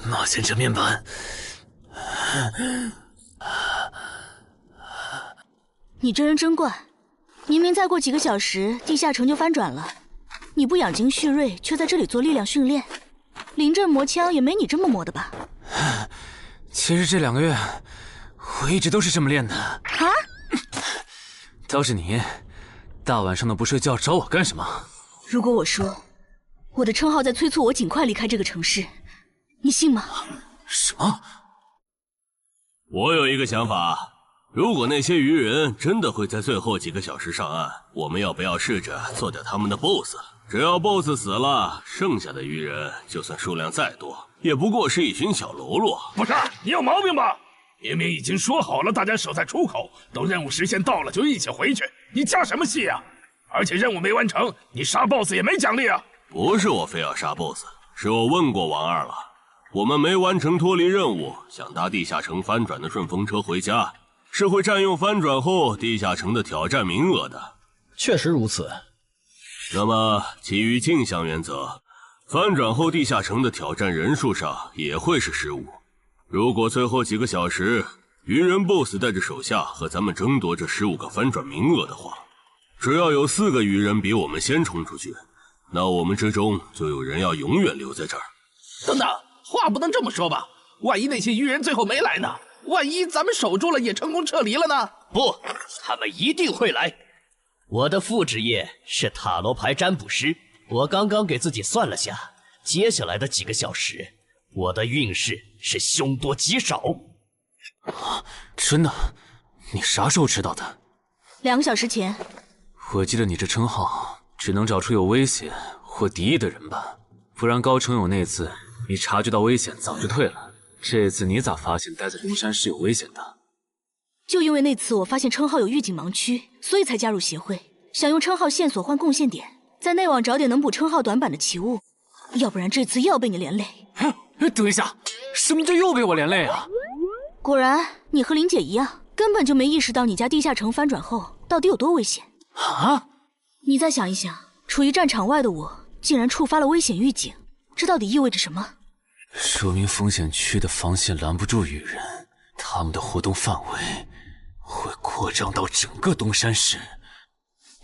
[SPEAKER 3] 冒险者面板。
[SPEAKER 16] 你这人真怪，明明再过几个小时地下城就翻转了，你不养精蓄锐，却在这里做力量训练，临阵磨枪也没你这么磨的吧？
[SPEAKER 3] 其实这2个月我一直都是这么练的。
[SPEAKER 16] 啊？
[SPEAKER 3] 倒是你，大晚上的不睡觉找我干什么？
[SPEAKER 16] 如果我说我的称号在催促我尽快离开这个城市，你信吗？
[SPEAKER 3] 什么？
[SPEAKER 15] 我有一个想法，如果那些鱼人真的会在最后几个小时上岸，我们要不要试着做掉他们的 BOSS？ 只要 BOSS 死了，剩下的鱼人就算数量再多，也不过是一群小喽啰。
[SPEAKER 18] 不是，你有毛病吧？明明已经说好了，大家守在出口，等任务时限到了就一起回去，你加什么戏啊？而且任务没完成，你杀 BOSS 也没奖励啊！
[SPEAKER 15] 不是我非要杀 BOSS， 是我问过王二了，我们没完成脱离任务，想搭地下城翻转的顺风车回家，是会占用翻转后地下城的挑战名额的。
[SPEAKER 8] 确实如此。
[SPEAKER 15] 那么基于镜像原则，翻转后地下城的挑战人数上也会是15。如果最后几个小时鱼人 BOSS 带着手下和咱们争夺这15个翻转名额的话，只要有4个鱼人比我们先冲出去，那我们之中就有人要永远留在这儿。
[SPEAKER 14] 等等，话不能这么说吧？万一那些鱼人最后没来呢？万一咱们守住了也成功撤离了呢？
[SPEAKER 11] 不，他们一定会来。我的副职业是塔罗牌占卜师，我刚刚给自己算了下，接下来的几个小时，我的运势是凶多吉少。
[SPEAKER 3] 真的？你啥时候知道的
[SPEAKER 16] ？2个小时前。
[SPEAKER 3] 我记得你这称号只能找出有危险或敌意的人吧，不然高成勇那次你察觉到危险早就退了，这次你咋发现待在东山是有危险的？
[SPEAKER 16] 就因为那次我发现称号有预警盲区，所以才加入协会，想用称号线索换贡献点，在内网找点能补称号短板的奇物，要不然这次又要被你连累。
[SPEAKER 3] 等一下，什么叫又被我连累啊？
[SPEAKER 16] 果然，你和林姐一样，根本就没意识到你家地下城翻转后到底有多危险。
[SPEAKER 3] 啊！
[SPEAKER 16] 你再想一想，处于战场外的我，竟然触发了危险预警，这到底意味着什么？
[SPEAKER 3] 说明风险区的防线拦不住鱼人，他们的活动范围会扩张到整个东山市。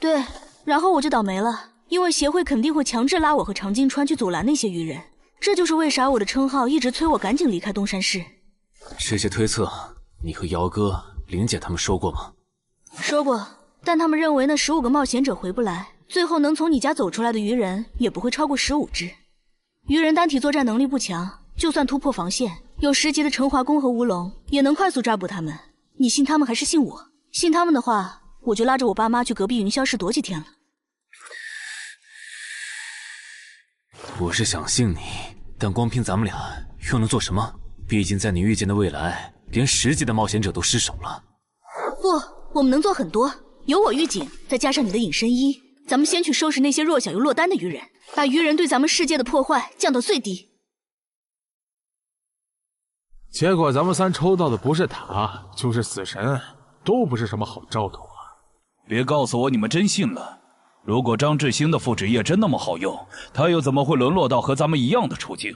[SPEAKER 16] 对，然后我就倒霉了，因为协会肯定会强制拉我和常金川去阻拦那些鱼人，这就是为啥我的称号一直催我赶紧离开东山市。
[SPEAKER 3] 这些推测，你和姚哥、林姐他们说过吗？
[SPEAKER 16] 说过，但他们认为那15个冒险者回不来，最后能从你家走出来的鱼人也不会超过15只。鱼人单体作战能力不强，就算突破防线，有10级的陈华宫和乌龙也能快速抓捕他们。你信他们还是信我？信他们的话，我就拉着我爸妈去隔壁云霄市躲几天了。
[SPEAKER 9] 我是想信你，但光凭咱们俩又能做什么？毕竟在你预见的未来，连10级的冒险者都失手了。
[SPEAKER 16] 不，我们能做很多。有我预警，再加上你的隐身衣，咱们先去收拾那些弱小又落单的愚人，把愚人对咱们世界的破坏降到最低。
[SPEAKER 21] 结果咱们3抽到的不是塔，就是死神，都不是什么好兆头啊！
[SPEAKER 18] 别告诉我你们真信了。如果张志兴的复制液真那么好用，他又怎么会沦落到和咱们一样的处境？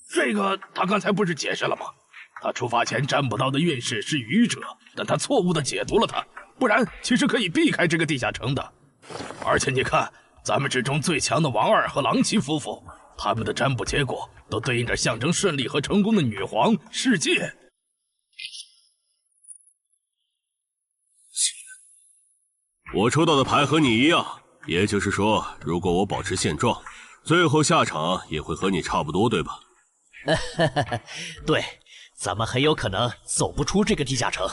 [SPEAKER 12] 这个他刚才不是解释了吗？他出发前占卜到的运势是愚者，但他错误的解读了它，不然其实可以避开这个地下城的。而且你看，咱们之中最强的王二和郎奇夫妇，他们的占卜结果都对应着象征顺利和成功的女皇、世界。
[SPEAKER 15] 我抽到的牌和你一样，也就是说，如果我保持现状，最后下场也会和你差不多，对吧？
[SPEAKER 11] 对，咱们很有可能走不出这个地下城。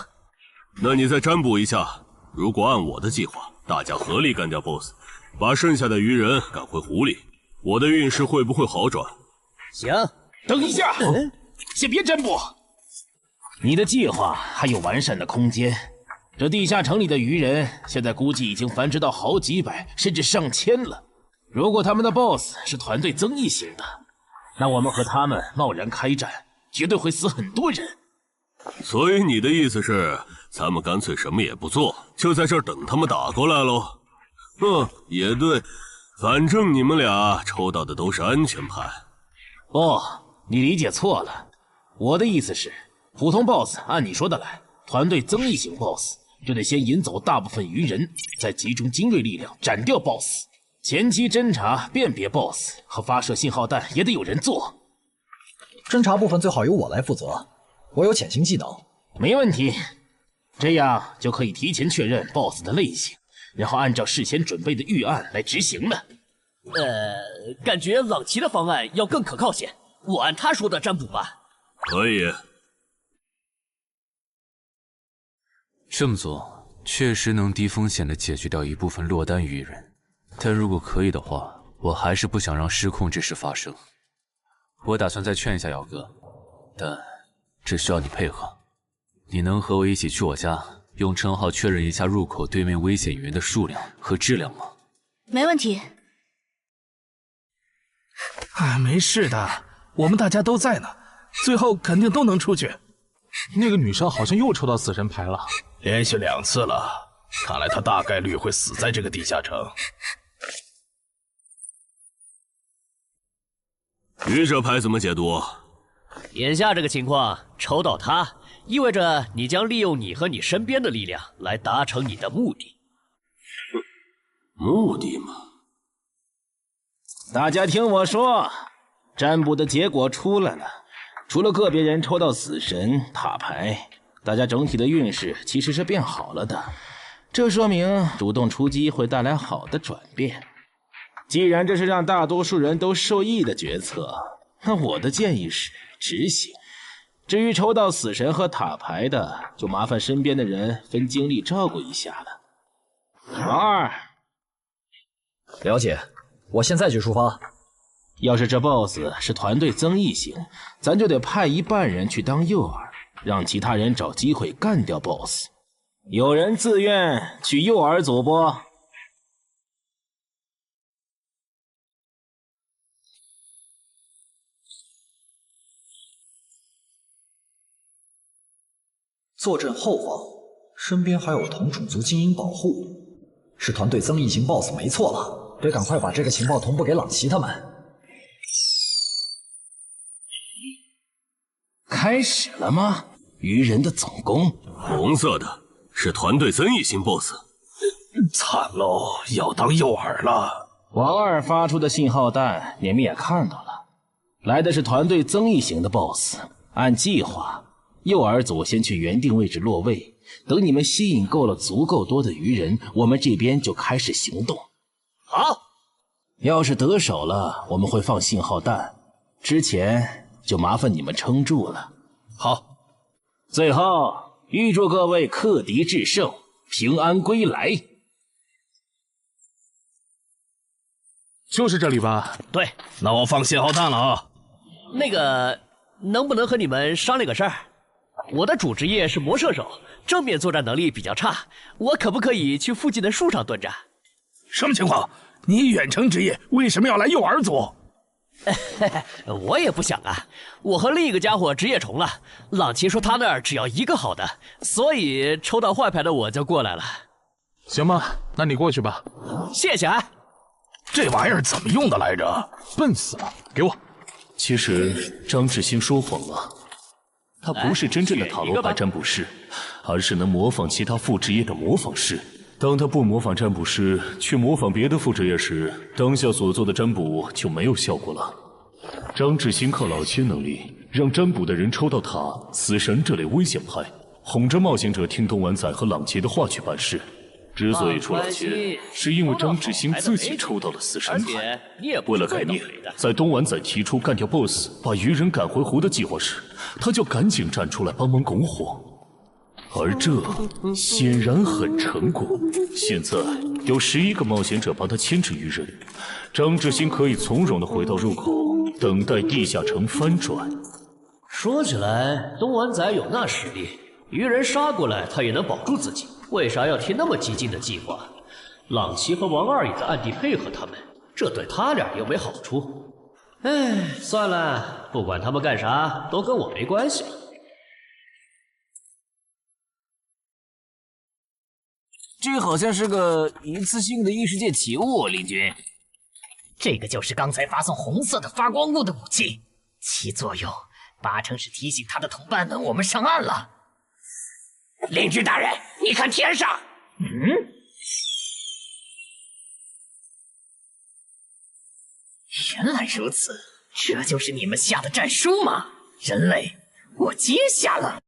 [SPEAKER 15] 那你再占卜一下，如果按我的计划，大家合力干掉 BOSS， 把剩下的愚人赶回湖里，我的运势会不会好转？
[SPEAKER 11] 行，
[SPEAKER 12] 等一下，先别占卜。你的计划还有完善的空间。这地下城里的愚人现在估计已经繁殖到好几百甚至上千了。如果他们的 BOSS 是团队增益型的，那我们和他们贸然开战，绝对会死很多人。
[SPEAKER 15] 所以你的意思是，咱们干脆什么也不做，就在这儿等他们打过来喽？也对，反正你们俩抽到的都是安全牌。
[SPEAKER 12] 你理解错了。我的意思是，普通 BOSS 按你说的来，团队增益型 BOSS 就得先引走大部分愚人，再集中精锐力量斩掉 BOSS。前期侦查、辨别 BOSS 和发射信号弹也得有人做。
[SPEAKER 8] 侦查部分最好由我来负责，我有潜行技能。
[SPEAKER 12] 没问题，这样就可以提前确认 BOSS 的类型，然后按照事先准备的预案来执行了。
[SPEAKER 11] 感觉朗奇的方案要更可靠些，我按他说的占卜吧。
[SPEAKER 15] 可以。
[SPEAKER 9] 这么做确实能低风险的解决掉一部分落单愚人，但如果可以的话，我还是不想让失控之事发生。我打算再劝一下姚哥，但这需要你配合。你能和我一起去我家，用称号确认一下入口对面危险愚人的数量和质量吗？
[SPEAKER 16] 没问题。
[SPEAKER 21] 没事的，我们大家都在呢，最后肯定都能出去。那个女生好像又抽到死神牌了，
[SPEAKER 12] 连续2次了，看来她大概率会死在这个地下城。
[SPEAKER 15] 愚者牌怎么解读？
[SPEAKER 11] 眼下这个情况，抽到他，意味着你将利用你和你身边的力量来达成你的目的。
[SPEAKER 15] 目的嘛？
[SPEAKER 12] 大家听我说，占卜的结果出来了，除了个别人抽到死神、塔牌，大家整体的运势其实是变好了的。这说明主动出击会带来好的转变。既然这是让大多数人都受益的决策，那我的建议是执行。至于抽到死神和塔牌的，就麻烦身边的人分精力照顾一下了。王二，
[SPEAKER 8] 了解，我现在就出发。
[SPEAKER 12] 要是这 BOSS 是团队增益型，咱就得派一半人去当诱饵，让其他人找机会干掉 BOSS。有人自愿去诱饵组不？
[SPEAKER 8] 坐镇后方，身边还有同种族精英保护，是团队增益型 BOSS 没错了，得赶快把这个情报同步给朗奇他们。
[SPEAKER 12] 开始了吗？愚人的总攻，
[SPEAKER 15] 红色的是团队增益型 BOSS。
[SPEAKER 12] 惨喽，要当诱饵了。王二发出的信号弹，你们也看到了，来的是团队增益型的 BOSS。按计划，诱饵组先去原定位置落位，等你们吸引够了足够多的愚人，我们这边就开始行动。好，要是得手了，我们会放信号弹，之前就麻烦你们撑住了。好，最后预祝各位克敌制胜，平安归来。
[SPEAKER 21] 就是这里吧？
[SPEAKER 7] 对，那我放信号弹了啊。
[SPEAKER 11] 那个，能不能和你们商量个事儿？我的主职业是魔射手，正面作战能力比较差，我可不可以去附近的树上蹲着？
[SPEAKER 21] 什么情况？你远程职业为什么要来诱饵组？
[SPEAKER 11] 我也不想啊，我和另一个家伙职业重了。朗奇说他那儿只要一个好的，所以抽到坏牌的我就过来了。
[SPEAKER 21] 行吧，那你过去吧。
[SPEAKER 11] 谢谢啊。
[SPEAKER 21] 这玩意儿怎么用的来着？笨死了，给我。
[SPEAKER 10] 其实张志兴说谎了，他不是真正的塔罗牌占卜师，而是能模仿其他副职业的模仿师。当他不模仿占卜师，去模仿别的副职业时，当下所做的占卜就没有效果了。张志兴靠老千能力，让占卜的人抽到塔、死神这类危险牌，哄着冒险者听东莞仔和朗杰的话去办事。之所以出老千，是因为张志兴自己抽到了死神牌。为了改孽，在东莞仔提出干掉 BOSS、把鱼人赶回湖的计划时，他就赶紧站出来帮忙拱火。而这显然很成功。现在有11个冒险者帮他牵制鱼人，张志兴可以从容地回到入口，等待地下城翻转。
[SPEAKER 11] 说起来，东莞仔有那实力，鱼人杀过来他也能保住自己，为啥要提那么激进的计划？朗奇和王二也在暗地配合他们，这对他俩又没好处。哎，算了，不管他们干啥，都跟我没关系。
[SPEAKER 5] 这好像是个一次性的异世界奇物，林军。
[SPEAKER 7] 这个就是刚才发送红色的发光物的武器，其作用八成是提醒他的同伴们我们上岸了。领军大人，你看天上，原来如此，这就是你们下的战书吗？人类，我接下了。